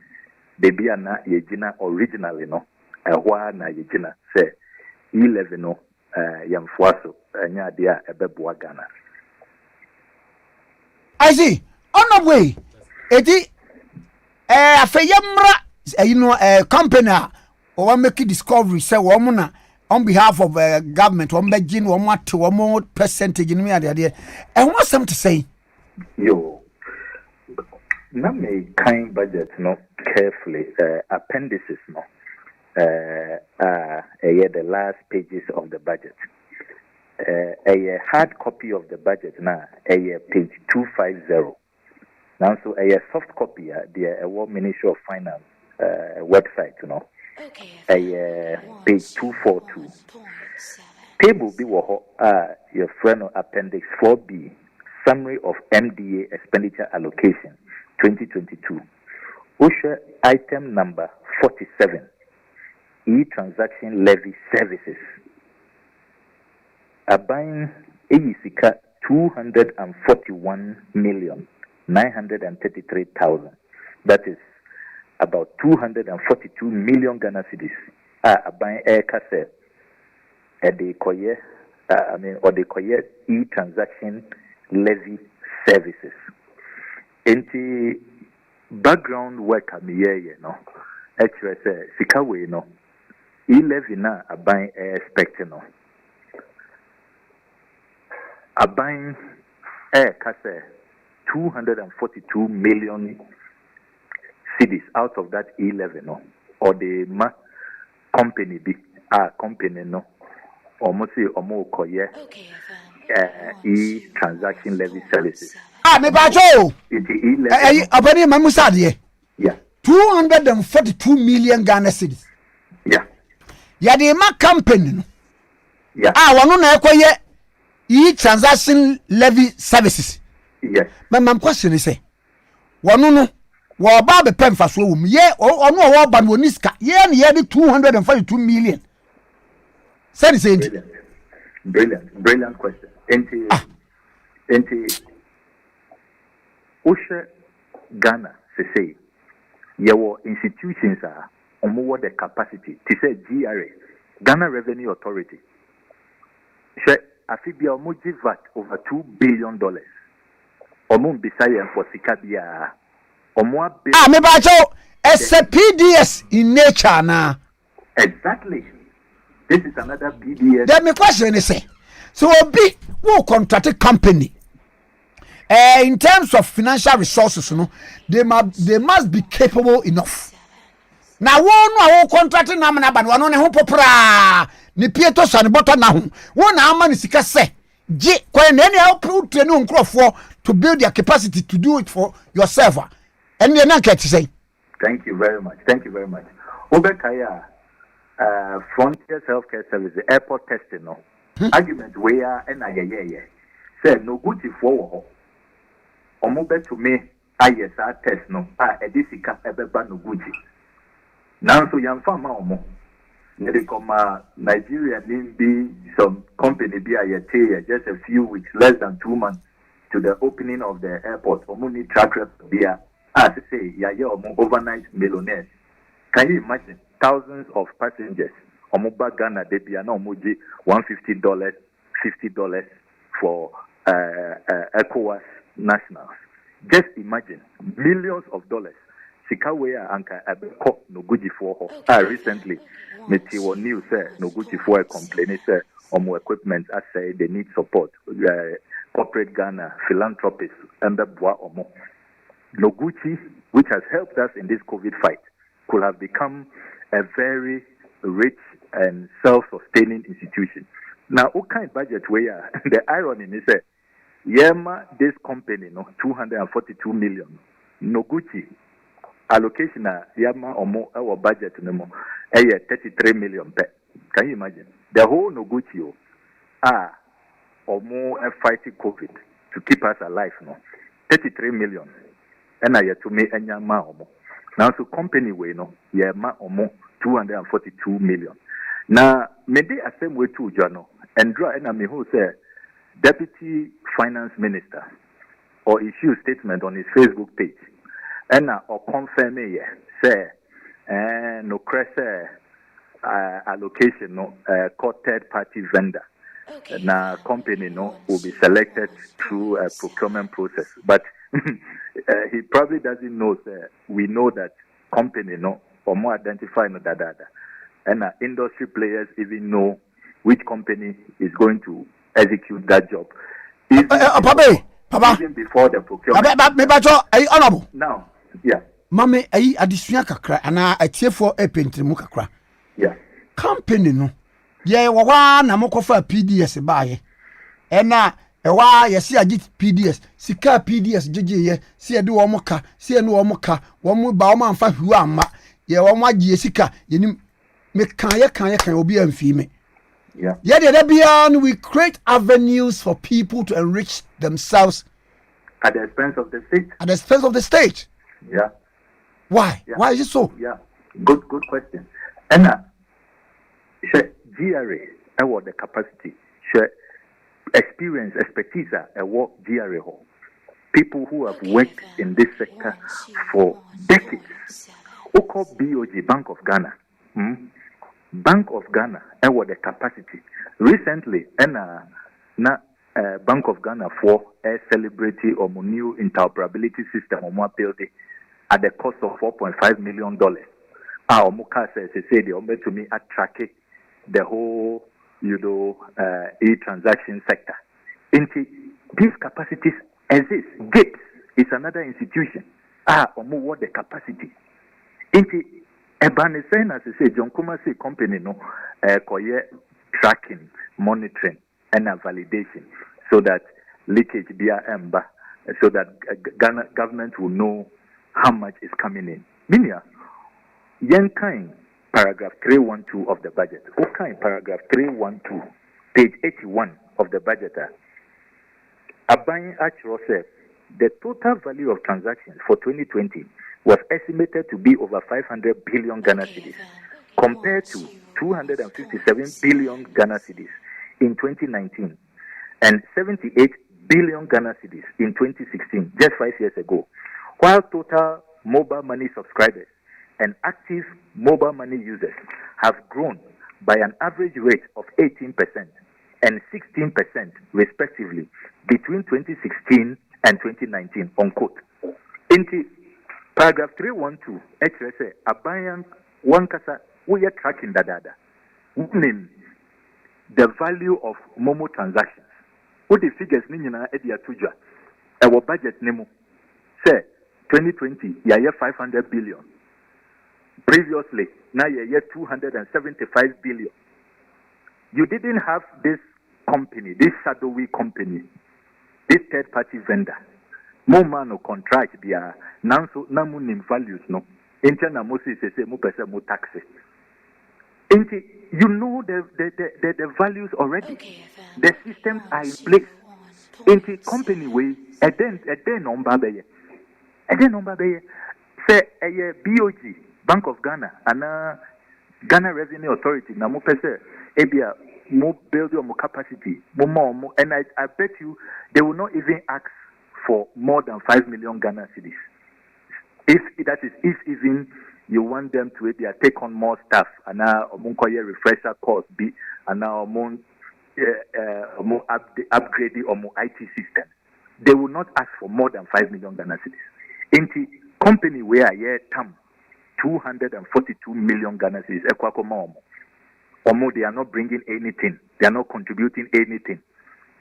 Debi ana yejina originally ehwa na yejina say 11 yamfuaso anya dia ebeboa Ghana. I see. On the way, eti afeyamra company or make discovery say woman on behalf of government one begin one more percentage in me and what's something to say? Yo. Now may kind budget carefully appendices the last pages of the budget. A hard copy of the budget now page 250. Now so a soft copy the World Ministry of Finance website page 242. Table B your friend appendix 4B summary of MDA expenditure allocation 2022. OSHA item number 47. E-transaction levy services. Abine Eyisika 241,933,000. That is about 242 million Ghana cedis. Abine Kase Koye e-transaction levy services. Into background work actually sikawe e-levy na aban expect aban kase 242 million cedis out of that e-levy or the company company almost koye e-transaction levy services. Me bacho. Abani mamusadi. Yeah. 242 million Ghana cedis. Yeah. Ya de ma company. Yeah. Wanu na ekoye e-transaction levy services. Yes. My question is say wanu no wo ba be pem fa so wum ye onu wo ba no niska ye ne ye 242 million. Say Brilliant question. Osha Ghana say your institutions are more the capacity to say GRA, Ghana Revenue Authority. Afibia Moji VAT over $2 billion. Omum Bisaya for Sikabia. Omwa me bacho as a PDS in nature now. Exactly. This is another PDS. Then my question is say, so be who contract company. In terms of financial resources, they must be capable enough. Now, one contracting namana ban one on popra ni pieto san bota na ho. One ama ni sika se. G when any help to no Nkrumah to build their capacity to do it for yourself. And then I get to say. Thank you very much. Thank you very much. Obekaya Frontiers Healthcare Service, airport testing no. Argument where and say no good for Omobe to me, ISR test no, edisika ebeba no guji. Now so young farmer omo. Nedekoma Nigeria be some company be just a few weeks, less than 2 months to the opening of the airport. Omo need track record be as say omo overnight millionaires. Can you imagine thousands of passengers? Omo Ghana they be na omo $150, $50 for ECOWAS nationals. Just imagine millions of dollars. Sikawea anka abeko no guji for recently Metiwo news no guji for complaining omo equipment as say they need support. Corporate Ghana philanthropists and the bois omo Noguchi, which has helped us in this COVID fight, could have become a very rich and self-sustaining institution. Now, what kind of budget where the irony is that Yema, this company, no, 242 million. Noguchi, allocation, Yama, or our budget, no more, 33 million. Can you imagine? The whole Noguchi, or more fighting COVID to keep us alive, no, 33 million. And I to me, and Yama, now, so company way, no, Yama, or more 242 million. Now, maybe a same way too, Jano, and draw enemy who say, Deputy Finance Minister or issue a statement on his Facebook page and or confirm say no crese allocation no called third party vendor na company no will be selected through a procurement process, but he probably doesn't know we know that company no or more identify no dada and industry players even know which company is going to execute that job. Papa, even before the procurement. Me bacho ay honorable. Now, yeah. Mame ay adisua kakra ana atiefo epentrimu kakra. Yeah. Company no. Ye wa na mokofa PDS baaye. Ena ewa ye si agit PDS, sika PDS jeje ye, si ede wo moka, si enu wo moka, wo mu ba wo manfa hwu amma. Ye wo magye sika, ye nim me kan ye obi amfi me. Yeah, we create avenues for people to enrich themselves at the expense of the state. At the expense of the state. Yeah. Why? Yeah. Why is it so? Yeah. Good question. And GRA, what the capacity, experience, expertise, what GRA hold. People who have worked in this sector for decades. Oko BOG, Bank of Ghana. Bank of Ghana and what the capacity recently and Bank of Ghana for a celebrity or new interoperability system or more building at the cost of $4.5 million. Our Muka says say the to me attract the whole e-transaction sector. Into these capacities exist. Gates is another institution. What the capacity. Into Ebane saying as I say, John Nkrumah say company no tracking, monitoring, and validation so that leakage be so that Ghana government will know how much is coming in. Minia, Yankain paragraph 312 of the budget. Okay, paragraph 312, page 81 of the budget. Abayin Achro says the total value of transactions for 2020 was estimated to be over 500 billion Ghana cedis, compared to 257 billion Ghana cedis in 2019 and 78 billion Ghana cedis in 2016, just 5 years ago, while total mobile money subscribers and active mobile money users have grown by an average rate of 18% and 16% respectively between 2016 and 2019, unquote. Into paragraph 312, HRS, Abayan, one kasa, we are tracking the data. Name the value of Momo transactions. What the figures Nina Edia Tuja, our budget Nemo, say 2020, yeah, 500 billion. Previously, now you're 275 billion. You didn't have this company, this shadowy company, this third-party vendor. More man or contract via namunim values no. Interna Moses say mo pesa mo taxes. You know the values already. Okay, The systems are in place. Into company way and then number be. And then number be say a BOG Bank of Ghana and Ghana Revenue Authority na mo pesa Abia mo build your capacity more and I bet you they will not even ask for more than 5 million Ghana cedis. If even you want them to take on more staff and now refresher course be and now more upgrading or more IT system, they will not ask for more than 5 million Ghana cedis. In the company where I tam 242 million Ghana cedis they are not bringing anything, they are not contributing anything.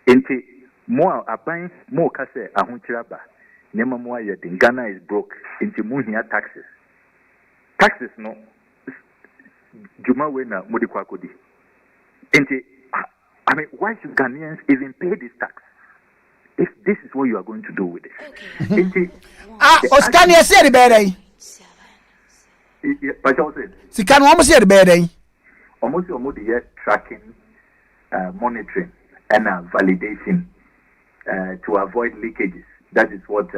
Into more buying more kase ahunchiraba nema mo ayedin Ghana is broke into muhia taxes no juma we na mudi kwakodi into I mean why should Ghanaians even pay this tax if this is what you are going to do with it into Oscar ne say the better but I said Sikan wo mo say the better almost the tracking monitoring and validation to avoid leakages. That is what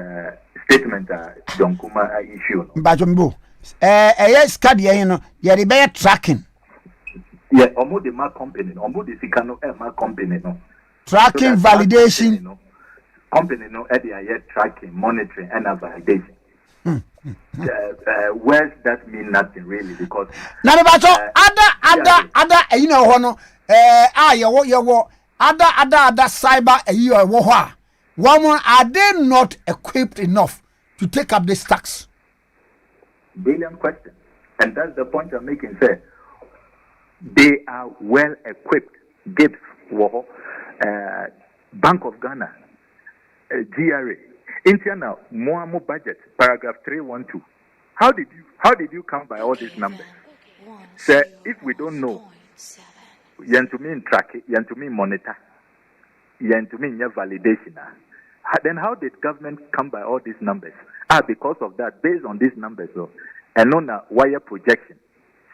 statement John Nkrumah issued. Bajombo. Yes, card you know, you be tracking. Yeah, almost the mark company, almost the Sikano mark company no. Tracking so validation. Company no, tracking, monitoring, and validation. Words that mean nothing really because. Now, other, you know, other cyber woman are they not equipped enough to take up this tax? Brilliant question, and that's the point I'm making. Sir, they are well equipped. Gibbs, Bank of Ghana, GRA, internal more budget. Paragraph 312. How did you come by all these numbers? Sir, if we don't know. Yen to mean track it, yen to mean monitor, yen to mean validation. Then how did government come by all these numbers? Because of that, based on these numbers, and on a wire projection,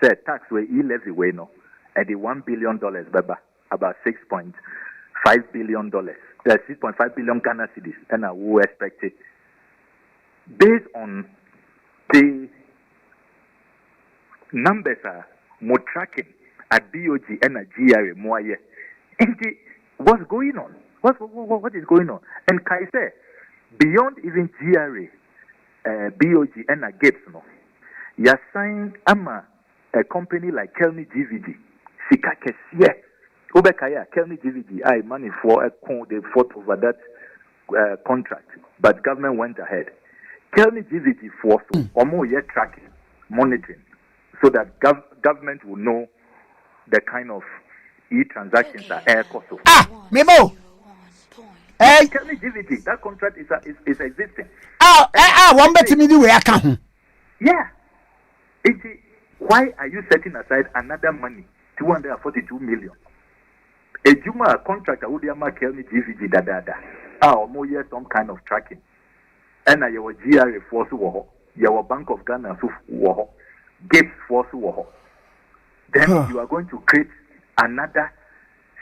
say tax where levy way no, at the $1 billion, about $6.5 billion, 6.5 billion Ghana cedis, and who expect it. Based on the numbers are more tracking. At BOG and at GRA Moye. What's going on? What is going on? And Kai say, beyond even GRA, BOG and at Gibbs, no, you signed a company like Kelmy GVG, Tikese, Obekaya, Kelmy GVG, I money for they fought over that contract, but government went ahead. Kelmy GVG for or more yet tracking, monitoring, so that government will know the kind of e-transactions are air cost. Memo. Hey, tell me, GVT, that contract is existing. One bet me the way I can. Yeah. Why are you setting aside another money, 242 million? A Juma contract, I would have marked me GVG da. Or more years, some kind of tracking. And your GRA force war, your Bank of Ghana war, Gibbs force war. Then you are going to create another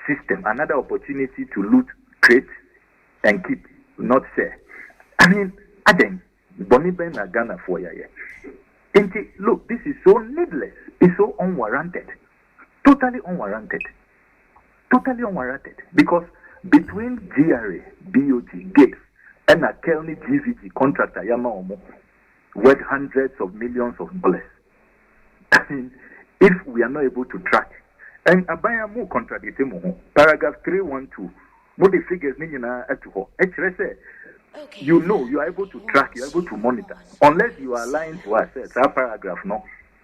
system, another opportunity to loot, create, and keep, not share. I mean, again, Bonnie Ben Ghana for ya. Look, this is so needless. It's so unwarranted. Totally unwarranted. Totally unwarranted. Because between GRA, BOG, Gibbs, and a Kelny GVG contractor, Yama Omo, worth hundreds of millions of dollars. I mean, if we are not able to track, and Abaya mu contradict paragraph 312, mo the figures ni na etuho. Say you know, you are able to track, you are able to monitor. Unless you are lying to us, that paragraph, no,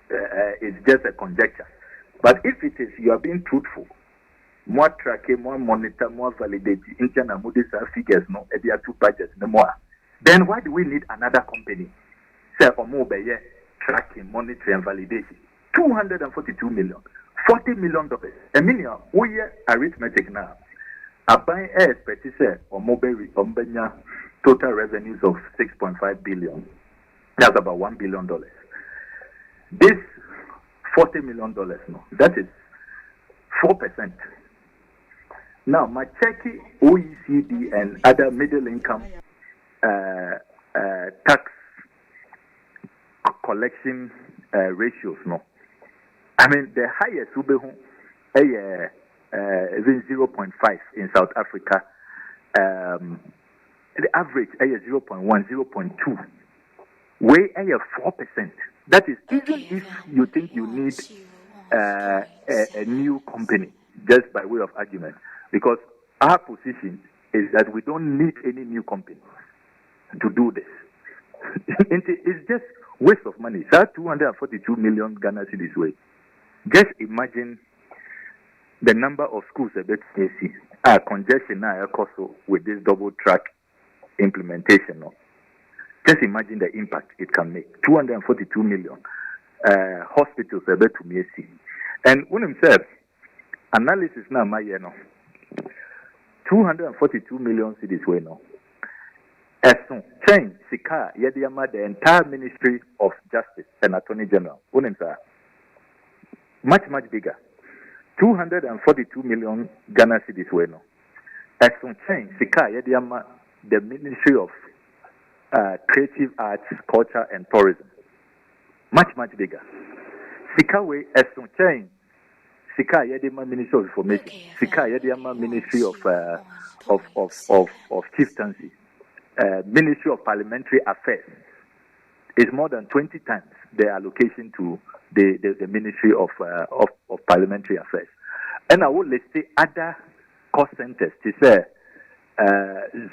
it's just a conjecture. But if it is, you are being truthful, more tracking, more monitor, more validate, internal Moody's figures, no, there are two budgets, no more. Then why do we need another company? Say, for mobile, tracking, monitoring, and validation. 242 million, $40 million. I mean, we are arithmetic now. A buying expect say or mobile total revenues of 6.5 billion. That's about $1 billion. This $40 million, no, that is 4%. Now, my checking OECD and other middle income tax collection ratios, no. I mean, the highest will be even 0.5 in South Africa. The average is 0.1, 0.2. Way 4%. That is even if you think you need a new company, just by way of argument. Because our position is that we don't need any new company to do this. It's just waste of money. That 242 million Ghana cedis way. Just imagine the number of schools a bit AC. Congestion now also with this double track implementation. No? Just imagine the impact it can make. 242 million hospitals a bit to me AC. And when himself analysis now my 242 million cedis way no. As soon change Sika Yediama the entire Ministry of Justice and Attorney General. When himself much bigger. 242 million Ghana cedis way no. As soon change Sika Yediama the Ministry of Creative Arts, Culture and Tourism. Much bigger. Sika way as soon change Sika Yediama Ministry of Information. Sika Yediama Ministry of Chieftaincy. Ministry of Parliamentary Affairs is more than 20 times the allocation to the Ministry of Parliamentary Affairs. And I will list other cost centers to say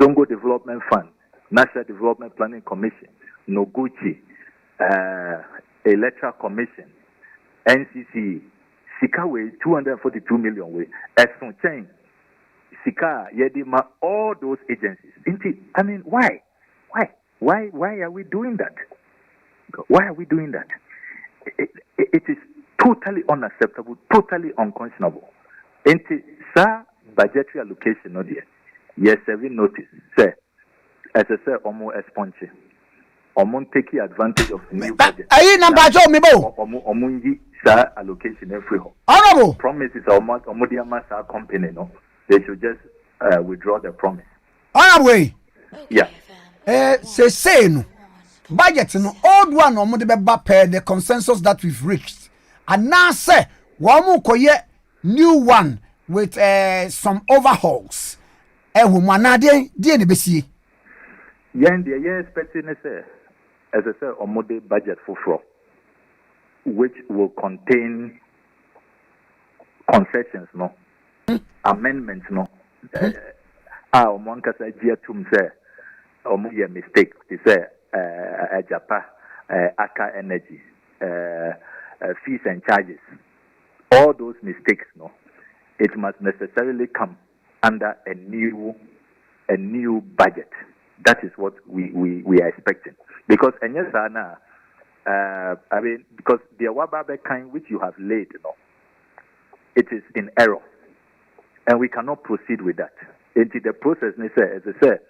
Zongo Development Fund, National Development Planning Commission, Noguchi, Electoral Commission, NCC, Sika way 242 million way, Esun Chain, Sika, Yedima, all those agencies. I mean, why? Why are we doing that? Why are we doing that? It is totally unacceptable, totally unconscionable. Sir, budgetary allocation, no dear. Yes, every notice, say, as I say, almost esponge. Omun taking advantage of the new budget. Are you number two, Mibo? Omungi, sir, allocation every home. Honorable. Promises Omudiama, sir, company, no. They should just withdraw the promise. Honorable. Yeah. Say no. Budget no old one or the consensus that we've reached. And now say one more new one with some overhauls. Womanade dear the BC. Yeah, expecting as I said, a model budget for fraud, which will contain concessions, no amendments, no. Our monkers are dear to say, or more mistake to say, Japa, Akye Energy, fees and charges. All those mistakes, no, it must necessarily come under a new budget. That is what we are expecting. Because Enyesana, I mean, because the Awababe kind which you have laid, you know, it is in error. And we cannot proceed with that. Into the process, as I said,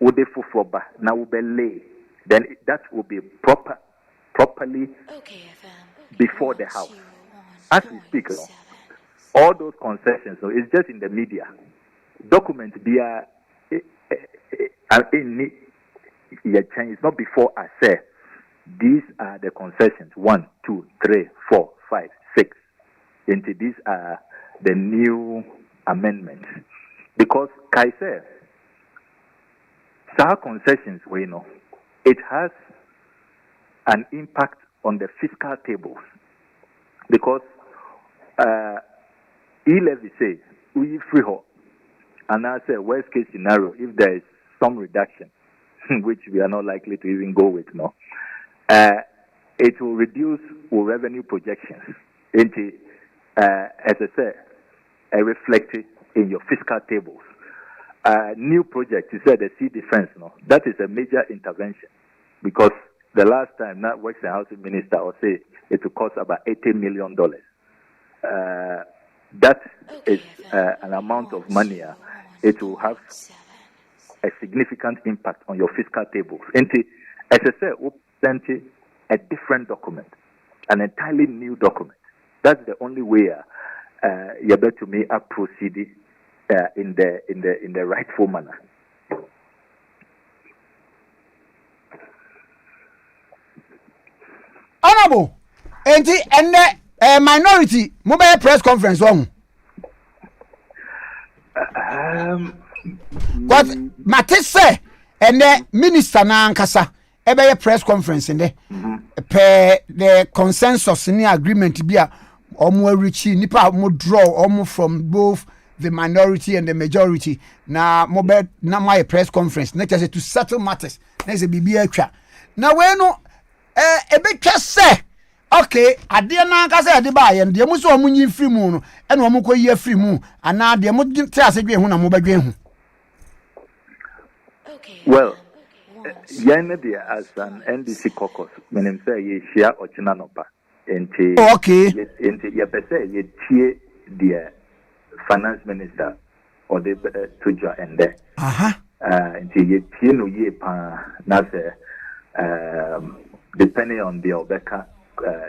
would they fulfroba, now will be lay, then that will be properly before the House. As we speak, you know, all those concessions, so it's just in the media. Documents be it's not before I say these are the concessions 1, 2, 3, 4, 5, 6. Into these are the new amendments. Because Kaise, SAR concessions, we know, it has an impact on the fiscal tables. Because E-levy says, we free ho. And I say, worst case scenario, if there is some reduction, which we are not likely to even go with, no. It will reduce our revenue projections into, as I said, reflected in your fiscal tables. New project, you said the sea defense, no. That is a major intervention because the last time that works the housing minister will say it will cost about $80 million. That is an amount of money. It will have a significant impact on your fiscal tables. And as I said, we present a different document, an entirely new document. That's the only way you're able to make a proceed in the rightful manner. Honorable, and the minority mobile press conference on. What Matisse and the minister na ankasa ebe press conference in there per the consensus in the agreement be a omo reach nipa omo draw omo from both the minority and the majority na mobile na my press conference na just to settle matters na say bibia atwa na we no ebe twa say okay ade na ankasa ade ba ye de mu so omo nyi free mu no e na omo koyi free mu ana de mu te asedwe hu na mo badwe hu. Well, yesterday as an NDC caucus, meaning say ye share ochina nopa. Okay. Into ye pese ye tie the finance minister or the tuja and there. Into ye tie no ye pa na say depending on the obeka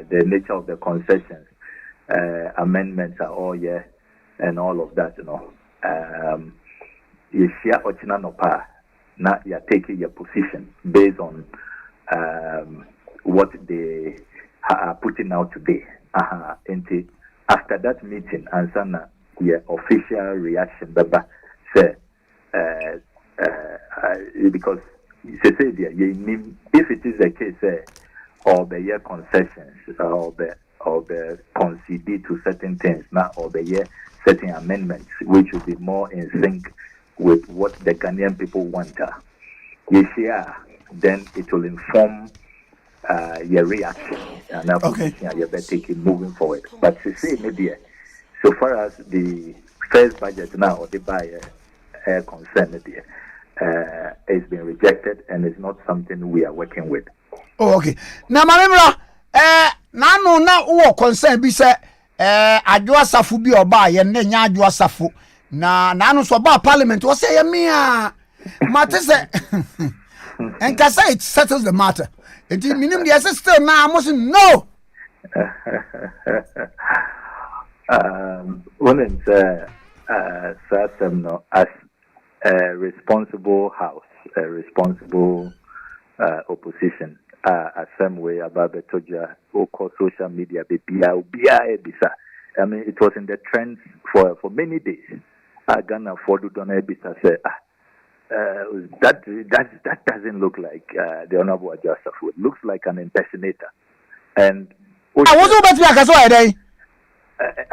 the nature of the concessions amendments are all and all of that, you know. Ye share ochina nopa. Now you're taking your position based on what they are putting out today. And after that meeting, and sana your official reaction, Baba say because say there, if it is the case, or the year concessions, or the concede to certain things, now or the year certain amendments, which will be more in sync with what the Ghanaian people want. Yes, then it will inform your reaction and you're taking moving forward. But to say maybe so far as the first budget now or the buyer concern it's been rejected and it's not something we are working with. Oh, okay. Now Mamemra na wo concern bi say adwo safu bi oba ye na nya adwo safu na no so ba parliament wo say me matter say and can say it settles the matter. It minimum the still now must no. When it's certain no as a responsible house, a responsible opposition, some way about the toja or social media I mean it was in the trends for many days. Ghana for Bisa say that doesn't look like the Honorable Ajasafu. It looks like an impersonator. And I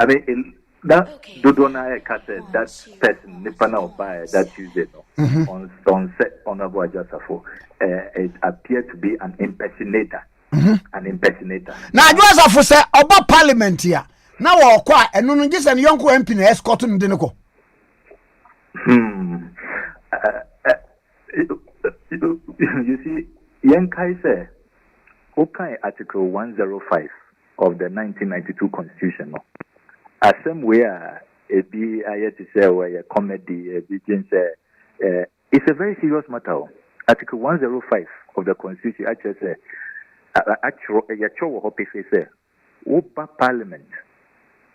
mean that Dodona said that person Nipana Obaya that Tuesday on set Honorable Ajasafu it appeared to be an impersonator. An impersonator. Now Ajasafu say about parliament here. Now or kwa and no just an young MP na escort no deneko. You see, Yankai say, okay, Article 105 of the 1992 Constitution. As somewhere, it be I had to say where a comedy, it's a very serious matter. Article 105 of the Constitution actually say, Opa Parliament.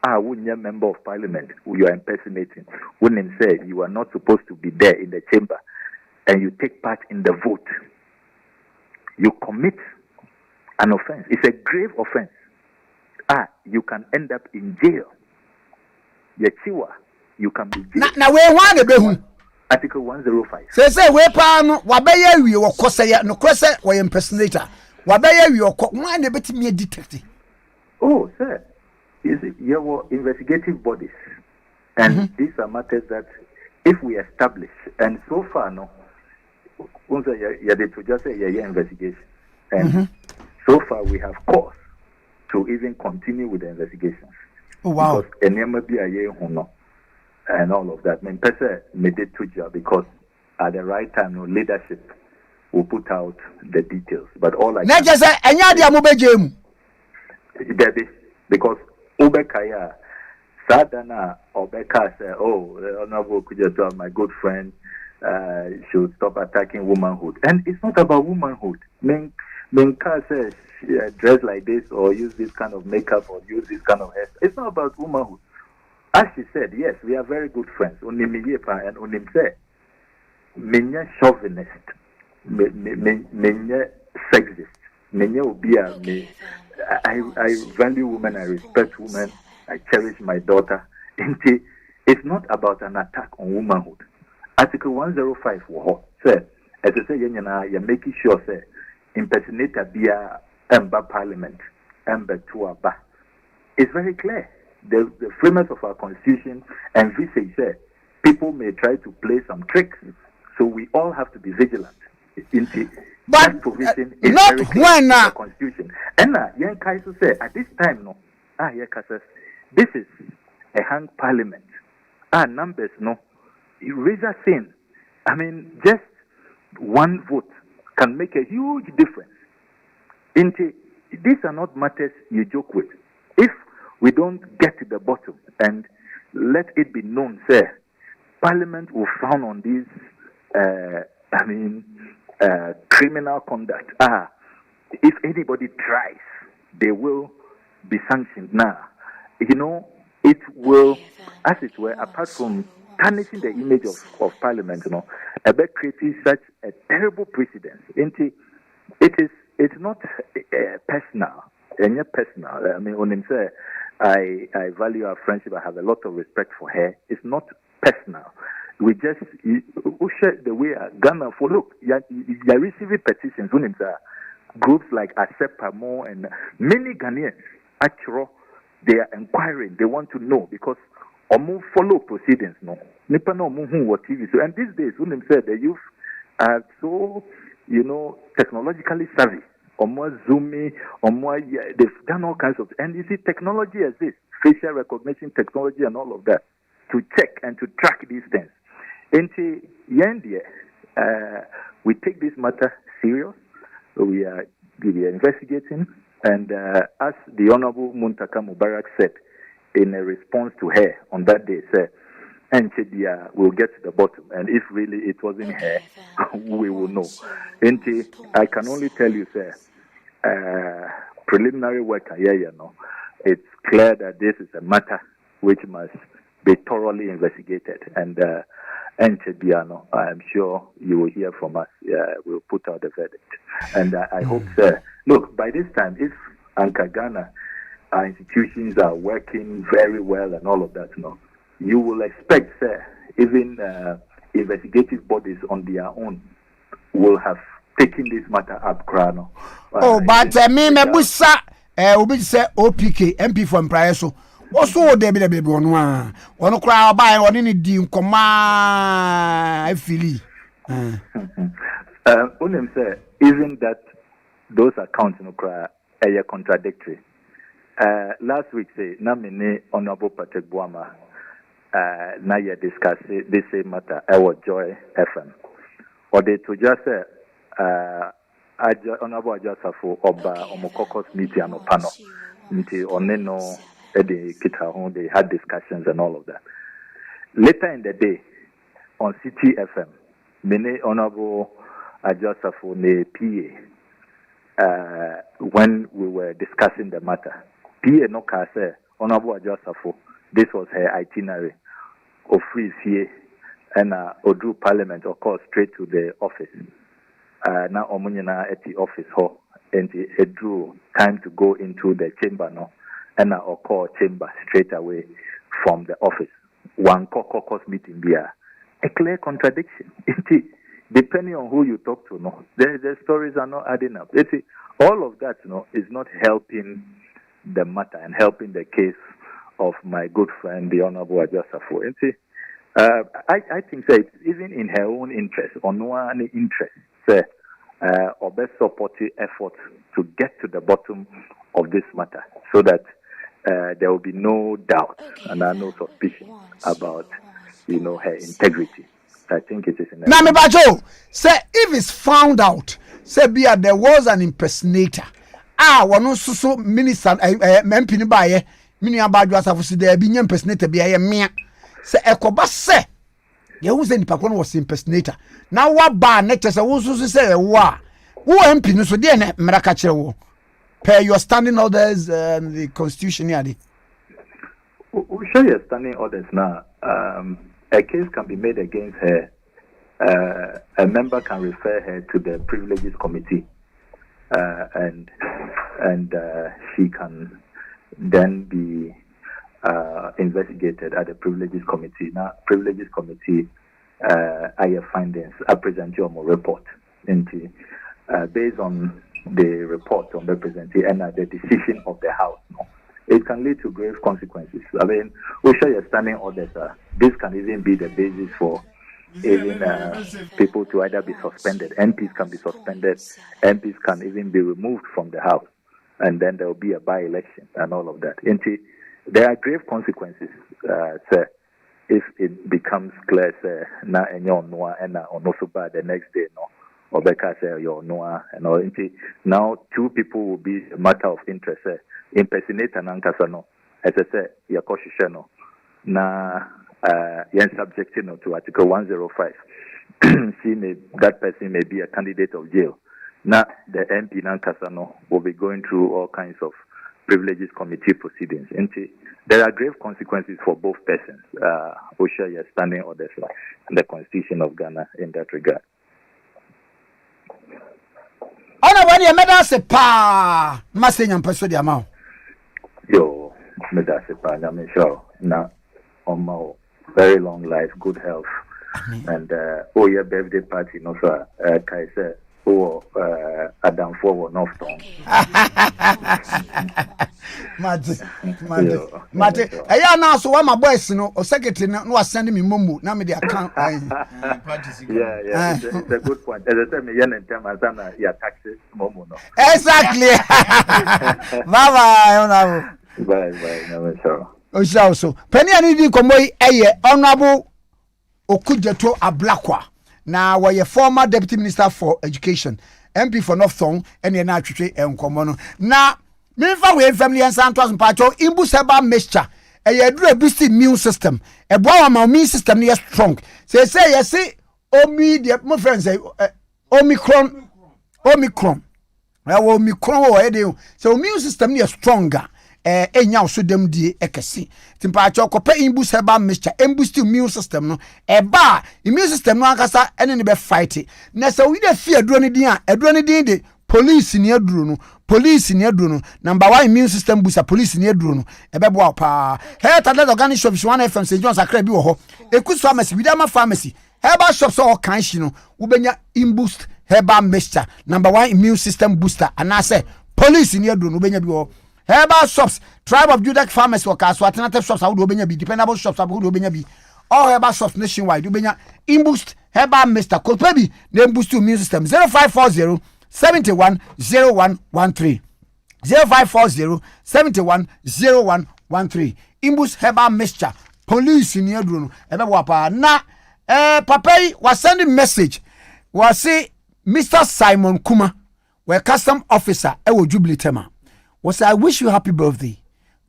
When you're a member of Parliament, who you are impersonating, when him say you are not supposed to be there in the chamber, and you take part in the vote, you commit an offense. It's a grave offense. You can end up in jail. You can be jailed. Now we want to be Article 105. Say we pan wabaya we wo kosaya no kwese we impersonator. Wabaya we wo man e betimi detective. Oh, sir. Is your investigative bodies, and these are matters that if we establish, and so far no, once you to just say investigation, and so far we have cause to even continue with the investigations. Oh wow! Because enema be a year and all of that. Men person made it to job because at the right time, no leadership will put out the details. But all I just say Debbie, because Ubekaya Sadana Obeka said, "Oh, the Honorable Kujato, my good friend, should stop attacking womanhood." And it's not about womanhood. Menka says dress like this or use this kind of makeup or use this kind of hair. It's not about womanhood. As she said, yes, we are very good friends. Onimiyepa and Onimse. Menya chauvinist. Menya sexist. Menya ubia me. I value women, I respect women, I cherish my daughter. It's not about an attack on womanhood. Article 105 said, as I say, you're making sure, say, impersonator be a Emba Parliament, Emba Tuaba. It's very clear. The framers of our constitution and visage say people may try to play some tricks, so we all have to be vigilant. But that provision is not very clear when in the constitution. And Yen Kaiso say at this time, no, this is a hung parliament. Numbers, no, razor thin. I mean, just one vote can make a huge difference. These are not matters you joke with. If we don't get to the bottom and let it be known, sir, Parliament will frown on these, criminal conduct. If anybody tries, they will be sanctioned. Now, it will, as it were, apart from tarnishing the image of Parliament, about creating such a terrible precedent. It's not personal. And yet personal. I mean, when him say, I value our friendship, I have a lot of respect for her. It's not personal. We just share the way Ghana for look. You're receiving petitions when it's groups like Asepamo and many Ghanaians actually they are inquiring. They want to know because follow proceedings. No, nipa no what TV. So and these days when him said the youth are so technologically savvy. Or more zoomy, or more, they've done all kinds of, and you see, technology as this, facial recognition technology and all of that, to check and to track these things. We take this matter serious. We are investigating, and as the Honorable Muntaka Mubarak said in a response to her on that day, said, and we'll get to the bottom. And if really it wasn't her, we will know. I can only tell you, sir, preliminary work, it's clear that this is a matter which must be thoroughly investigated. And I'm sure you will hear from us. We'll put out the verdict. And I hope, sir, look, by this time, if Anka Ghana, our institutions are working very well and all of that, you will expect, sir, even investigative bodies on their own will have taken this matter up, Krano. But me busa, obi say OPK MP from Praeso. Also, baby, one cry by one in the Nkrumah. I feel Unim say even that those accounts cry are contradictory. Last week say Namine Honorable Patrick Boama. Now you discuss this same matter. I was Joy FM. Or they to just say, Honorable Ajasafo Oba Omokokos meeting and Opano. Nti Oneno Edi Kitahon, they had discussions and all of that. Later in the day, on City FM, many Honorable Ajasafo ne PA, when we were discussing the matter, PA no say Honorable Ajasafo, this was her itinerary. Of free here and Odu Parliament, of course, straight to the office. Now Omunina at the office hall, and it drew time to go into the chamber now, and or call chamber straight away from the office. One caucus meeting there, a clear contradiction. Depending on who you talk to, the stories are not adding up. All of that, is not helping the matter and helping the case of my good friend, the Honorable Ajasafo. I think that even in her own interest, or no one interest, say, or best supportive effort to get to the bottom of this matter, so that there will be no doubt and no suspicion about, her integrity. I think it is in. Now, Mebajo, say if it's found out, say there was an impersonator. One also minister, MP ni baye, mini abaju asafusi there be impersonator be a mea. Say ekoba say, you say nipa kono was impersonator. Now what ba next say wo so say wa. Wo MP no so dey na mraka kire wo. Per your standing orders and the constitution here. We share your standing orders now. A case can be made against her. A member can refer her to the Privileges Committee, and she can then be investigated at the Privileges Committee. Now, Privileges Committee, I have findings. I present you a report into based on the report on the presentation and the decision of the House. No? It can lead to grave consequences. I mean, we share your standing orders. This can even be the basis for even people to either be suspended. MPs can be suspended. MPs can even be removed from the House. And then there will be a by-election and all of that. There are grave consequences, sir, if it becomes clear, sir, na enyo noa and also bad the next day, no. Or because your noa and all. Now, two people will be a matter of interest, sir. Impersonate and ankasano, as I said, yakoshishano. Na yen subjected to Article 105. That person may be a candidate of jail. Now the MP Nankasano will be going through all kinds of Privileges Committee proceedings. There are grave consequences for both persons. We share your standing orders and the Constitution of Ghana in that regard. Ona wani meda se pa masenya mpeso di amao. Yo, meda se pa na me sure na omo very long life, good health. And your birthday party no sir Kaise Adam for one off tongue. Mate. Aya na so my boys no o secretary no send me momo na me the account. Yeah, it's a good point. As I said, me yen and time azana ya taxes momo no. Exactly. Bye. No sure. So penny ani komoi eye honorable Okujeto Ablakwa. Now we a former deputy minister for education, MP for North Song, and na atwetwe enkomo. Now me fa we family and santos mpacho imbu seba mixture. Eye dru boost immune system. E boa ma immune system no strong. Say yes omi the my friends say Omicron. Omicron o e dey. So immune system no stronger. Enya so dem die ekese timpa cho kopa imbu seba mixture boost immune system no eba immune system no akasa ene ne be fight na so we dey fear aduro ne din de police ni aduro no number 1 immune system booster police ni aduro no ebe bo pa health and organic shops 1 FM St John's Akra bi wo ho ekus pharmacy Widama pharmacy herbal shops all kan shi no wo benya imboost herbal mixture number 1 immune system booster anase police ni aduro no benya bi wo herbal shops, Tribe of Judah Farmers Workers, alternative shops, how do we be dependable shops, how do we be all herbal shops nationwide, do we imboost herbal mister, could baby, name boost to immune system 0540 71 0113 0540 71 0113 imboost herbal mixture, police in your drone, ever wapa na papa was sending message was say Mr. Simon Kuma, where custom officer, Jubilee Tema. Was I wish you happy birthday.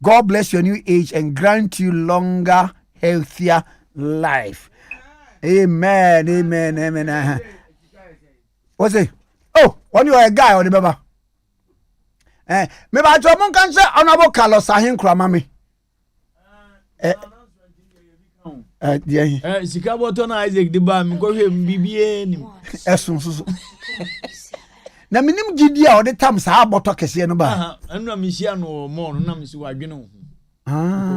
God bless your new age and grant you longer, healthier life. Amen. What's it? Oh, when you are a guy or the baba? Maybe I told you can say honorable Carlos Nkrumah me. Sikaboto na Isaac the bam go him BBA. Na minim gidi a ode tam sa aboto kese no ba anu amisia no mo no na misi wadwene ho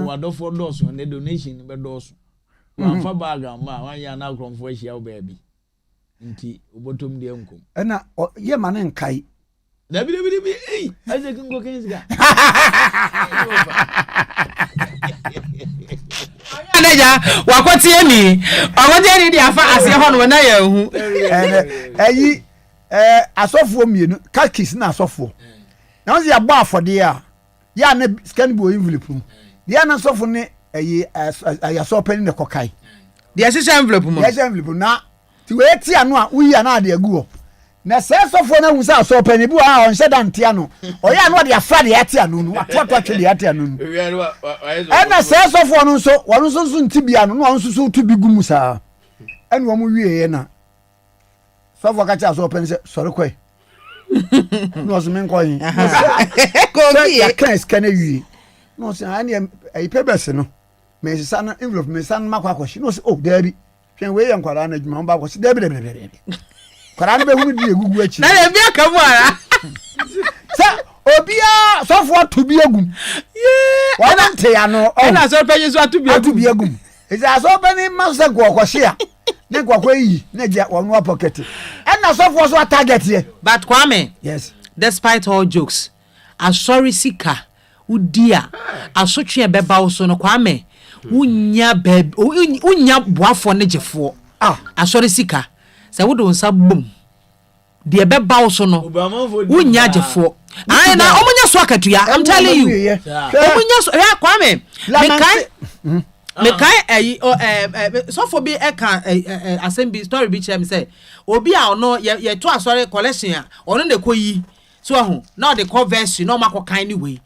wadofo doso ne donation be doso wa fa bag ma wan ya na kromfo ahia wo baabi nti obotom de enkom na ye ma ne nkai Hey, I say go Kenziga. Anaja, wakotie ni. Wakotie ni dia fa ase ho no na ya hu. Eyi asofo mienu, kakis na asofo. Na won se ya gba afode a, ya na scan bo envelope mu. Dia na asofo ne eyi ayaso pani ne kokai. Dia sisi envelope mu. Dia envelope na ti we ti anu a uyi na de agu ho. Na se asofo na hu sa aso pani bu a on sheda ntia no. Oya anu de afra de ati anu no, atoto atwe de ati anu no. Na se asofo no so, wonu so nti bia no, no so so tu bi gumu sa. Enu wo mu wie na. Sofo ka cha aso pani se sori kwai. No so men kwai. Ko bi ya kan scan wi. No so ani e papers no. Me sisa na envelope me san makwa kwashi. No so oh there bi. Hwen we yan kwara na adwuma ba kwashi. There bi. Kwara na be hu di egugu achi. Na e bi aka mu ara. Sa obia sofo to bi agum. Wana nte ya no. Na so penye so atu bi agum. Isa so be ni masa go kwashi a. Ne kwakwa yi na ja wonu pocket. Na sofo so target here. But Kwame, yes. Despite all jokes, asori sika udia asotwe beba wo so no Kwame. Unya boafo ne jefo. Asori sika. Se wo do nsa bom. De beba wo so no. Unya jefo. Ai na omunya so akatua. I'm telling you. Omunya so ya Kwame. Mekai so for be e kan assembly story bi chem say obi a ono ye to asori collection a ono de koyi so ahu now the conversion no makokan ni we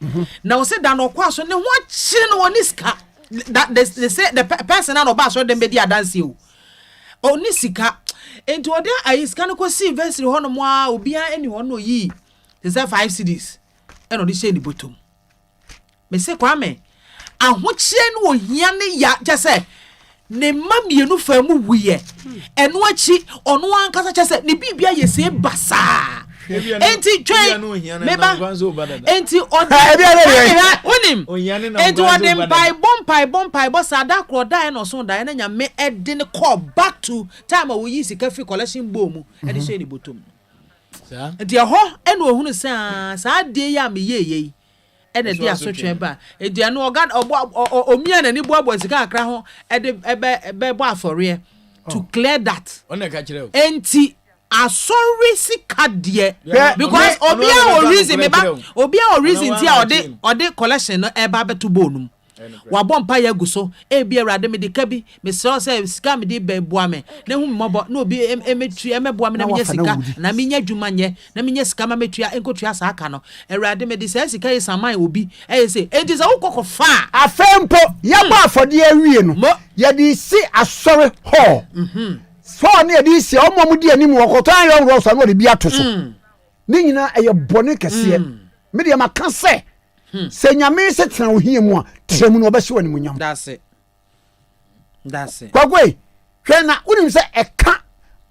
na o se da no kwa so ne ho chire no oni sika that they say the person na no ba so dem be di adanse o oni sika enti ode ayi sika no ko see university ho no mo a obi a eni ho no yi they say 5 cedis e no di share ni bottom me se Kwame ahochie no ohia ne ya jese ne mamienu famu wuye eno achi ono ankasa jese ne bibia yese basa enti twen meba enti onim enti odem pai bom sada kro dai no so dai na nyame ede ne call back to time we yi sika free collection bomu ede shey ni bottom enti ho eno ohunu sa de ya me yeye ene dia sotwe ba edia no oga omia na ni boabo sika akra ho ede ebe bo afore to clear that ona ka kire enti asori sika die because obia o reason me ba obia o reason ti a ode collection no eba beto bonum wa bompa ya guso e bi awrade me de kabi me so say sika me de beboa me na hu mobo na obi emetu emeboa me na me sika na me nya dwuma nye na me nya sika ma metua enkotua sa aka no awrade me de say sika yi saman obi e say enti za ukoko fa afempo ya ba afode awie no ya di si asori ho so na di si omo di anim wokoto ayo ro so na de bi atoso ni nyina eye bone kese me de maka se se nyame se tena ohia mu a tremu no obehye wani munyam that's it kwagwe hwe na unim se eka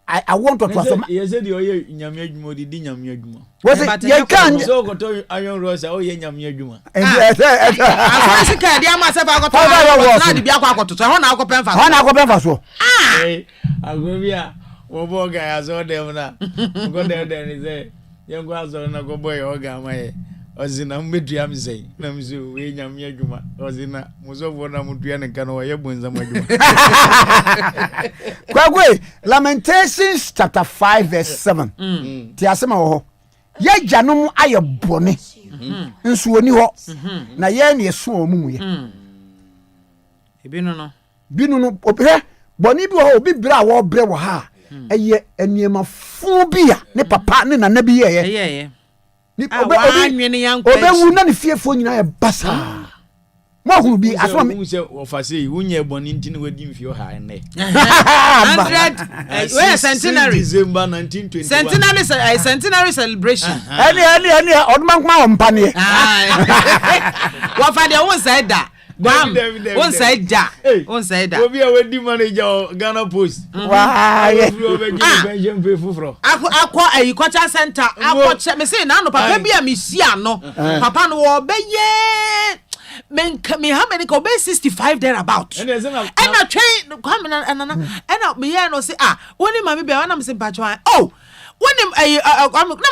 I want to aso ye se de oye nyame adwuma di nyame adwuma was ye kan so goto ayon rosa oye nyame adwuma asase ka dia ma se ba goto na di bia kwa akoto so ho na akopemfa so agobia wo boga ya so dem na go dem ni se ye go azo na go boy oga amaye ozina mmedua mzei na mzo we nyame adwuma ozina muzovo na mudua ne kan wo ye bonza madwuma kwagwe Lamentations chapter 5 verse 7 ti asema ho ye gyanom aye bone nso oni ho na ye ne so omumu ye binu no obere bone bi ho obi bra wo bre wo ha eye eniema fu bia ne papa ne nana bi ye ni obe wu na ne fiefo nyina ya basa mo hu bi aso me se ofase wunye boni ntini wadi mfio ha ne 100 we centenary December 1921 centenary celebration ani odman kwa ompane wa fa de won say da bam won say da obi a wedi manager Ghana Post wa ye pension pay fufro akọ agriculture center akọ me say na no papa bi a me sia no papa no wo be ye me how many go be 65 there about and I train come and me here no say woni mama be wana me say patcho when I'm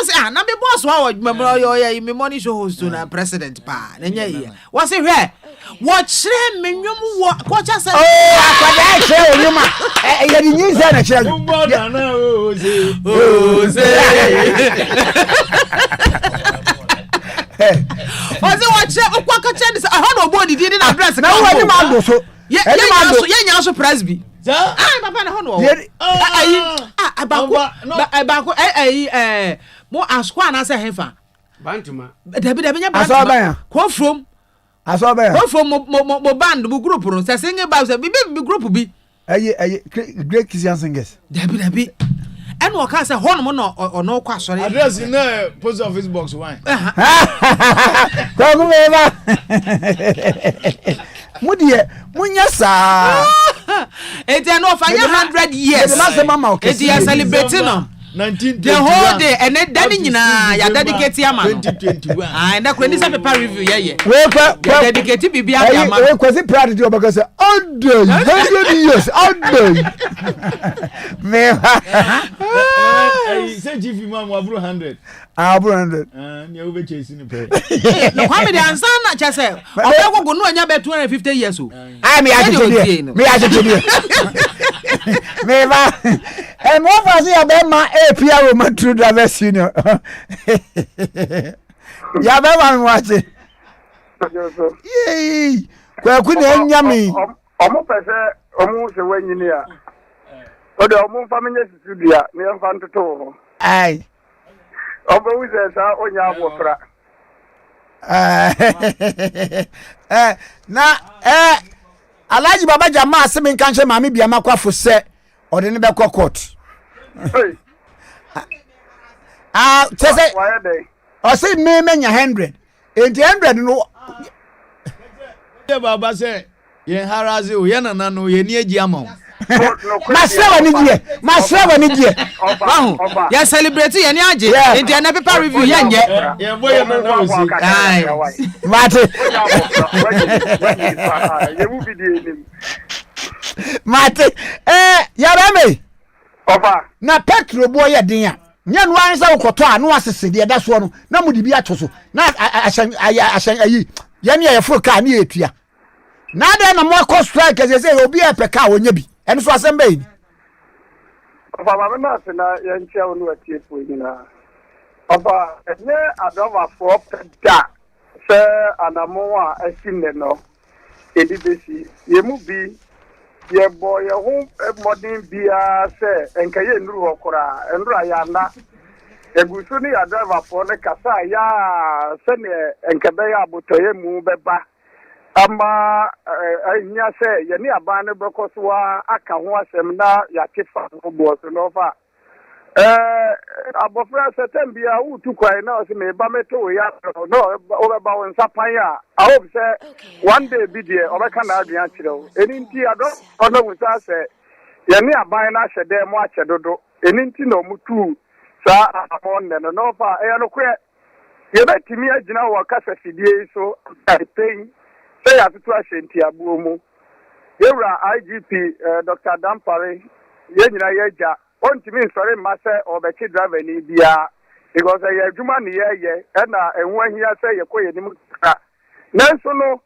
say na me boss wa me money show host to president pa na nya what say here what share me nwom wo ko cha say akwada share onyuma ye di nyin say na share Oze wache okwa kache ni ha no bo didi na address na wo ni ma do so ye nya so presby papa na ho no abako mo askwa na say hefa bantuma dabi nya bantuma ko from mo band mo group no say sing ba say bi group bi great Christian singers dabi and what can say hon mo no no kwa sorry address in post office box 1 ko meba mudie munya sa no for 100 years it is celebrating no 19 the whole day and then nyina ya dedicate ama 2021 and that when this paper review we dedicate bibia ama we kwesi proud to because all day 100 years all day me say give him 100 ne we chase ni pe no Kwame the answer na cha say obegogo no anya be 250 years o me ajeje me ba mo fa say be ma APR Roman True Driver Senior ya be wan wache yey kwa ku na nya me omo pese omo se wanyini a o de omo fa menye studio ne fa ntoto ai obo wi se sa onya abofra na Alhaji Baba Jama asemi kan hye maami bia makwafo se o de ne be court tese o say me menya 100 100 no baba say yen haraze o yen nana no yen ni agi ama masrawa ni die ya celebrate yen ni age enti na paper review yen nye yen boy na na osi ai mate mate ya rame ofa na petro boy ye den a nya no ansa ukoto a no asese de da so no na mudi bi ato so na ashan ayi yen ye fo ka na etua na da na mo ko strike say obi e peka wonya bi eno so asem bai ni ofa ba na se na yen chia onu atie fo nyina ofa ne adova for da se anamo a asine no edibesi yemu bi ye boy ho modern bia se enkaye nuru okora enru ayanda egusu ni ya driver for ne kasa ya se ne enkabe ya botoye mu beba ama anya se ye ni aban ne bekosoa aka ho asem na ya kefa ho boso no fa abofra setembia utu kwai na se me ba meto ya no obeba won sapan ya I hope say one day be there obeka na aduan kireo eninti ado ono wusa se ye ni aban na hyede mo achedodo eninti na omutu sa amon ne no fa no kwe ye betimi agina wo kasa fidie so pain say ya tutu ahyenti abuo mu yewra IGP Dr. Dampare ye nyina ye ja ontimi nsore mase obeki driver ni bia because ye adwuma ne ye na enwo ahia say ye koye nim ka nanso no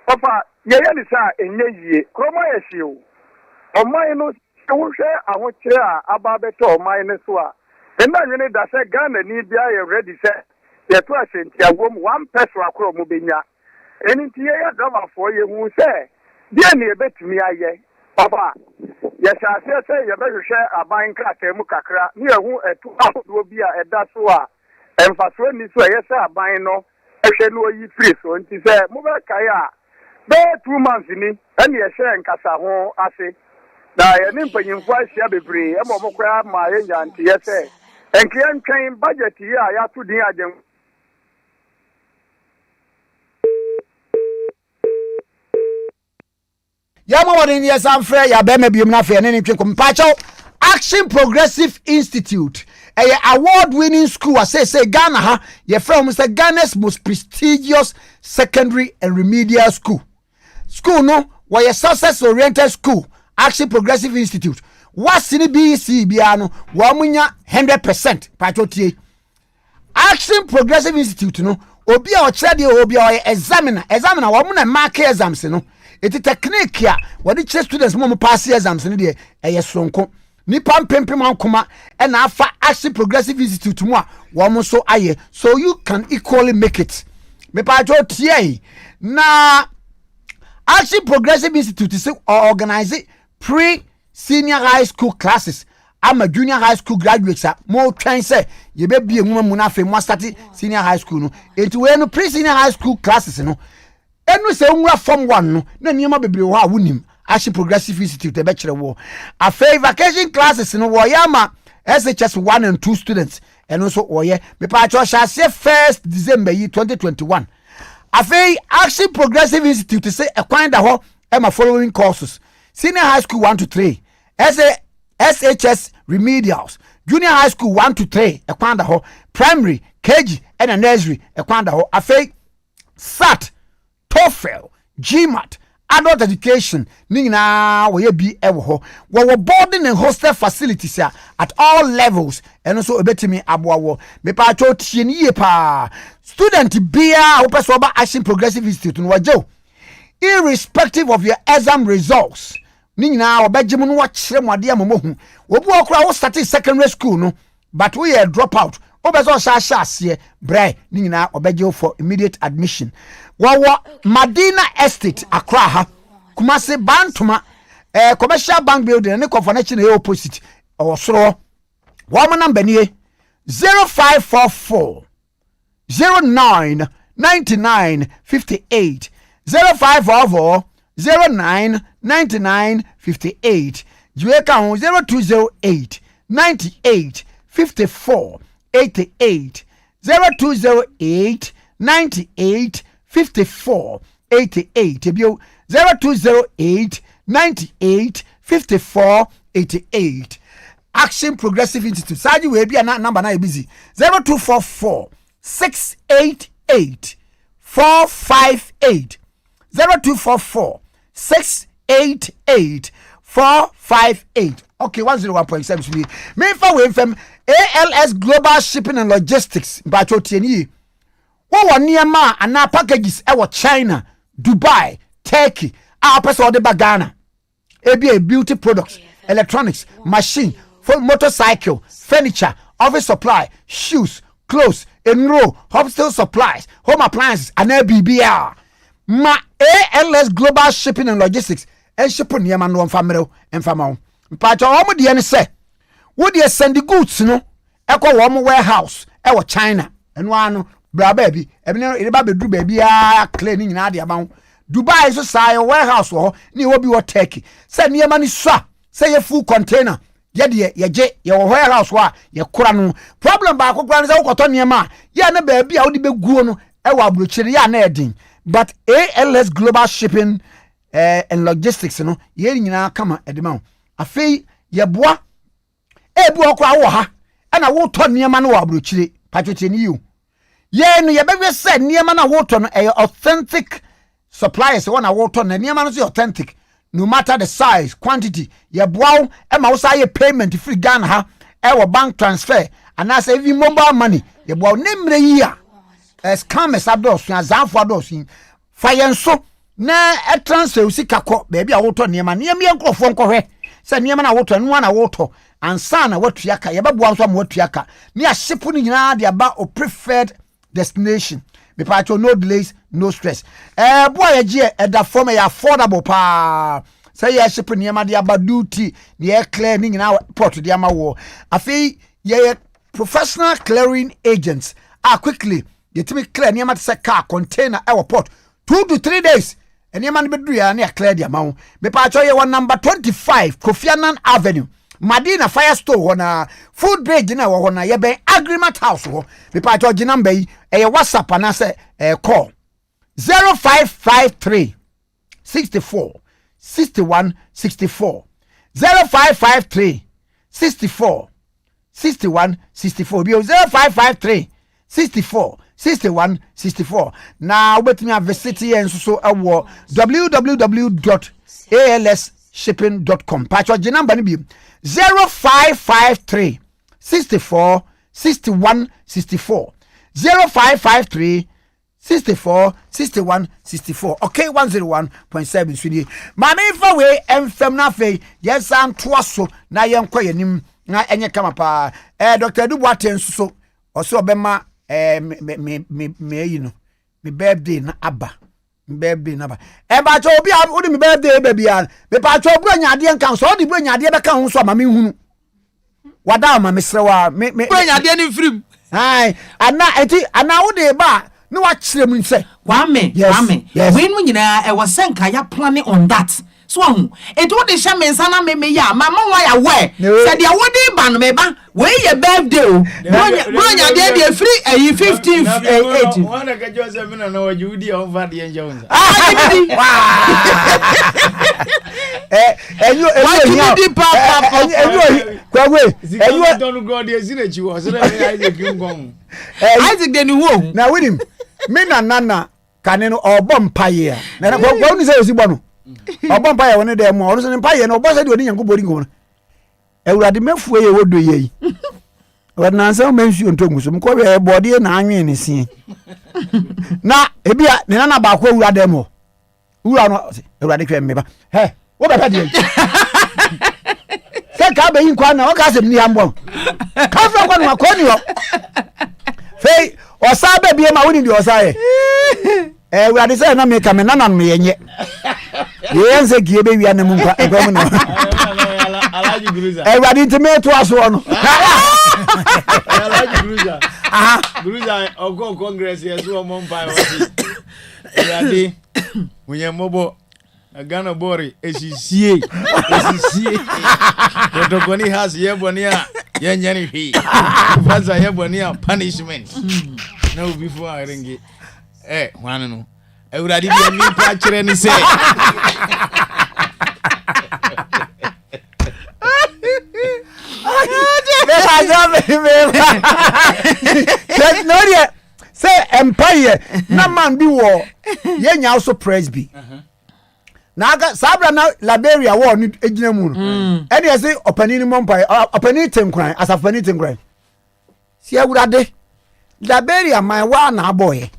ofa ye ni sa enye yie kromo ye hie o man no wohwe ahokyere a aba beto o man ne so a enda nwene da say Ghana ni bia ye ready say ye to ahyenti agwom one person akro mo benya enti ye driver for ye hu say dia ne ebetumi aye ofa ye sha say ye behwehwe aban krata mu kakra ne ehu etu ahodo bi a eda so a emfaso ni so ye say aban no ehwe no yi free so nti say mo be kai a be 2 months ni ene ye hye nkasa ho ase na ye ni mpanyimfo ahia bebre e mo mokwa ma ye nya nti ye say enkian twen budget yi a ya to din agem Yama wodin yes amfre ya be mabiem na fe ne ntwe kompacho Action Progressive Institute a award-winning school I say Ghana ha ye from say Ghana's most prestigious secondary and remedial school no where success oriented school Action Progressive Institute what's in the BC biano wamunya 100% pachotie Action Progressive Institute no obi a ochede obi a examiner wamuna mark exams no it is technique ya wadi che students mo pass exams no de sonko nipa mpempem ankoma and afa Action Progressive Institute mo a wamo so aye so you can equally make it me pa jo tie na Action Progressive Institute is organize pre-senior high school classes. I'm a junior high school graduate. More trying say you be a woman munafe more start senior high school no. It when pre-senior high school classes no. And we say we form 1 no. Na niema bebre wo ha wunim. Action Progressive Institute e be kire wo. A vacation classes no wo yama SHS 1 and 2 students. And also oye me pa cho shall say 1st December 2021. A Action Progressive Institute say e kwan da ho e ma following courses. Senior high school 1 to 3. SHS remedials, junior high school 1 to 3, ekwanda ho, primary, KG, and a nursery, ekwanda ho, afei, SAT, TOEFL, GMAT, adult education, nina we be ewo ho. We boarding and hostel facilities at all levels, and also ebetimi aboawo. Me pa cho tieni pa. Student bia opeso ba Action Progressive Institute no wajo. Irrespective of your exam results. Nina obejim no wachire mwade amomohu obu okura wo start secondary school no but we a drop out obezo sha ase bre nina obeje for immediate admission wawo Madina Estate Accra ha Kumasi Bantuma commercial bank building ne convention e opposite osoro wa mo number nie 0544 09 99 58 0544 09 99 58 Jueka 0208 98 54 88 0208 98 54 88 0208 98 54 88 Action Progressive Institute Saji we be na number na busy 0244 688 458 0244 688 458. Okay, 101.7. Me for we from ALS Global Shipping and Logistics. Bacho tieni. Wo niema ana packages e China, Dubai, Turkey. Person de Ghana. Ebi a beauty products, electronics, machine, motorcycle, furniture, office supply, shoes, clothes, enroll, hospital supplies, home appliances, and BBR. Ma ALS Global Shipping and Logistics and shipping niema no family and family. Mpacho omo de ne say wo de send goods no ekọ wo mo warehouse e wo China eno ano bra baby e ba bedru baby a clean ni nyina de aban Dubai so say warehouse wo ni wo bi wo Turkey say niema ni swa say ye full container ye de ye je ye wo warehouse wa ye kura no problem ba akokura say wo koto niema ye na baby a wo de beguo no e wo abrochire ya na edin but ALS Global Shipping and Logistics no ye nyina kama edema afei ye boa ebu okwa wo ha na wo to niema no wo abrochire patwete ni you ye no ye be say niema na wo to no authentic suppliers wona wo to na niema no so authentic no matter the size quantity ye boa e ma wo say ye payment free Ghana ha e wo bank transfer and as even mobile money ye boa nemre yi a scammers ados azanfo ados fire so na e transfer usika ko baby a wo to niema enkrofo nkohwe say niema na wo to no na wo to ansa na watuaka ye beboa nso am watuaka ni ahyepo ni nyina de aba o preferred destination me pacho no delays no stress boy ye je da form ya affordable pa say ye ahyepo niema de aba duty ye clear ni nyina port de ama wo afi ye professional clearing agents quickly ye timi clear niema to say car container e port 2 to 3 days niema no bedru ya na clear de ama wo me pacho ye one number 25 Kofi Annan Avenue Madina Fire Store na food bridge na wo na ye ben agreement house ho me pa cho number yi WhatsApp na say call 0553 64 61 64 0553 64 61 64 0553 64 61 64 na obetimi visit here nso so www.als shipping.com. Patch your number 0553 64 61 64 0553 64 61 64. Okay, 101.7 Sweden. Mama ifa we emfem na fe yes am toaso na yenko yanim na enye kama pa Dr. Duboate nso oso obema me you know me birthday na aba birthday na aba ba cho obi odi me birthday baby an me pa cho bro nyade nkan so odi bro nyade be kan ho so mama hunu wada ma me srewa me bro nyade ni frim ai ana wo de ba no wa kire mu nse Kwame we no nyina e was senka ya planning on that so it would share me sana me ya mama wa ya we said ya wodi ba no me ba we ye birthday bro nyade dey free 15th 18 wana ka jose me na wa judi on va de njaunza enyo don't go dey zine chi wo so na Isaac ngom Isaac de ni wo na with him me na nana kane no obọ mpaye na kwa ni say osibọ no obọ mpaye woni de mo onu se mpaye no obọ se de oni yanko bori ngom ewurade mefu ye wodo ye wadna nsa mensu ontongu so mko be body na anwen ne sie na ebia ne nana ba kwa ewurade mo ewura no ewurade kwe meba he wo be pade se ka be yin kwa na o ka se ni ambo ka fa kwa no akoni ho fei osabe bie ma woni di osaye ewurade se na me ka me nana no yenye yense gie be wi anam nkwa ngom no Alaji Gruza ewurade ntime to aso no Alaji Gruza Gruza ogo congress yeso mo mpa wodi ewurade munye mobo Ghana bori esisie protocol has yeboni a yenyani hwi faza yeboni a punishment na obi fu a ringi hwan no ewurade bi mi pa kire ni say say empire na man bi wo yenya also presby na aga sabra na Liberia wo ni ejina mu no ene say opani mompai opani tenkran asafani tenkran si awurade Liberia my wa na boy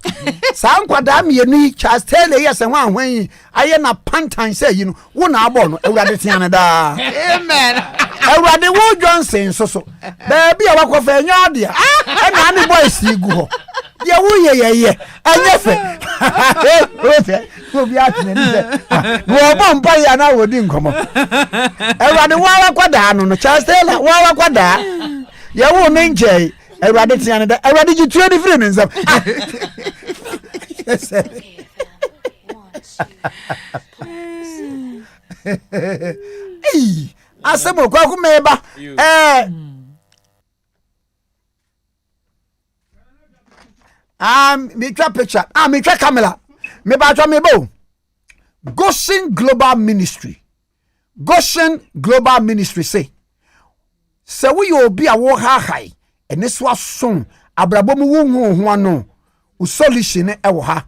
sa nkwada mienu Charles Taylor yes en wan hwan aye na pantan say you know wo na abo no awurade tiane da amen awurade wo Johnson so baby a wakofa nya ode a na ani boys igu ho ye wo ye anya fe ofe bi atene ni se wo bo mpa ya na wodi nkomo awurade wo wakwada no Charles Taylor wo wakwada ye wo ne nje awurade tiane da awurade ji tuo ni free ni nsam asemo kwa kumeba me twa picture me twa camera me ba twa me bo Goshen Global Ministry say we obi a wo ha hai ene so ason abrabom wo hu ano solution e wo ha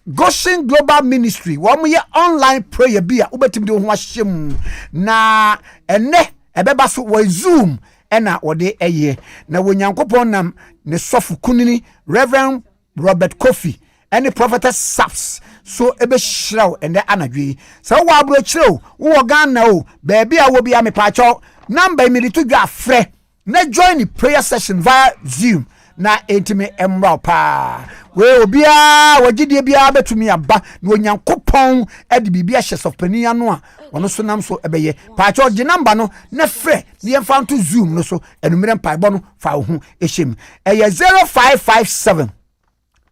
Goshen Global Ministry wo ye online prayer bia ubetim de ho ahyem na ene ebeba so wo Zoom ena wode eye na wonyankopon nam ne sofu kunini Reverend Robert Kofi ene prophetess Saps so ebe shiraw ene anadwe so wo abro chiro wo Ghana o baby a wo bia me pacho number mi to dwa frɛ na join the prayer session via Zoom na intime emra pa we obia wagidie bia betumi aba na onyankopon ade bibia hye sofani ano a wono so nam so ebeye pa cho de number no na frɛ ne yemfa to Zoom no so enumere mpaibɔ no fa wo hu ehyem eye 0557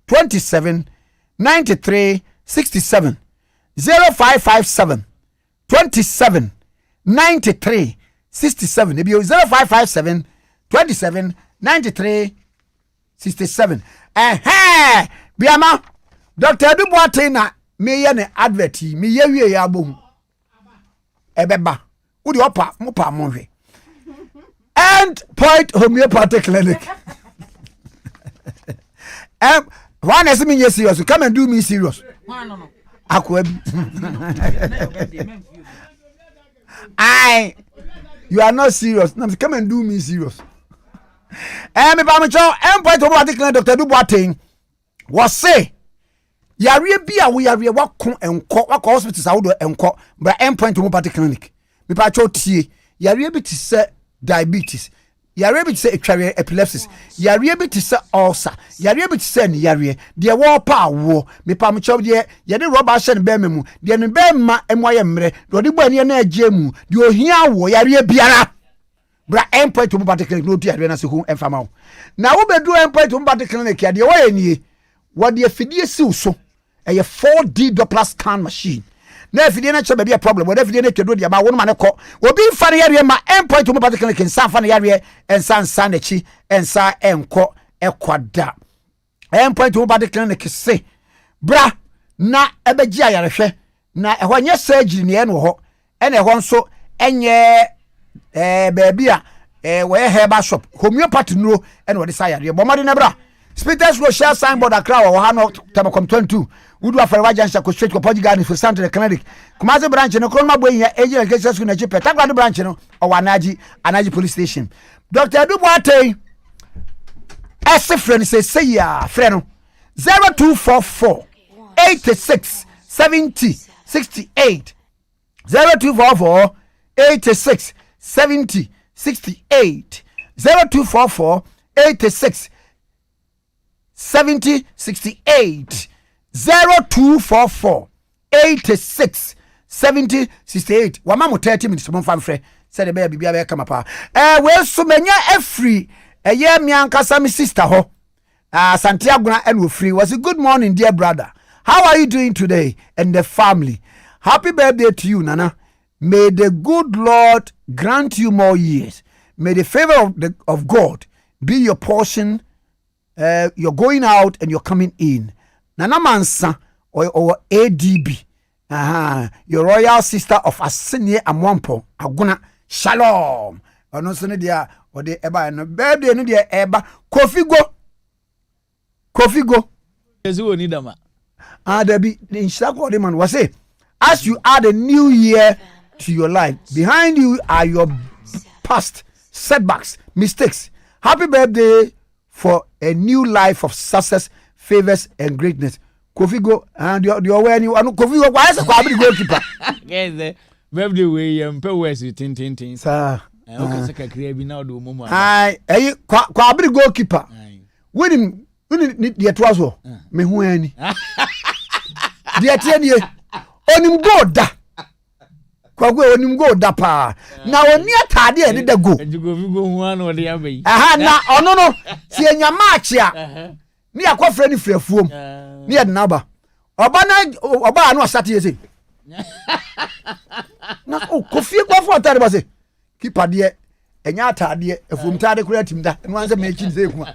27 93 67 0557 27 93 67 ebio 0557 27 93 67 biama Dr. Duboate na me ye ne advert me ye wie ya bohu ebeba wo de opa mo pa mo hwe End Point Homeopathic Clinic one is me serious come and do me serious no akwa You are not serious. Now come and do me serious. Me ba me cho employed to particular Dr. Duboateng was say yare bi a we yare wa kon enko wa hospitals a wo do enko bra endpoint homeopathic clinic me pa cho tie yare bi ti se diabetes yare bi ti se etware epilepsy yare bi ti se ulcer yare bi ti se ni yare de wo pa wo me pa me cho de ye de rubber hye ne be memu de ne be ma emwa ye mre de odi bo ani na agye mu de ohia wo yare biara bra endpoint homeopathic clinic no dia na se hu enfama wo na wo be do endpoint homeopathic clinic ya de wo ye nie what the FDA so a 4D Doppler scan machine. Now if you didn't be a problem, whatever you need to do, the about 1 man call will be funny area. My endpoint to particularly in San Funny area and San Sanechi and Sa Enco Equada. Endpoint to particularly say, bra na ebegia yarefe na ehwa nye surgery ne no ho ene ehwa nso enye baby a we herba shop homeopathy no ene we say yare bomade na bra. Speakers will share signboard a crowd or Hano Tabacom 22. Would do a for Rajan Shako Street for Portugal for Santa Canadic. Kumaze branch no Nkrumah boy here, agent cases in a chip, Tagwadi branch no or Anaji police station. Dr. Duboateng as a friend says, say ya, friend 0244 86 70 68 0244 86 70 68 0244 86 70 68 0244 86 70 68 wama mo 30 minutes mo fa frɛ sɛ de bia bia kama pa we so manya afri ye mi ankasa mi sister ho Santiago and we free was a good morning dear brother, how are you doing today and the family? Happy birthday to you, Nana. May the good Lord grant you more years. May the favor of God be your portion. You're going out and you're coming in. Nana Mansa or ADB. Your royal sister of Asenye Amwampo. Aguna Shalom. Ono sene dia or the eba no birthday no dia eba Kofi go. Ezu oni dama. There be the inshako the man was say as you add a new year to your life, behind you are your past setbacks, mistakes. Happy birthday for a new life of success, favors, and greatness. Kofi go and you're wearing you. Kofi go. Why is a Kwame goalkeeper? Yes, birthday way pe west tin. Sir, okay, say kakria bi na do momo. Kwame goalkeeper. When him the twazo me hu ani. The tie onim go da. Kwagwe onim go da pa. Na oni atade e da go. Kofi go hu an o de abai. Na ono no si enya match a. Ni akofre ni frefuom. Ni e na ba. Oba anu asate yese. Na Kofi kwafo atade ba se. Keeper de enya atade efum tade kura timda. No anse me chin se ku.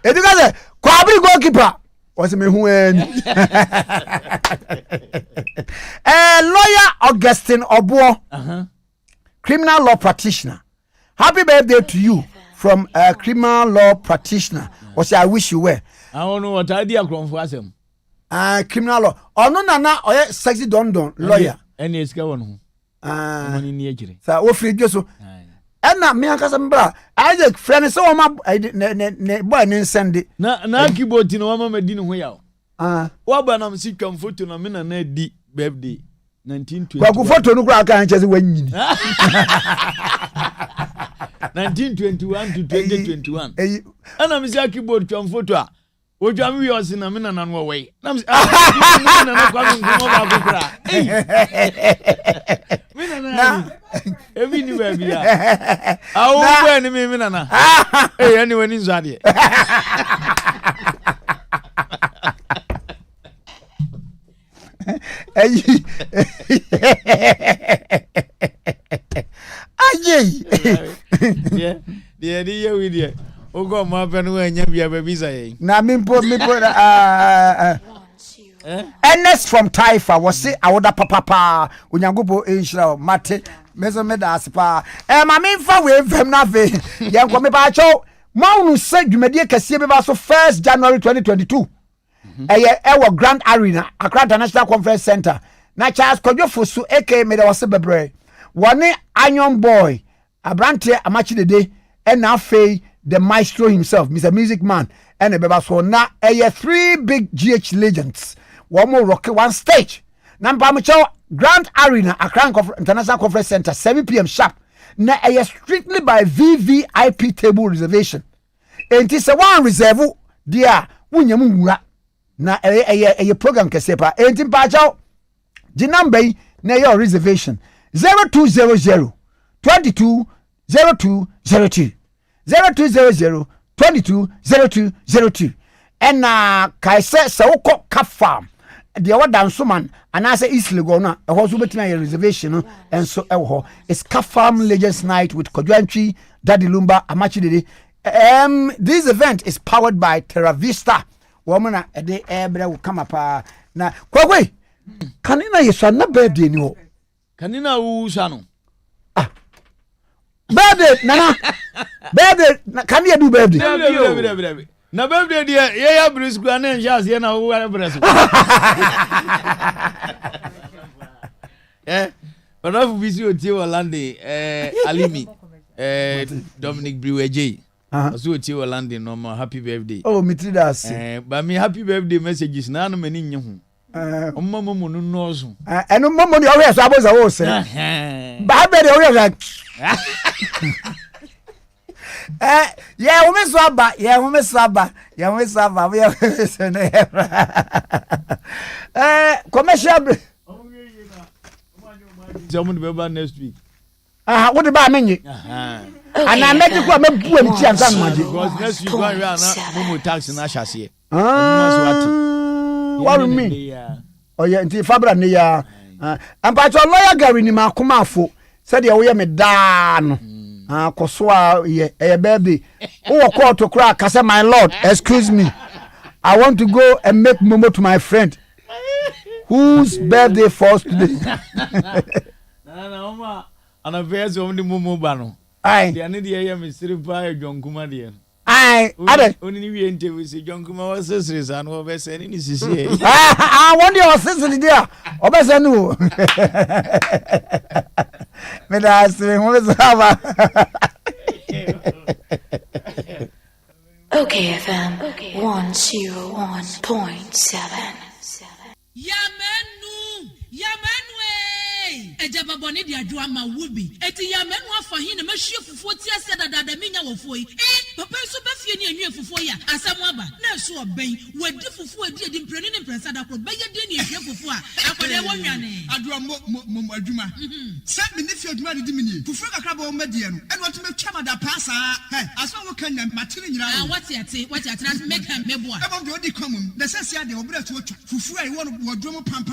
Eduka se Kwabri goalkeeper. Was me who lawyer Augustine Obo, criminal law practitioner. Happy birthday to you from a criminal law practitioner. Or say I wish you were. I don't know what idea from for them. Criminal law. Oh no na or sexy don lawyer. Any is going money near. So what free just so. And na me akasa mbra Isaac friend so ma boy ni send na keyboard no ma madi no ho yawo wa ba na msi twam photo na me na di birthday 1920 kwa ku photo no kura kan chese wanyini 1921 to 2021 ana msi keyboard twam photo a ojam wi osi na me na no we na msi na kwa ngumo ba kura me na ebi ni ba bia awu ba ni me nana anyway ni zade die we die ogo ma pe no anya bia ba bisa yin na mimpo Ernest from Taifa was say awoda papa onyangopo enhira mate meso meda aspa ma memfa we fam na fe ye nko me ba cho maunu se dwumadie kase be ba so 1st January 2022 ewo Grand Arena Accra National Conference Center na Charles Kodwofosu aka me da wose bebre One Iron Boy, Abrante Amachi the day, and now Faye, the maestro himself, Mr. Music Man, and the Beba. So now, 3 big GH legends. One more rocket, one stage. Number Grand Arena, Accra International Conference Center, 7 p.m. sharp. Now, strictly by VVIP table reservation. And it's a one reserve, dear, Wunyamura. Na a program kesepa. And in Pacho, the number na your reservation 0200 22 0202 0200 22 0202. And Kaise Sawoko Cap Farm. The other dance man and I say East Legona, a horse between a reservation and so it's Cap Farm Legends Night with Kodwanchi, Daddy Lumba, Amachi Dede. This event is powered by Terra Vista. Woman a day air will come up now. Kwame, Kanina is not birthday no. Kanina Usano. Birthday, Nana. Birthday, can you do birthday? Na birthday dia ya Bruce Gwana and Jazz ya na uwa Bruce. But of busy oti Orlando Alimi Dominic Breweje. So oti Orlando no more happy birthday. Oh, me too das. But me happy birthday messages na no mani nyehu. Omma momo no nozo. Eno momo ni always aboza wo se. Ba birthday always. Yeah, we swaba. Yeah, we swaba. Yeah, we swaba. We commercial. Someone be back next week. What about me? And I make you come and do a chance. Because next week we are not Momo tax in Ashasi. What do you mean? Oh, yeah, until Fabra near. And by your lawyer, Gary, ni makumafo said, "You are me down." Koswa ye baby. Who call to crack? I said, my lord, excuse me. I want to go and make momo to my friend. Whose birthday falls today? No, and a verse of the momo bano. Aye. The another year, Mr. Pie, John Kumadian. Aye. Only we enter with John Kuma sisters and over sending his. I want your sister there. Obesanu. Okay, FM 101.7. Ejaba boni di adwa ma wubi eti ya menu afa hin na mahwie fufuo ti ase dada menya wofo yi papa so ba fie ni anwie fufuo ya asam aba na so oben wadi fufuo edi mpreni ne mpresa da kro beye de ni ehwe fufuo a akode wonwane adwa mo adwuma se me ni fie adwuma di mini fufuo kakra ba o medie no eno to metwa mada pasa aso wo kan na matire nyira wati ate na make am meboa ebo de odi common the sense ya de obra to otwa fufuo ai wo wodwo pam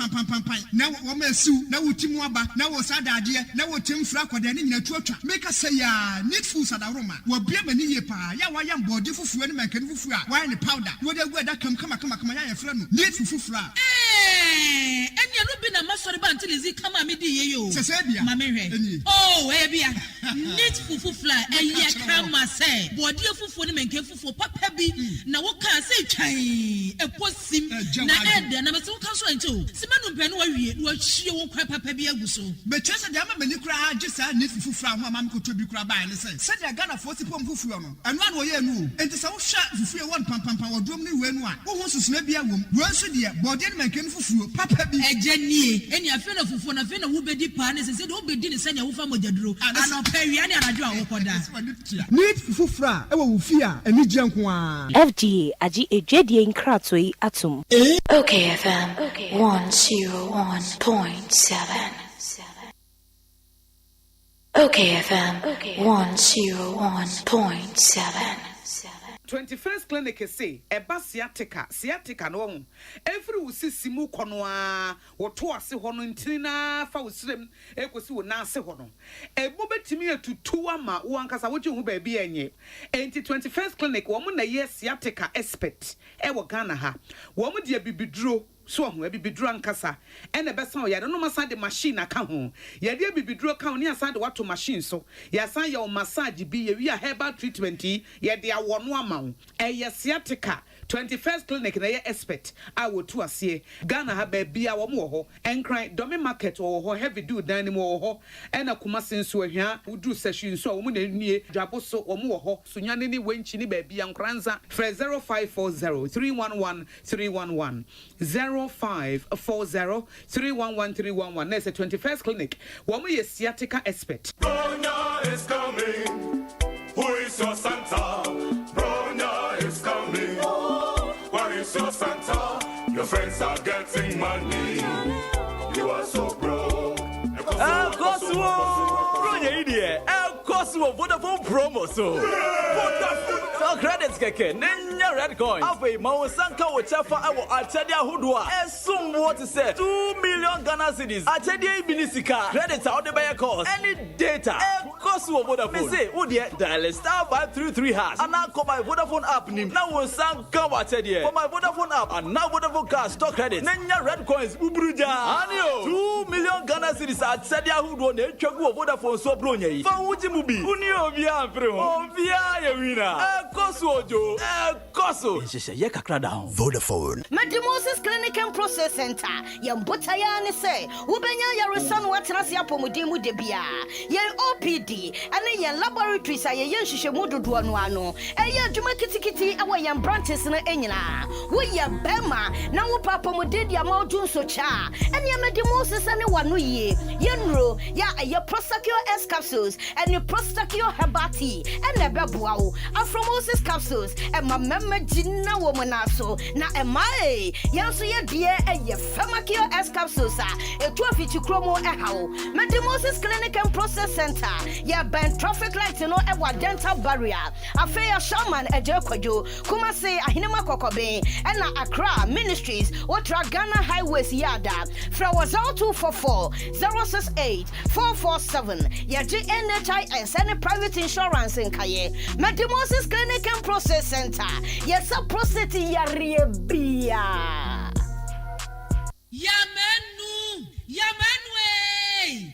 na wo ma siu na wutimu aba na wo sadade na wo temfra kwada ne nyina tuatwa make say ya needful sadaroma wo bia mani ye pa ya wa ya mbode fufuo ne mankani fufuo a wa ne powder wo de gu da kam kama ya fra no needful fufuo enya no bi na masori ba antilizi kama me di ye yo sese bia ma me hwe oh bia needful fufuo eye kama say bode fufuo ne mankani fufuo papa bi na wo ka say twan eposim na ede na me so kan so ancho simanu pe no wa wie wo hie wo kwa papa bi agu so betwese de ama mani kura agisa ne fufufura ho ama ko to bi kura ba ne se se de Ghana for si pom fufuo no eno an wo ye nu enti se wo hwa fufuo won pam wodrom ne we nu a wo ho susuna bi awom wo nso de bode ne mankan fufuo papa bi ejanie eni afi na fufuo na afi na wo bedi pa ne se de wo bedi ne se ne wo fa mojaduro ana pawia ne anajo a wo koda need fufufura e wo wo fi a eni gye nko a FGA agi ejwedie nkratoi atum Okay, FM 101.7. Okay, FM 101.7. 21st clinic say eba sciatica no every usisi mu kono a woto ase ho no ntirina fa usrem ekosi wo na ase ho no ebo betimi atutu ama wo ankasa wo hu ba bia enye enti 21st clinic wo mu na ye sciatica expert e wo Ghana ha wo mu de bibiduro so ho bibiduro ankasa ene be san o yade no masa de machine aka ho yade bibiduro ka ho ne asa de wato machine so ya san ya o massage bi ye wi a herbal treatment yade awo no ama wo sciatica 21st clinic na ye expert I will to asie Ghana ha baby a wo mo ho enkran domi market wo ho heavy do dan mo wo ho ena kumase nso ahia udu session so wo mo na nie dwaboso wo mo ho sunyane ni wenchi ni baby ankranza 0540 311 311 0540 311 311 na 21st clinic wo mo ye sciatica expert. Bronya is coming. Who is your Santa? Bronya is coming. Where is your Santa? Your friends are getting money. You are so broke. Bronya idiot. Vodafone promo so. Vodafone. So credits keke. Nenya red coin. Abe mawasanka wachafa awo achadia hudwa. Esum what to say. 2 million Ghana cedis. Achadia ibinisika. Credits out the buyer cost. Any data. Kosu Vodafone. Me say, udie dial *533# and now call my Vodafone app nim. Now wasanka wachadia. For my Vodafone app and now Vodafone cash stock credits. Nenya red coins ubruja. Anio. 2 million Ghana cedis achadia hudwa ne chegu Vodafone so bronya yi. Fa uji mubi. Uni obia freo. Obia ye wina. Kosu ojo. Kosu. Nsheshe ye kakra down. Vodafone. Moses Clinic and Process Center. Yambota ya ne se. Ubenya ya resan watrasi apomodimu debia. Ye OPD. Ane ye laboratories a ye yenhihye mudodo no ano. Eye adwuma kitikiti awa ye branches na enyina. Wo ye bema na wo papa modedi amawdun so cha. Ene Moses ane wano ye. Ye nro ya ye Prostacure S capsules and Prostacure Herbati and nebeboa wo. Moses capsules e mamma jinna wo monaso na emae yanso ye die eye Famacure S capsules a etu afichi kromo ehawo. Moses Clinic and Process Center ya ben traffic light no e wa dental barrier afeya shaman eje kwajo kuma say ahinema kokobe na Accra Ministries Otra Ghana Highways yada Flower 0244 068 447 ya GNHIS and private insurance in Kaye. Moses Clinic and Process Center yes a prostate ya riebia Yamenwe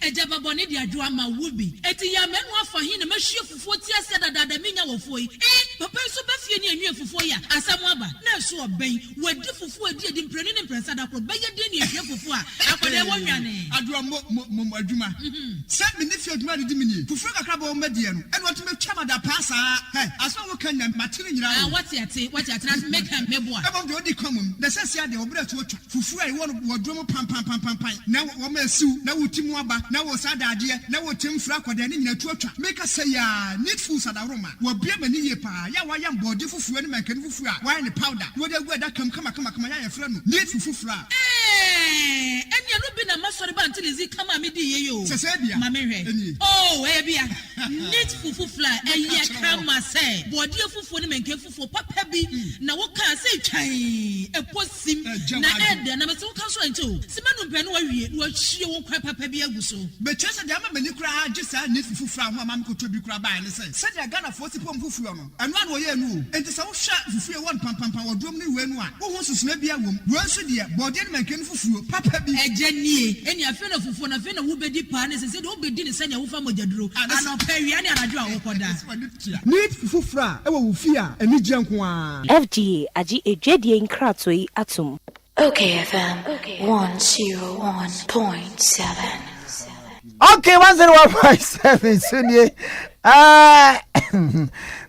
Ejaba boni di adwa ma wubi eti yamenu afa hin na mahwie fufuo ti ase dada minya wofo yi papa so ba fie ni anwie fufuo ya asamu aba na so oben wadi fufuo adi mprenu ne mpresa da kro beye de ni ahwie fufuo a akode wo nwane adwa mo adwuma se me ne fie adwuma de mini fufuo kakra ba o medie no ene wato metwa mada pasa aso wo kan na matire nyira wati ate na make am meboa ebo de odi komum na sese ade obra to otwa fufuo ai wo wodwo pam na wo ma siu na wotimu aba na wo sadade na wo temfra akoda ne nyina tuatwa make say ya needful sadaroma wo bia mani ye pa ya wa ya mbode fufuo ne mankani fufuo a wa ne powder wo de gu ada kama ya yefra no needful fufuo a enya no bi na masori ba ntilizi kama me di ye yo sese bia mama hwe bia needful fufuo a eye kama say bode fufuo ne mankani fufuo papa bi na wo ka say twan eposim na ede na me so ka so ancho simanu mpɛ no wa wie wo hwie wo kwa papa bi aguso be chese de ama mani kura agisa ne fufufura ho ama mko tobi kura ba ne se de Ghana fo si pom fufuro no eno an wo ye nu enti se wo hwa fufue won pam wo dom ne we nu a wo ho susuna bia wom wo nso de bode ne manken fufuro papa bi eje nie eni afi na fufuo na afi na wo bedi pa ne se de wo bedi ne se ne wo fa mogyaduro ana pawia ne anadwo a wo koda need fufufura e wo wo fi a eni gye nko a FDA agi ejwedie nkrato yi atum. Okay, FM 101.7. Okay, 101.7 Sunday.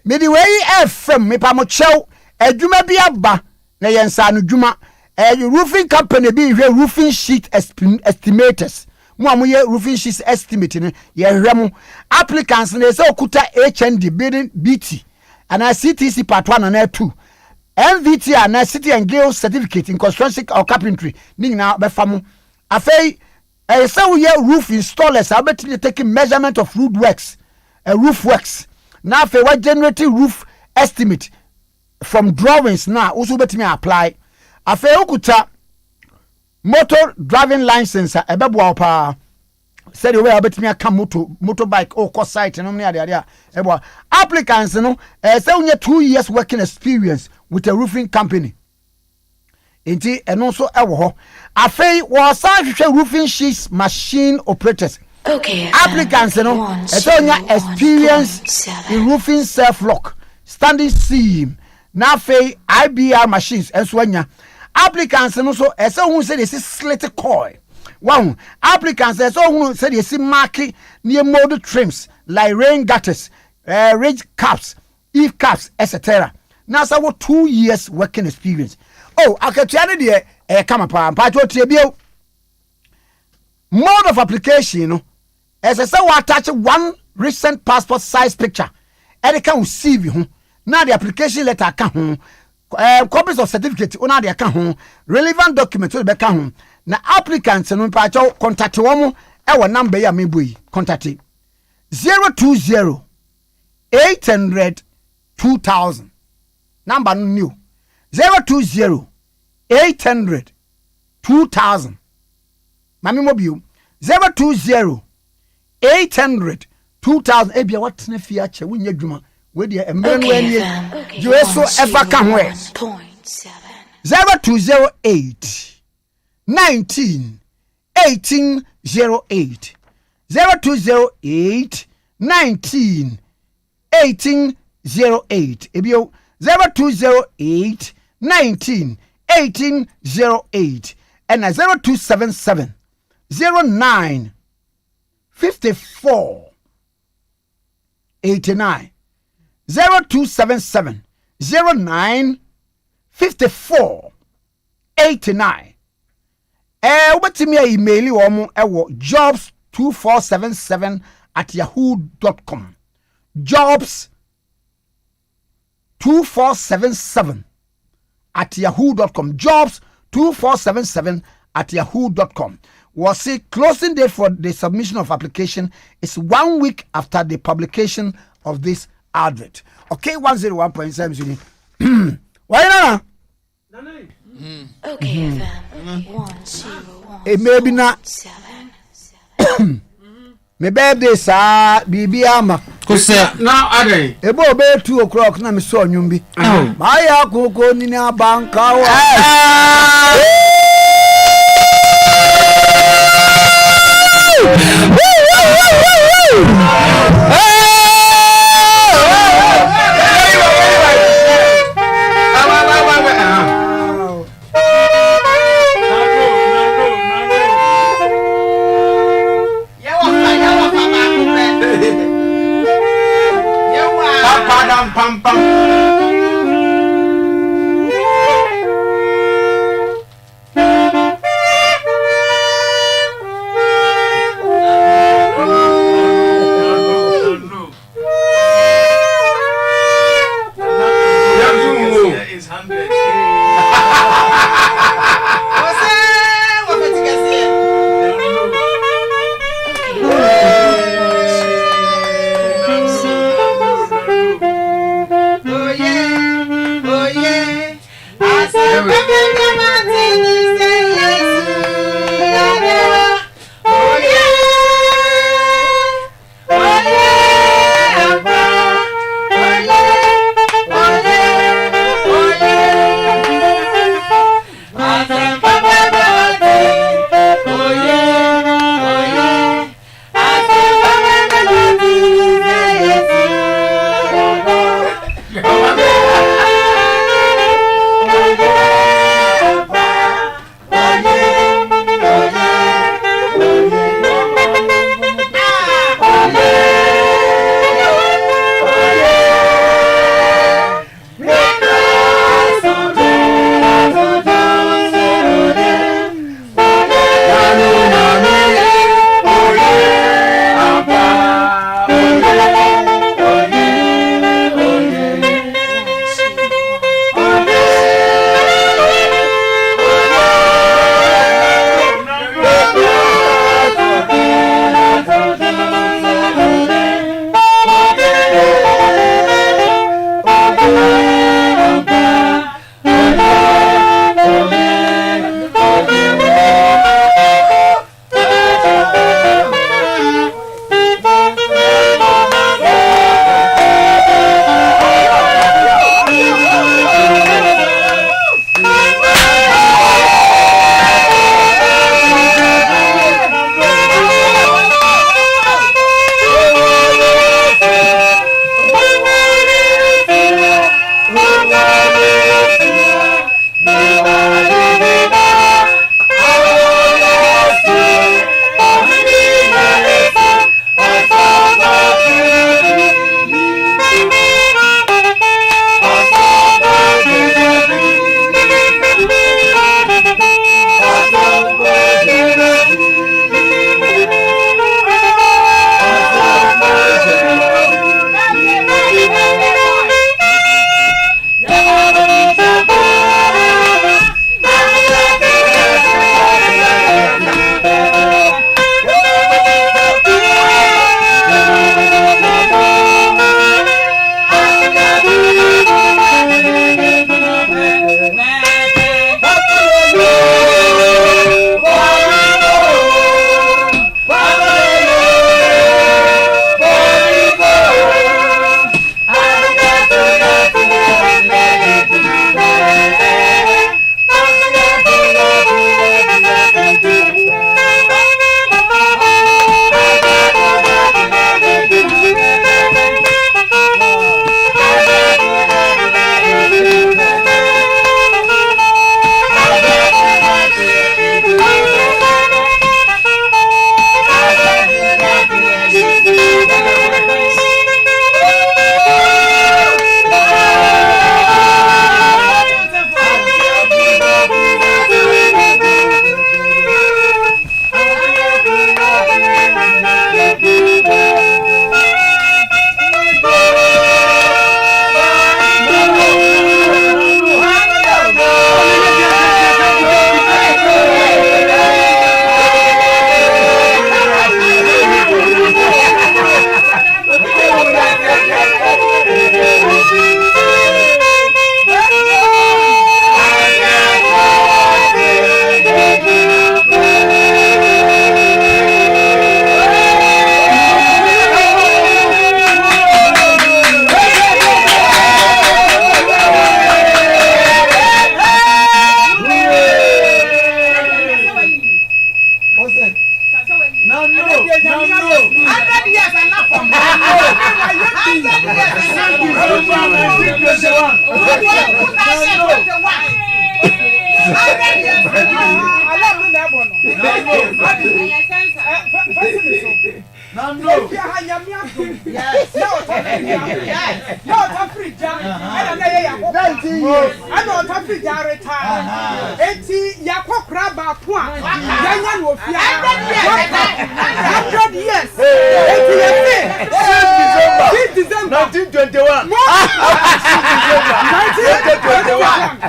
Midway FM me pa mo chew adwuma bi aba na yensa no dwuma roofing company bi hwe roofing sheet estimators mo amoye roofing sheet estimate ne ye hwem applicants na se okuta HND building BT and CTC part 1 and 2 MVT and City and Guild certificate in construction or carpentry ni na be famo afei say we roof installers are better taking measurement of roof works now afei we generating roof estimate from drawings now also better me apply afei okuta motor driving license ebebo pa said we are better me come motorbike or course site no me ade ebo applicants no say we 2 years working experience with a roofing company. Inti and also ewo ho. Afei was hwehwe roofing sheets machine operators. Okay. Applicants no experience in roofing self lock, standing seam, na afei IBR machines enso anya applicants no so ese hu say they slit coil wow applicants ese hu say they marking near mold trims like rain gutters ridge caps eave caps etc now so 2 years working experience oh akatuane de come pa to tie bio mode of application no as I say we attach one recent passport size picture and it can receive you now the application letter can copies of certificate una de ka ho relevant documents we be ka ho na applicants no pa cho contact wo e wo number ya mebuyi contact 020 800 2000 number new 020 800 2000 mami mobiu 020 800 2000 ebia what na fi ache wonya dwuma we de emre no ani jesu ever kan we 0208 19 1808 0208 19 1808 ebio 0208 19 1808 and 0277 09 54 89 0277 09 54 89 whatimi email wo ewo jobs2477@yahoo.com jobs2477@yahoo.com jobs2477@yahoo.com was it closing date for the submission of application is 1 week after the publication of this advert. Okay, 101.7. Why not? Okay, FM 101. It may be not. Me birthday sa bibi ama. Kose now ade. Ebo be 2 o'clock na me so nyumbi. Maya koko ni na banka wa. Pam pam. No. Yes. No, free jar. I don't know. 19 years. I know free jar retire. 80 Yako Kraba Point. Yanyan will fear 100 years. 80 December 1921. 1921.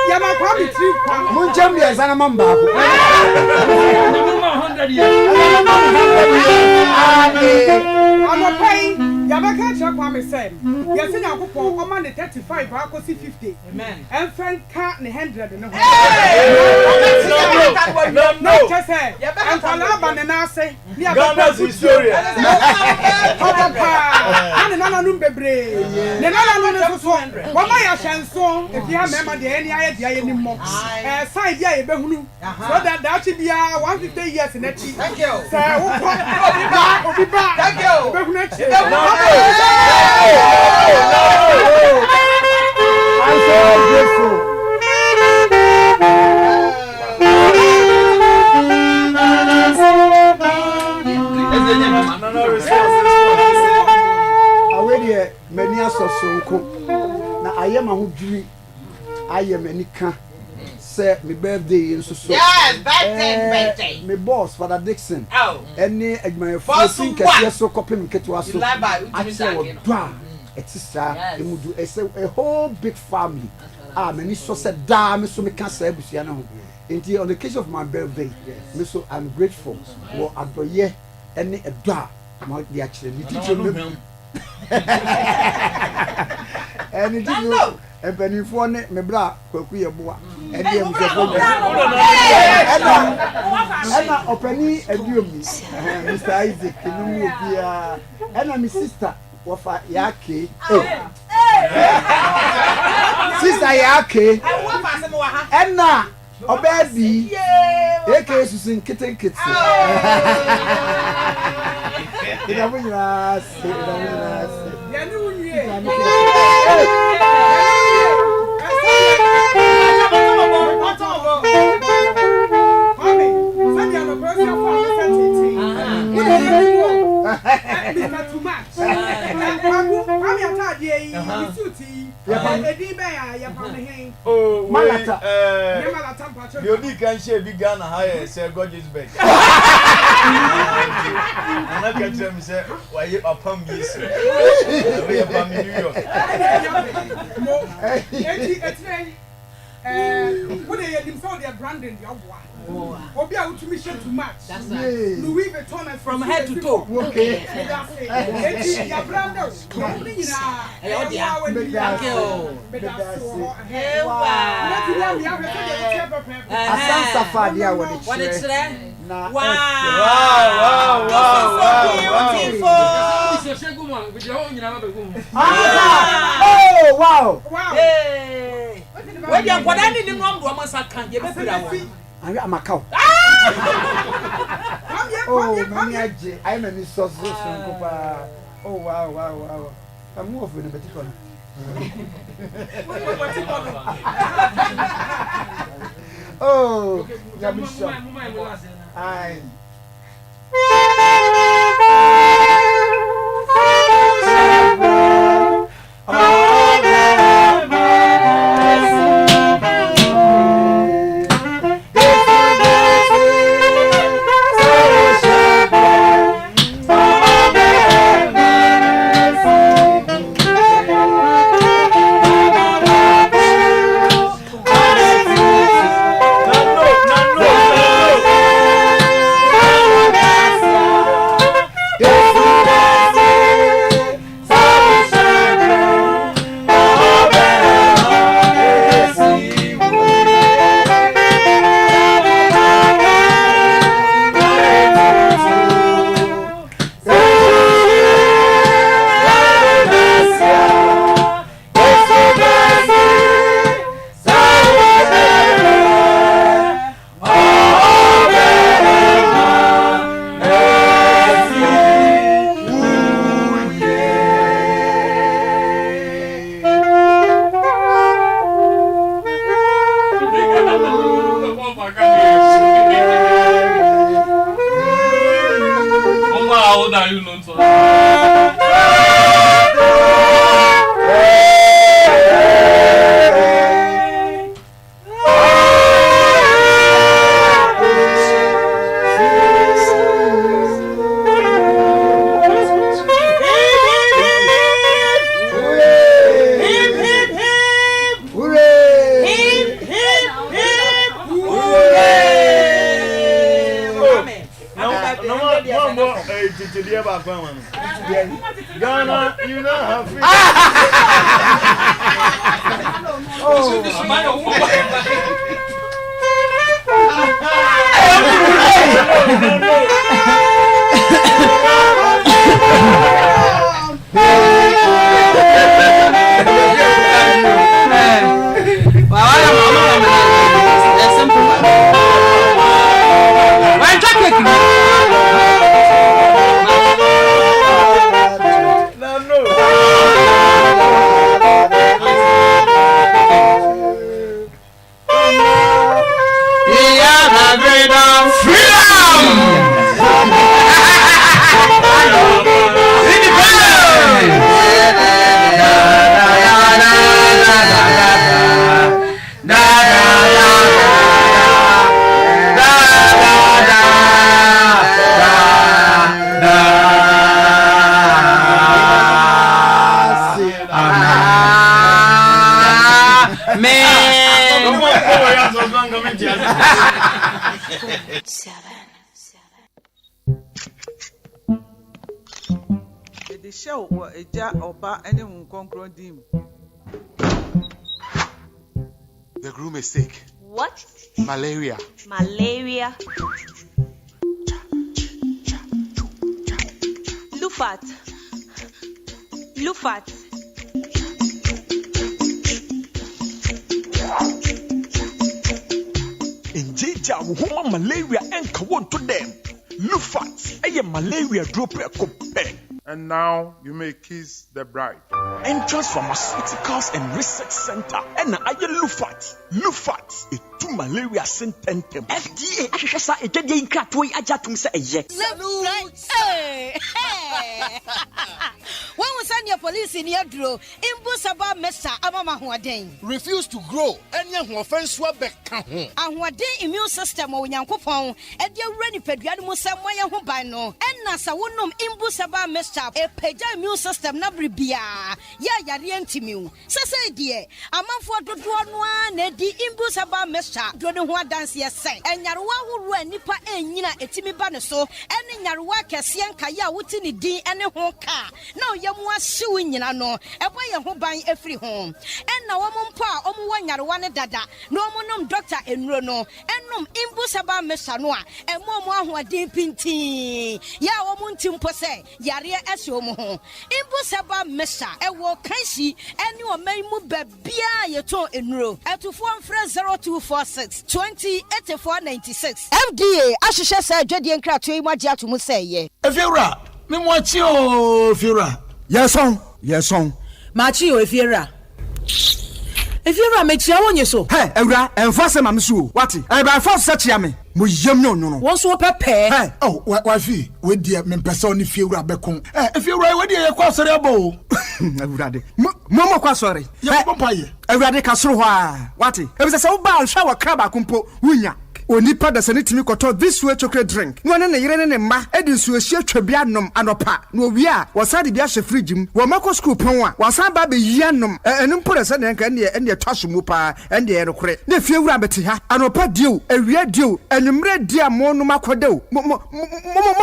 Yama Kwame tree. Muncham yes, and a mamba. 100 years. I'm a paying Yamaka Kwame said. Yes, in our coupon, command 35, I could see 50. Amen. And friend can't 100. No, just say, and Palaban and I say, Ghana's historia. And another number brave. The other 200. What my chanson, if you have member the any idea anymore. Side, yeah, Behunu. So that should be 150 years in that. Thank you. Sir, I'll be back. Thank you. I'm so grateful. Already, many are so now I am a who dream. I am any can. Say my birthday in so. Yes, birthday. My boss, Father Dixon. Oh. Any my boss think yes so copy me get was so. I say it is a whole big family. Many so said damn so me can say busia na ho. Inti on the case of my birthday, me so I'm grateful. Wo adoye any edwa ma dey actually me teacher me. And it is and penifo ne me bra kwaku ye boa e dey am so ena opani adiomi Mr. Isaac enu obia ena my sister wofa yake sister yake ena obedi eke susin kitenkete ina bunyira se ya ni unye You can share big gun higher, say God is back. And I can tell me, say, why you are from this? We are from New York. What they had himself, they are branding the one. Obia out to mission too much. That's right. Louis Vuitton from head to toe. Okay. That's it. Your branders. Wow. When you are going in the wrong woman, I can't get it. I'm a cow. Oh, I'm a Miss Sauce. Oh, wow. I'm moving a bit. Oh, I. the about Ghana, you know how free. The show was a jar or bar anyone conquer dim. The groom is sick. What? Malaria. Malaria. Lufat. Lufat. In Jija, woman malaria and kawan to them. Lufat, a malaria drop a cup. And now you may kiss the bride. Entrance Pharmaceuticals and Research Center. And I Lufat. Lufat, a two malaria sententem. FDA, I should say, a day in Kratway, I just say a yes. Hey, when we send your police in your draw, in Busaba Mesa, Amama Huadane. Refuse to grow, and young offense Swabek. And what day immune system or Yankopon, and your ready pediatric somewhere who by no, and Nasa wonum in Busaba Mesa, a peja immune system nabri bia, ya rientimu. Sasa dear, a month for the one, Eddie in Busaba Mesa, doing what dance yes say, and Yarwa who run Nipa and Yina etimi banaso, and in Yarwa Cassian Kaya within D and a home car. No, you want suing, you know, a way who buy every home. And now one pa, one Yarwana dada, no monum doctor in Rono, and num imbusaba mesanoa, and more who are deep in tea. Ya woman timpose, Yaria Esomo, imbusaba mesa, and walk Kaisi, and you may move bia your toe in row, and to form friends 0246 208496. FDA, Ashisha said, Jedi and Kratway, Madia to Musay. If you're right, me watch you, if you're right. Yes, on. Machio, if you're right. If you're a make your own, so. Hey, Eura, and first, I'm so. What? I buy first such yammy. No. What's what prepare? Hey, oh, what wifey? With the men person if you're a becon. If you're right, what do you cross a bow? Mama, quite sorry. Yeah, Papaya. I read a castle. What? It was a so bad shower crab, I compo, Winya. Onipa da sane timi koto this way chocolate drink no na yire ne ma edin so ehia twabianom anopa no wi a wasade bia hye fridge mu wo mako school pon a wasan ba be yianom enu mpore se ne nka ne twaso mu pa ende erekore na fie wura beti ha anopa dio awia dio enumre dia mo no makodew mo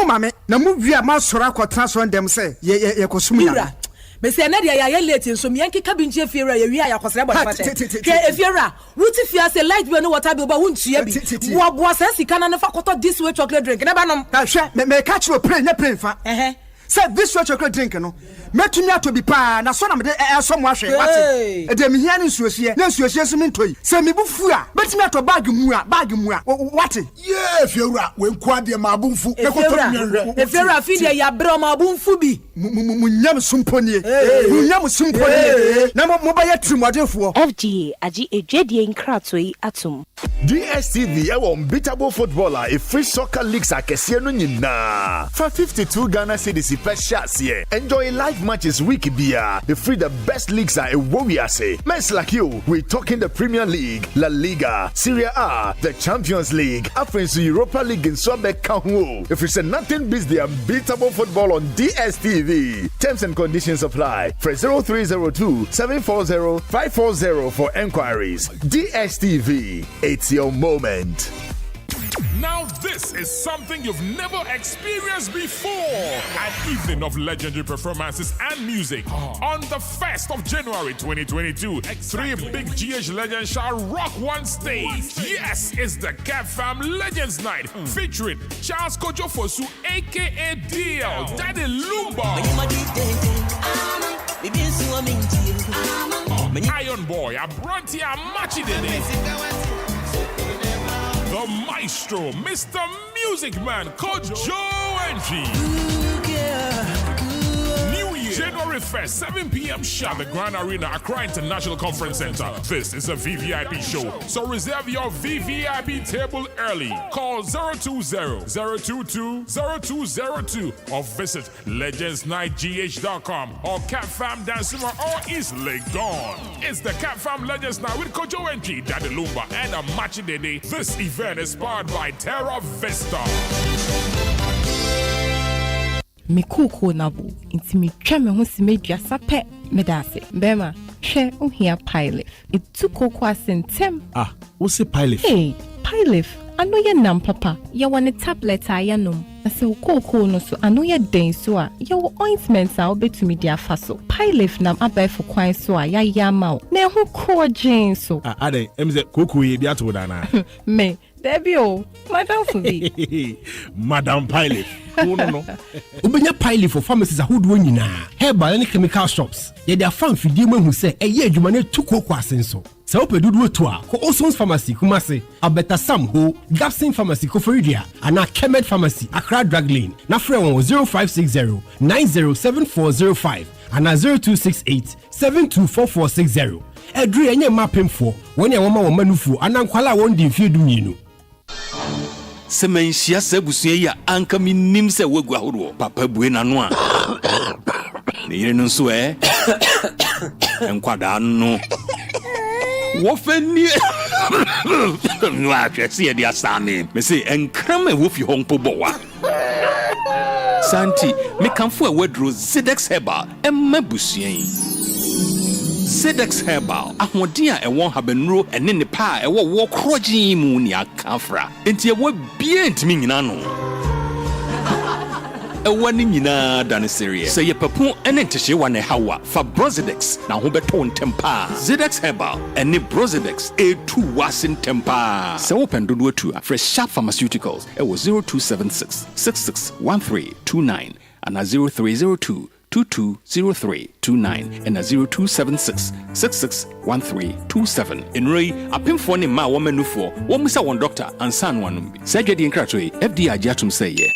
mame na mu wi a ma sora kwotena so ndem se ye kosum ya Messi na dia ya late nso me yanke kabinje fiera ya wi ya kwosere bo fata ke efiera wuti fia say light bill no water bill ba wuntua bi boa say sika na fa koto this way chocolate drink na ba nom hwe me catch you play nya play fa say this way chocolate drink no metumi ato bi pa na so na me so mo ahwe wate e de me hia ne nsuosie na nsuosie so me ntoi say me bufu a betumi ato bag mu a wate yeah fiera we nkwa de ma abunfu e koto nyanhwe efiera fi de ya bro ma abunfu bi munyam sumponie munyam sumponie na mo ba ya trimodefo FGA agi ejwedie nkratoi atom DSTV a unbeatable footballer a free soccer leagues akese no nyina for 52 Ghana cedis per share enjoy live matches week bia the free the best leagues are a warriors men like you we talking the Premier League, La Liga, Serie A, the Champions League, African Europa League in Swabek Kanwo. If you say nothing beats the unbeatable football on DSTV. Terms and conditions apply. For 0302 740 540 for enquiries. DSTV, it's your moment. Now this This is something you've never experienced before. An evening of legendary performances and music. On the 1st of January 2022, 3 big GH legends shall rock one stage. Yes, it's the Cap Fam Legends Night featuring Charles Kojofosu, aka DL, Daddy Lumba, Iron Boy, Abronti Amachidene, the Maestro, Mr. Music Man, Coach Joe New Year, January 1st, 7 p.m. sharp, the Grand Arena, Accra International Conference Center. This is a VVIP show, so reserve your VVIP table early. Call 020-022-0202 or visit legendsnightgh.com or CapFam Dancima or easily gone. It's the CapFam Legends Night with Coach ONG, Daddy Lumba, and a Machi Dede. This event is powered by Terra Vista. Me kuku nabu inti me twa me ho si medua sape medase bema hwe ohia pilif itu koko asentem wo se pilif pilif ano ye nam papa ye wone tablet ayanom ase koko no so ano ye den so a ye wo ointment a obetumi dia fa so pilif nam abefo kwan so a ya yama na ho ko gen so ade emze koko ye bia to dana me Debio, Madam Fubi. Madam Pilot. No. Ubenya Pilot for pharmacies who do nyina. Herbal and chemical shops. Ye dia fan fidie mu hu se eye adwuma ne tu kokwa asenso. Se opedudu to a ko Osons Pharmacy Kumase, Abeta Sam Ho, Gapsin Pharmacy Koforidia, ana Kemed Pharmacy Accra Drug Lane. Na frɛ won 0560 907405 ana 0268 724460. Edru enye mapemfo. Woni e woma wo manufu anankwala won di mfie dumienu. Semenshia sebusua ya anka minim se wegu ahoro papa bue nano a ne yire no so enkwada no wo fani no ahwese ye dia same me say Nkrumah wo fi honpo bowa santi me kanfo a wedro Zedex Herbal emma busua Zedex Herbal ahoden a ewon habanuro ene ne pa a ewo wo krogin mu ni akafra enti ewo bie ntimi nyina no ewo ni nyina dan serious say yepapu ene ntehye wa ne hawa fa Brozedex na ho beto ntempa Zedex Herbal ene Brozedex e2 wasin tempa se wo pendodo atu a fresh sharp pharmaceuticals ewo 0276 661329 and 0302 220329 and 0276 661327. In Ray, a pimphone in my woman for one Mr. One Doctor and San One. Surgery in Kratway, FDI Jatum say, yeah.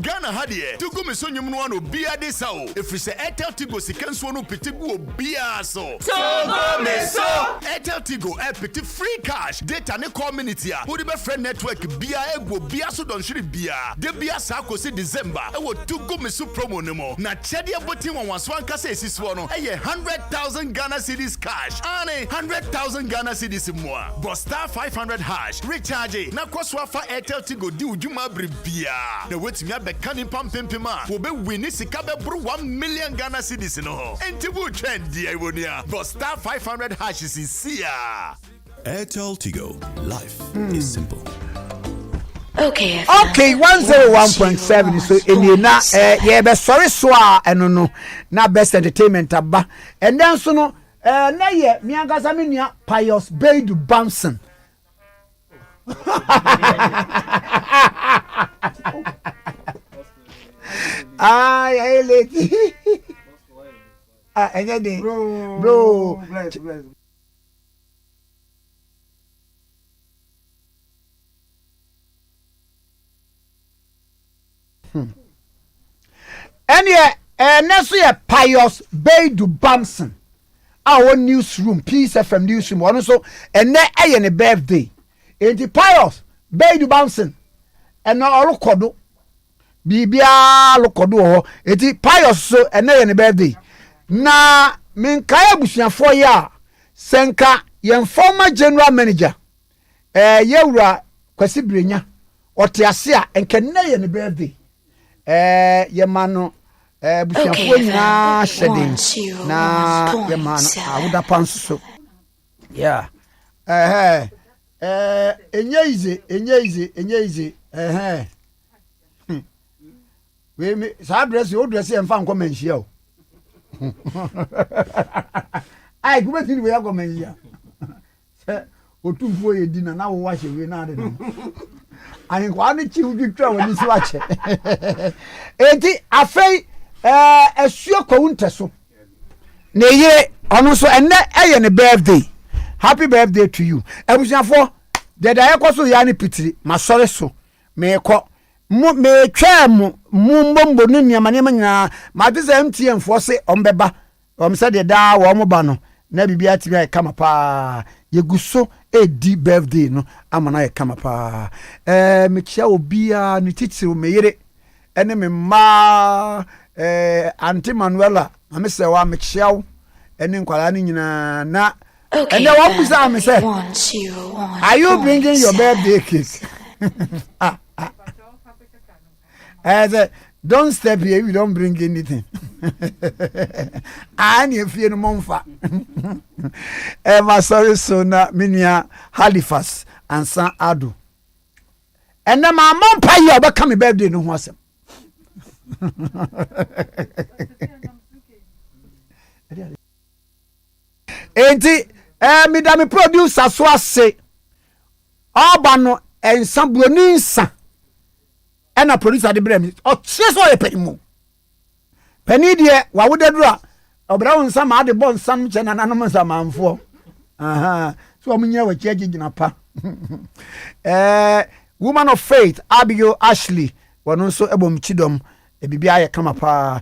Ghana hadie to go me so nyum no ano bia de sao efri se Airtel Tigo sikanso no pitigu obia so go me so Airtel Tigo piti free cash data ne community a wo de be friend network bia ego bia so don hwere bia de bia sa kosi December e wo to go me so promo ne mo na chede boti won waso anka se esiswo no e 100,000 Ghana cedis cash ane 100,000 Ghana cedis mo but star 500 hash recharge na kwaswa fa Airtel Tigo di udwuma bre bia na wetimi abekani pampempema wo be win sika be bro 1 million Ghana cedis no enti bu trend dia iwonia but star 500 hash is here. Airtel Tigo, life is simple. Okay, 101.7 so eni na ye be sorry so a eno no na best entertainment aba and then so no na ye mi agasa me nua Pius Beidu Bamson. Ay lady. Anything bro. And next year Pius Beidu Bamson. Our newsroom, Peace FM newsroom, one also, and then a birthday. In the Pius Beidu Bamson, and now all kodo. Bibia lokodo. Eti Pius so and then a birthday. Na min kaya bushia 4 year. Senka yen former general manager. Yewra Kwesi Brenya. Otiasia and kenna yen birthday. Yemano. Bushafo nyina shedding na yemano awuda panso yeah enye easy we me sa dress you dress e mfa nko manhia o ai ku betini we yago manhia se otumfo ye di na wo wa hye we na ade no ai ko ani chi udwitwa woni si wa che enti afei esuo ko nteso na yire ono so enne eye ne birthday. Happy birthday to you. Ebusiafo deda yekoso ya ni pitiri masore so me ko me twa mu mbombo ni niamane nyina ma de se MTN fo se ombeba omse de da wo mo ba no na bibia ti bi kama pa yeguso edi birthday no amana ye kama pa me kia obia ni titiri me yire ene me ma Auntie Manuela ame se wa me kia wo ene nkwala ni nyina na. Okay, and then what was I say? Are you bringing your birthday cake? I said, don't step here if you don't bring anything. I need fear no monfa. Ever sorry so na minia Halifax and San Adu. And then my mom pay you about coming birthday no was. Ain't it? Me da me producer so ase oba no ensambuo ni nsa na producer de brem o cheso ye penimu pani de wa wodadura obra won nsa ma de bon nsa no che na nanom nsa manfo so omunya wa chiagina pa woman of faith Abigail Ashley wono so ebom chidom bibia ye kama pa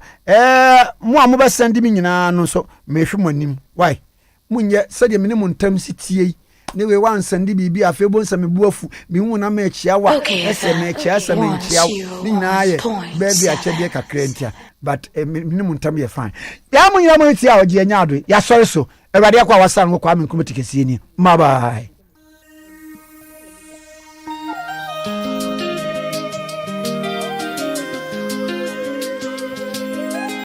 mo amoba send mi nyina no so mehwe monim why munye sede mene montam sitie ne we wan sande bibi afebo nsame buafu mi hu na ma chia wa ese me chia ese me chia ni na ye baby a chede kakra ntia but mene montam ye fine ya munya mo tia oje anya ado ya sori so ewade akwa wasan ko Kwame Nkrumah Tikese ni bye bye.